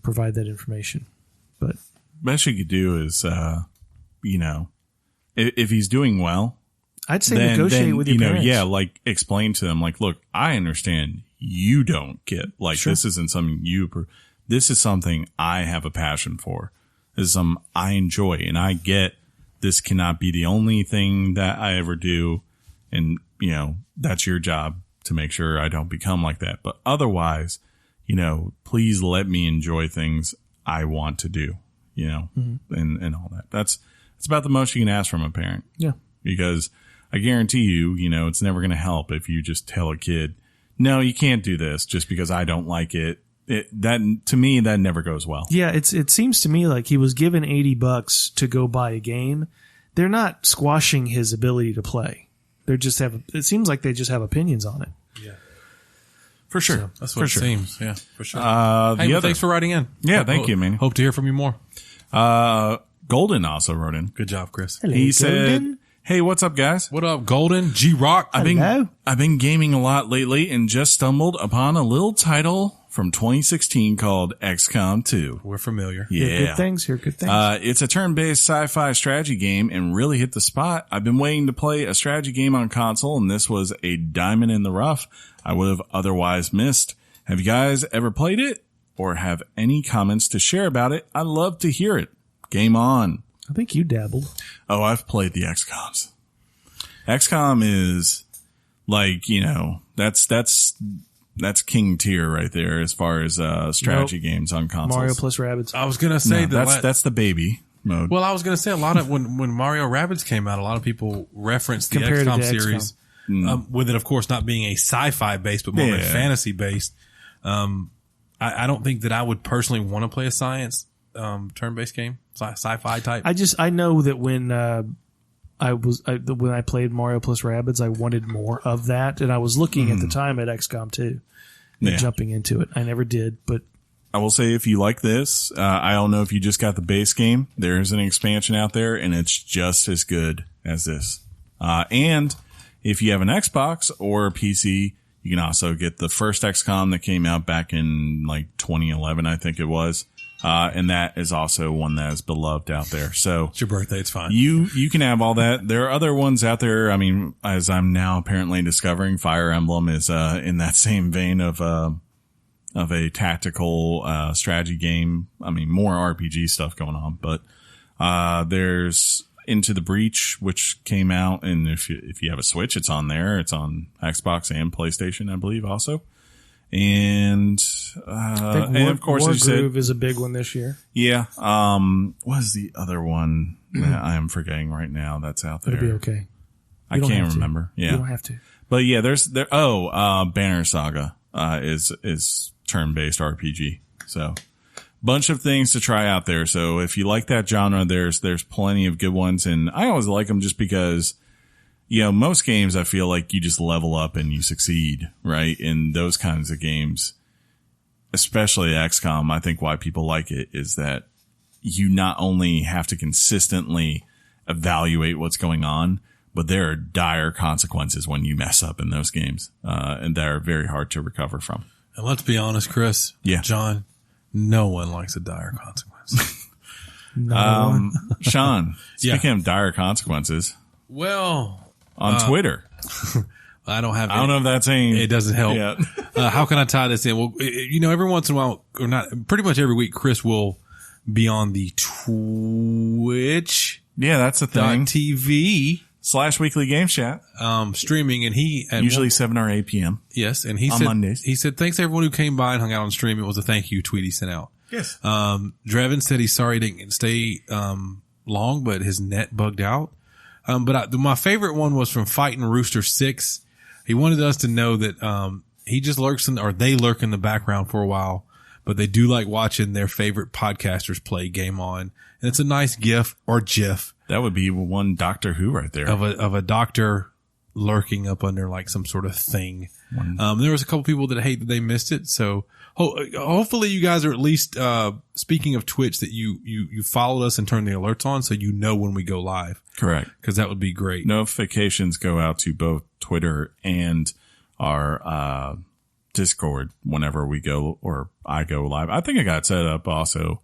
provide that information, but best you could do is, if he's doing well, I'd say negotiate with your parents. like explain to them, like, look, I understand you don't get, like, Sure. This isn't something this is something I have a passion for. This is something I enjoy, and I get this cannot be the only thing that I ever do. And, that's your job to make sure I don't become like that. But otherwise, please let me enjoy things I want to do, Mm-hmm. and all that. It's about the most you can ask from a parent. Yeah. Because I guarantee you, it's never going to help if you just tell a kid, no, you can't do this just because I don't like it. To me, that never goes well. Yeah. It seems to me like he was given $80 to go buy a game. They're not squashing his ability to play. It seems like they just have opinions on it. Yeah. For sure. So, that's what it seems. Yeah, for sure. Thanks for writing in. Yeah, thank you, man. Hope to hear from you more. Golden also wrote in. Good job, Chris. Hello, He Golden. said, hey, what's up, guys? What up, Golden? G-Rock? I've been gaming a lot lately and just stumbled upon a little title from 2016 called XCOM 2. We're familiar. Yeah. Hear good things. It's a turn-based sci-fi strategy game and really hit the spot. I've been waiting to play a strategy game on console, and this was a diamond in the rough I would have otherwise missed. Have you guys ever played it or have any comments to share about it? I'd love to hear it. Game on. I think you dabbled. Oh, I've played the XCOMs. XCOM is like, that's king tier right there as far as strategy games on consoles. Mario plus Rabbids. I was going to say that's the baby mode. Well, I was going to say a lot of when Mario Rabbids came out, a lot of people referenced the Compared to XCOM the series, with it, of course, not being a sci-fi based, but more of a fantasy based. I don't think that I would personally want to play a science turn-based game, sci-fi type. I know that when I played Mario plus Rabbids, I wanted more of that, and I was looking at the time at XCOM 2 and jumping into it. I never did, but I will say if you like this, I don't know if you just got the base game. There's an expansion out there, and it's just as good as this. And if you have an Xbox or a PC, you can also get the first XCOM that came out back in like 2011, I think it was. And that is also one that is beloved out there. So it's your birthday. It's fine. You can have all that. There are other ones out there. I mean, as I'm now apparently discovering, Fire Emblem is, in that same vein of a tactical, strategy game. I mean, more RPG stuff going on, but, there's Into the Breach, which came out. And if you have a Switch, it's on there. It's on Xbox and PlayStation, I believe also. And of course, Wargroove is a big one this year. Yeah. What is the other one that I am forgetting right now that's out there? It'll be okay. I can't remember. Yeah. You don't have to. But yeah, Banner Saga, is turn-based RPG. So bunch of things to try out there. So if you like that genre, there's plenty of good ones. And I always like them just because, most games I feel like you just level up and you succeed, right? In those kinds of games, especially XCOM, I think why people like it is that you not only have to consistently evaluate what's going on, but there are dire consequences when you mess up in those games, and they're very hard to recover from. And let's be honest, Chris. Yeah. John, no one likes a dire consequence. Shaun, speaking of dire consequences, well, on Twitter, I don't know if that's saying it doesn't help. Yeah. How can I tie this in? Well, every once in a while, or not, pretty much every week, Chris will be on the Twitch. Yeah, that's the thing. TV / Weekly Games Chat. Streaming, and he usually 7 or 8 p.m. Yes, and he on said Mondays. He said thanks to everyone who came by and hung out on stream. It was a thank you tweet he sent out. Yes. Drevin said he's sorry he didn't stay long, but his net bugged out. But my favorite one was from Fighting Rooster 6. He wanted us to know that he just they lurk in the background for a while, but they do like watching their favorite podcasters play Game On, and it's a nice GIF or GIF. That would be one Doctor Who right there. Of a doctor lurking up under like some sort of thing. There was a couple people that hate that they missed it. So hopefully you guys are at least, speaking of Twitch, that you followed us and turned the alerts on so you know when we go live. Correct. Because that would be great. Notifications go out to both Twitter and our Discord whenever we go or I go live. I think I got set up also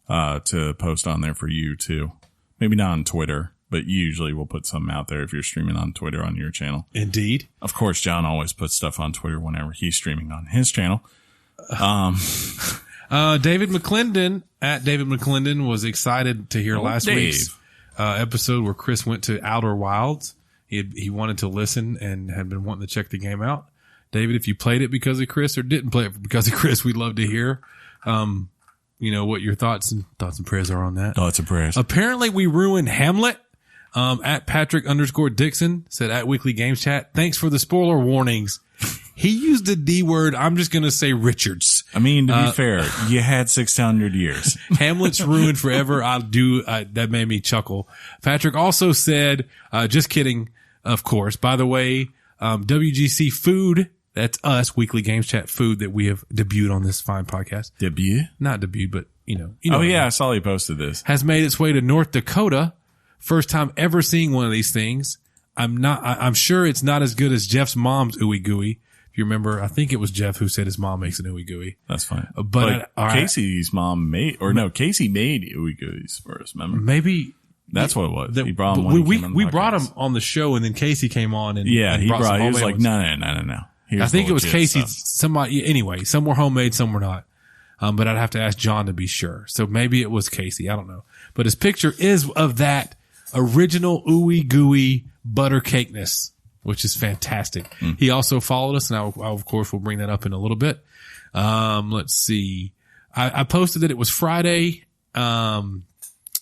to post on there for you too. Maybe not on Twitter, but usually we'll put something out there if you're streaming on Twitter on your channel. Indeed. Of course, John always puts stuff on Twitter whenever he's streaming on his channel. David McClendon at David McClendon was excited to hear last week's episode where Chris went to Outer Wilds. He wanted to listen and had been wanting to check the game out. David, if you played it because of Chris or didn't play it because of Chris, we'd love to hear, what your thoughts and prayers are on that. Thoughts and prayers. Apparently we ruined Hamlet. At Patrick_Dixon said at Weekly Games Chat, thanks for the spoiler warnings. He used the D word. I'm just going to say Richards. I mean, to be fair, you had 600 years. Hamlet's ruined forever. That made me chuckle. Patrick also said, just kidding, of course. By the way, WGC Food, that's us, Weekly Games Chat Food, that we have debuted on this fine podcast. Not debut, but you know. Oh yeah, I saw he posted this. Has made its way to North Dakota. First time ever seeing one of these things. I'm sure it's not as good as Jeff's mom's ooey gooey. If you remember, I think it was Jeff who said his mom makes an ooey gooey. That's fine. But Casey's mom Casey made ooey gooeys first, remember? Maybe that's what it was. He brought him we brought him on the show, and then Casey came on and he was homemade like, ones. no. I think it was Casey. Somebody, anyway, some were homemade, some were not. But I'd have to ask John to be sure. So maybe it was Casey. I don't know. But his picture is of that original ooey gooey butter cakeness, which is fantastic. He also followed us, and I of course will bring that up in a little bit. Let's see. I posted that it was Friday, a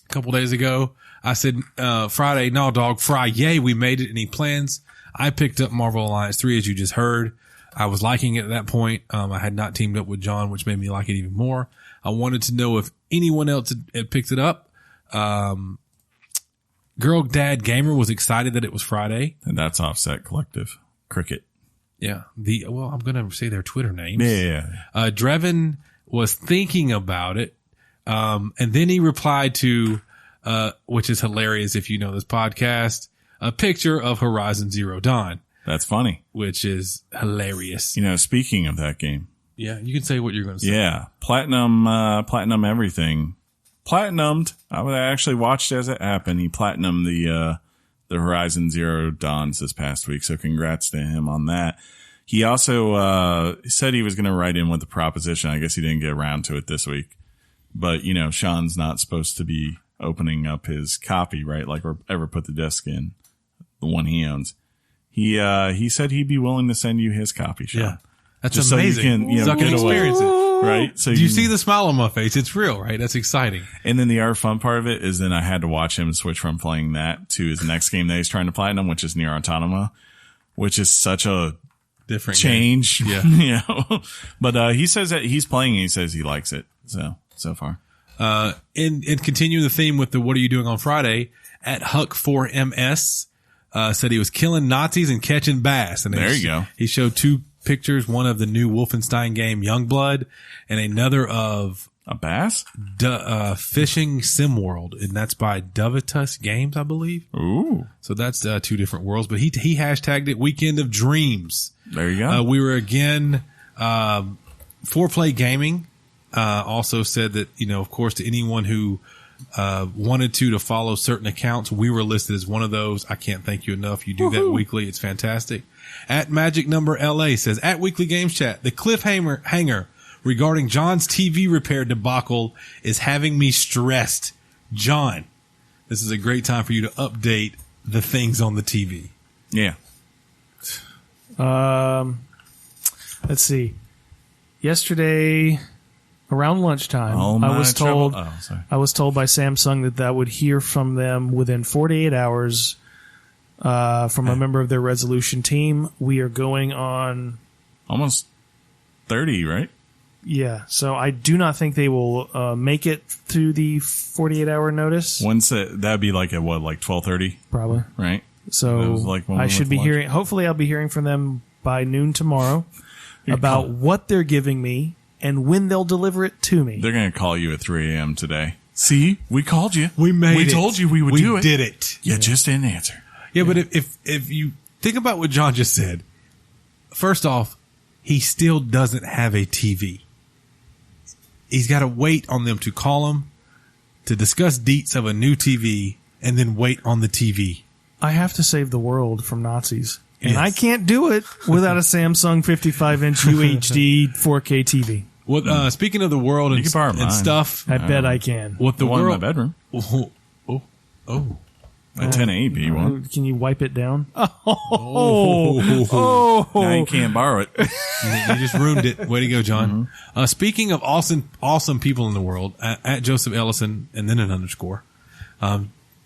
couple days ago. I said, Friday, no dog, fry, yay, we made it. Any plans? I picked up Marvel Alliance 3, as you just heard. I was liking it at that point. I had not teamed up with John, which made me like it even more. I wanted to know if anyone else had picked it up. Girl Dad Gamer was excited that it was Friday. And that's Offset Collective. Cricket. Yeah. I'm going to say their Twitter names. Yeah. Drevin was thinking about it. And then he replied to, which is hilarious if you know this podcast, a picture of Horizon Zero Dawn. That's funny. Which is hilarious. You know, speaking of that game. Yeah. You can say what you're going to say. Yeah. Platinum everything. Platinumed. I actually watched as it happened. He platinumed the Horizon Zero Dawns this past week. So congrats to him on that. He also, said he was going to write in with the proposition. I guess he didn't get around to it this week, but you know, Sean's not supposed to be opening up his copy, right? Like, or ever put the disc in, the one he owns. He said he'd be willing to send you his copy, Sean. Yeah. That's just amazing. So you can, so I can experience it. Right. So do you see the smile on my face? It's real, right? That's exciting. And then the other fun part of it is then I had to watch him switch from playing that to his next game that he's trying to platinum, which is Nier Automata, which is such a different change. Game. Yeah. You know, but, he says that he's playing and he says he likes it. So far. And continue the theme with the, what are you doing on Friday at Huck4MS, said he was killing Nazis and catching bass. And there you go. He showed two pictures, one of the new Wolfenstein game Youngblood and another of a bass fishing sim world, and that's by Dovitus Games, I believe. Ooh, so that's two different worlds, but he hashtagged it Weekend of Dreams. There you go. We were again 4Play Gaming also said that, you know, of course, to anyone who wanted to follow certain accounts, we were listed as one of those. I can't thank you enough. You do that weekly. It's fantastic. At Magic Number LA says, at Weekly Games Chat, the cliffhanger regarding John's TV repair debacle is having me stressed. John, this is a great time for you to update the things on the TV. Yeah. Let's see. Yesterday, around lunchtime, I was told by Samsung that would hear from them within 48 hours from a member of their resolution team. We are going on almost 30, right? Yeah. So I do not think they will make it through the 48-hour notice. When's that'd be like at what, like 12:30? Probably. Right. That So was like when I we should went be to hearing. Hopefully, I'll be hearing from them by noon tomorrow about what they're giving me and when they'll deliver it to me. They're going to call you at 3 a.m. today. See, we called you. We made We it. told you we would do it. We did it. You just didn't answer. Yeah, but if you think about what John just said, first off, he still doesn't have a TV. He's got to wait on them to call him to discuss deets of a new TV and then wait on the TV. I have to save the world from Nazis. And Yes. I can't do it without a Samsung 55-inch UHD 4K TV. What? Speaking of the world and, can borrow and mine. stuff, I bet I can. what the The one in my world? bedroom. Oh, A 1080p one. Can you wipe it down? Now you can't borrow it. You just ruined it. Way to go, John. Speaking of awesome people in the world, at Joseph Ellison and then an underscore,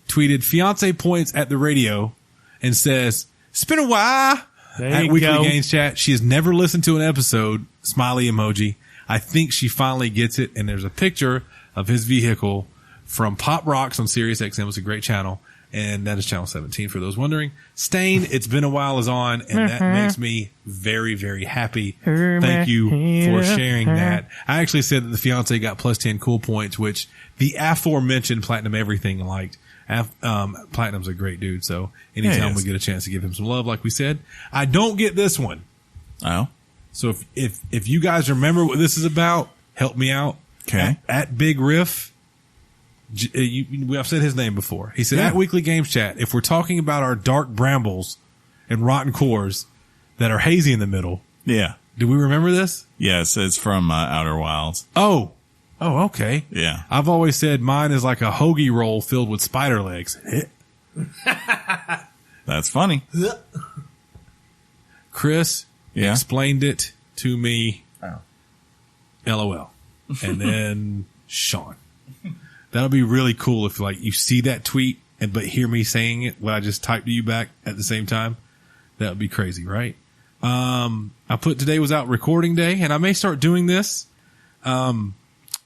tweeted, fiance points at the radio and says, "It's been a while." There At you Weekly go. Games Chat, she has never listened to an episode. Smiley emoji. I think she finally gets it. And there's a picture of his vehicle from Pop Rocks on Sirius XM. It's a great channel. And that is channel 17 for those wondering. Stain, It's Been a While is on, and that makes me very, very happy. Thank you for sharing that. I actually said that the fiance got plus 10 cool points, which the aforementioned Platinum Everything liked. Platinum's a great dude, so anytime we get a chance to give him some love, like we said. I don't get this one. Oh, So if you guys remember what this is about, help me out. okay. At Big Riff, I've said his name before. He said, Yeah. at Weekly Games Chat, if we're talking about our dark brambles and rotten cores that are hazy in the middle, Yeah. do we remember this? Yes, it's from Outer Wilds. Oh, okay. Yeah. I've always said mine is like a hoagie roll filled with spider legs. That's funny. Chris Yeah. explained it to me. LOL. And then Shaun. That'll be really cool if like you see that tweet but hear me saying it what I just typed to you back at the same time. That would be crazy, right? I put today was out recording day, and I may start doing this.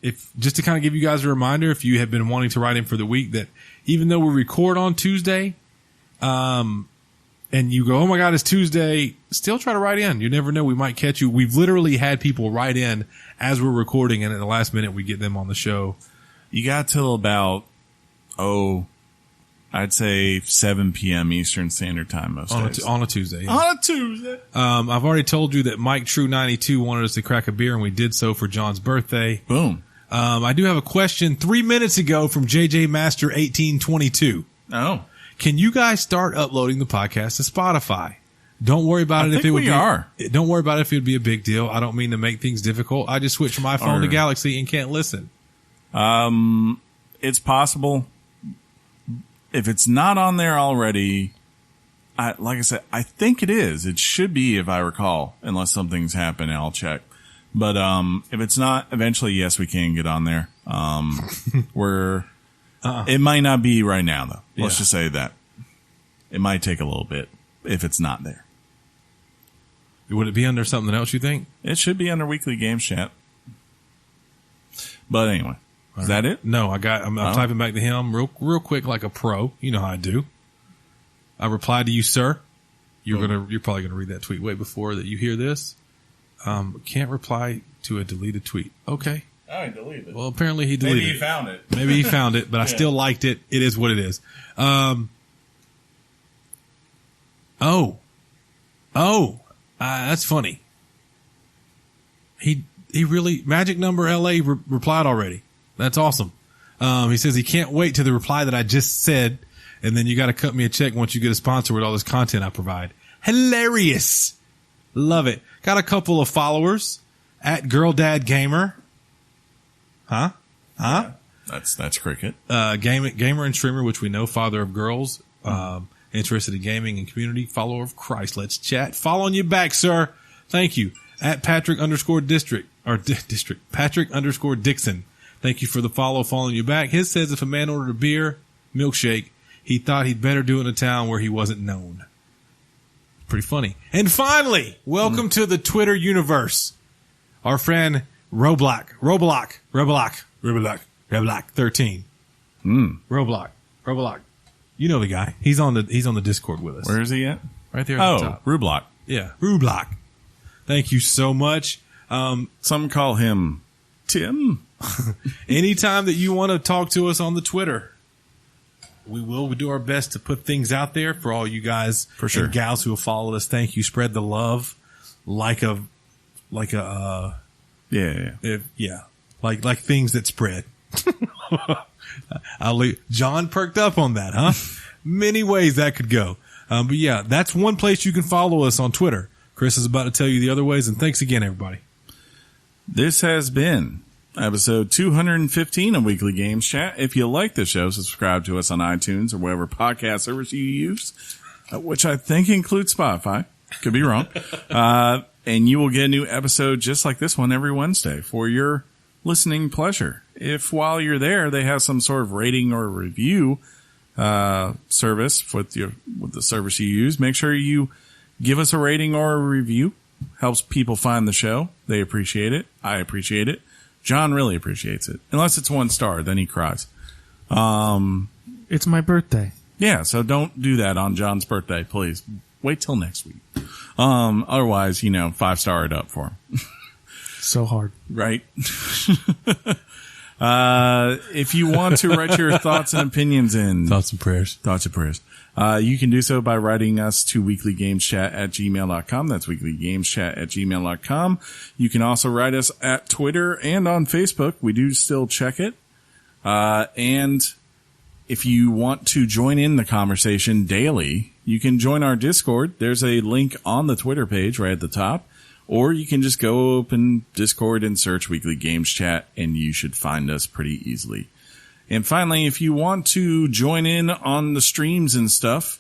If just to kind of give you guys a reminder, if you have been wanting to write in for the week, that even though we record on Tuesday, and you go, oh my God, it's Tuesday, still try to write in. You never know. We might catch you. We've literally had people write in as we're recording, and at the last minute we get them on the show. You got till about, I'd say 7 p.m. Eastern Standard Time most days. On a Tuesday. Yeah. On a Tuesday. I've already told you that Mike True 92 wanted us to crack a beer, and we did so for John's birthday. Boom. I do have a question 3 minutes ago from JJ Master 1822. Oh. Can you guys start uploading the podcast to Spotify? Don't worry about it if it would be. Don't worry about it if it would be a big deal. I don't mean to make things difficult. I just switched from iPhone to Galaxy and can't listen. It's possible. If it's not on there already, like I said, I think it is. It should be, if I recall, unless something's happened. I'll check. But if it's not, eventually, yes, we can get on there. It might not be right now, though. Let's just say that. It might take a little bit if it's not there. Would it be under something else, you think? It should be under Weekly Games Chat. But anyway, is that it? No, I'm typing back to him real quick like a pro. You know how I do. I replied to you, sir. You're probably gonna read that tweet way before that you hear this. Can't reply to a deleted tweet. Okay. I deleted it. Well, apparently he deleted it. Maybe he found it. Maybe he found it, but I still liked it. It is what it is. That's funny. He really, Magic Number LA replied already. That's awesome. He says he can't wait to the reply that I just said, and then you got to cut me a check once you get a sponsor with all this content I provide. Hilarious. Love it. Got a couple of followers at Girl Dad Gamer. Huh? That's cricket. Gamer and streamer, which we know, father of girls, interested in gaming and community, follower of Christ. Let's chat. Following you back, sir. Thank you. At Patrick _ Dixon. Thank you for the follow. Following you back. His says if a man ordered a beer, milkshake, he thought he'd better do it in a town where he wasn't known. Pretty funny. And finally, welcome to the Twitter universe. Our friend Roblox 13. Roblox. You know the guy. He's on the Discord with us. Where is he at? Right there at the top. Rublock. Yeah, Rublock. Thank you so much. Some call him Tim. Anytime that you want to talk to us on the Twitter, we will do our best to put things out there for all you guys and gals who have followed us. Thank you. Spread the love like things that spread. John perked up on that, huh? Many ways that could go. But yeah, that's one place you can follow us on Twitter. Chris is about to tell you the other ways, and thanks again, everybody. This has been episode 215 of Weekly Games Chat. If you like the show, subscribe to us on iTunes or whatever podcast service you use, which I think includes Spotify. Could be wrong. And you will get a new episode just like this one every Wednesday for your listening pleasure. If while you're there, they have some sort of rating or review service with the service you use, make sure you give us a rating or a review. Helps people find the show. They appreciate it. I appreciate it. John really appreciates it. Unless it's 1 star, then he cries. It's my birthday. Yeah, so don't do that on John's birthday, please. Wait till next week. Otherwise, 5-star it up for him. So hard. Right? If you want to write your thoughts and opinions in Thoughts and prayers, you can do so by writing us to weeklygameschat@gmail.com. That's weeklygameschat@gmail.com. You can also write us at Twitter and on Facebook. We do still check it. And if you want to join in the conversation daily, you can join our Discord. There's a link on the Twitter page right at the top. Or you can just go open Discord and search Weekly Games Chat, and you should find us pretty easily. And finally, if you want to join in on the streams and stuff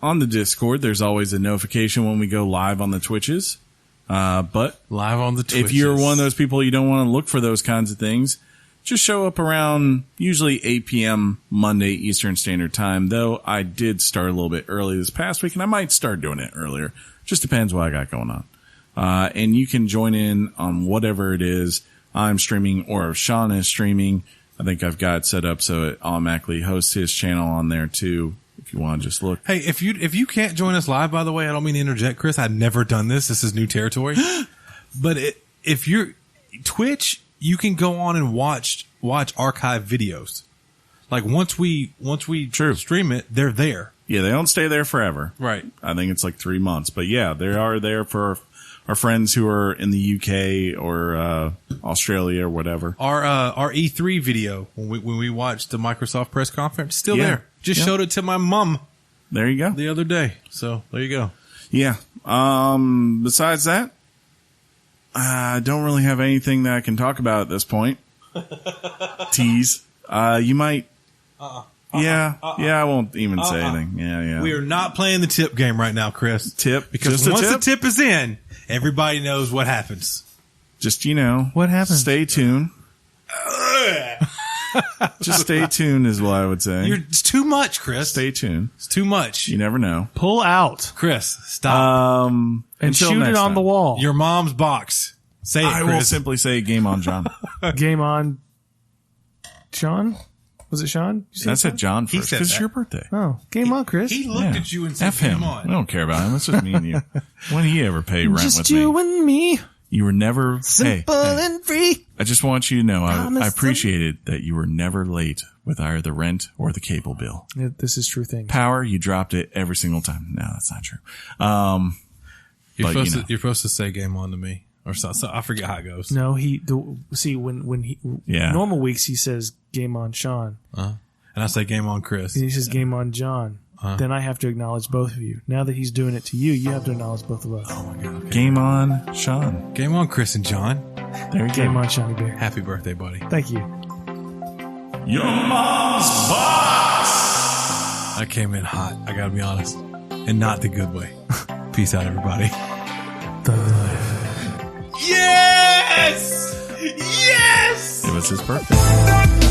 on the Discord, there's always a notification when we go live on the Twitches. But live on the Twitches. If you're one of those people you don't want to look for those kinds of things, just show up around usually 8 p.m. Monday Eastern Standard Time, though I did start a little bit early this past week, and I might start doing it earlier. Just depends what I got going on. And you can join in on whatever it is I'm streaming or if Shaun is streaming. I think I've got it set up so it automatically hosts his channel on there too. If you want to just look. Hey, if you can't join us live, by the way, I don't mean to interject, Chris. I've never done this. This is new territory. But if you're Twitch, you can go on and watch archive videos. Like once we stream it, they're there. Yeah, they don't stay there forever. Right. I think it's like 3 months. But yeah, they are there for our friends who are in the UK or Australia or whatever. Our E3 video when we watched the Microsoft press conference, still there. Just showed it to my mom. There you go. The other day. So there you go. Yeah. Besides that, I don't really have anything that I can talk about at this point. Tease. You might. Yeah, I won't even say anything. Yeah. We are not playing the tip game right now, Chris. Tip? Because once the tip is in, everybody knows what happens. Just, what happens? Stay tuned. Just stay tuned is what I would say. It's too much, Chris. Stay tuned. It's too much. You never know. Pull out. Chris, stop. And shoot it on the wall. Your mom's box. Say it, Chris. I will simply say game on, John. Game on, Sean? Was it Sean? I said John first because it's your birthday. Oh, game on, Chris. He looked at you and said, F him. Game on. I don't care about him. It's just me and you. When did he ever pay rent just with me? Just you and me. You were never simple and free. I just want you to know I appreciated that you were never late with either the rent or the cable bill. Yeah, this is true thing. Power, you dropped it every single time. No, that's not true. You're supposed to say game on to me or something. I forget how it goes. No, normal weeks he says game on Sean. And I say game on Chris. And he says game on John. Then I have to acknowledge both of you. Now that he's doing it to you, you have to acknowledge both of us. Oh my God. Okay. Game on Sean. Game on Chris and John. There you go. Game on Shawnee Bear. Happy birthday, buddy. Thank you. Your mom's box. I came in hot, I gotta be honest. And not the good way. Peace out, everybody. The life. Yes! Yes! It was his birthday.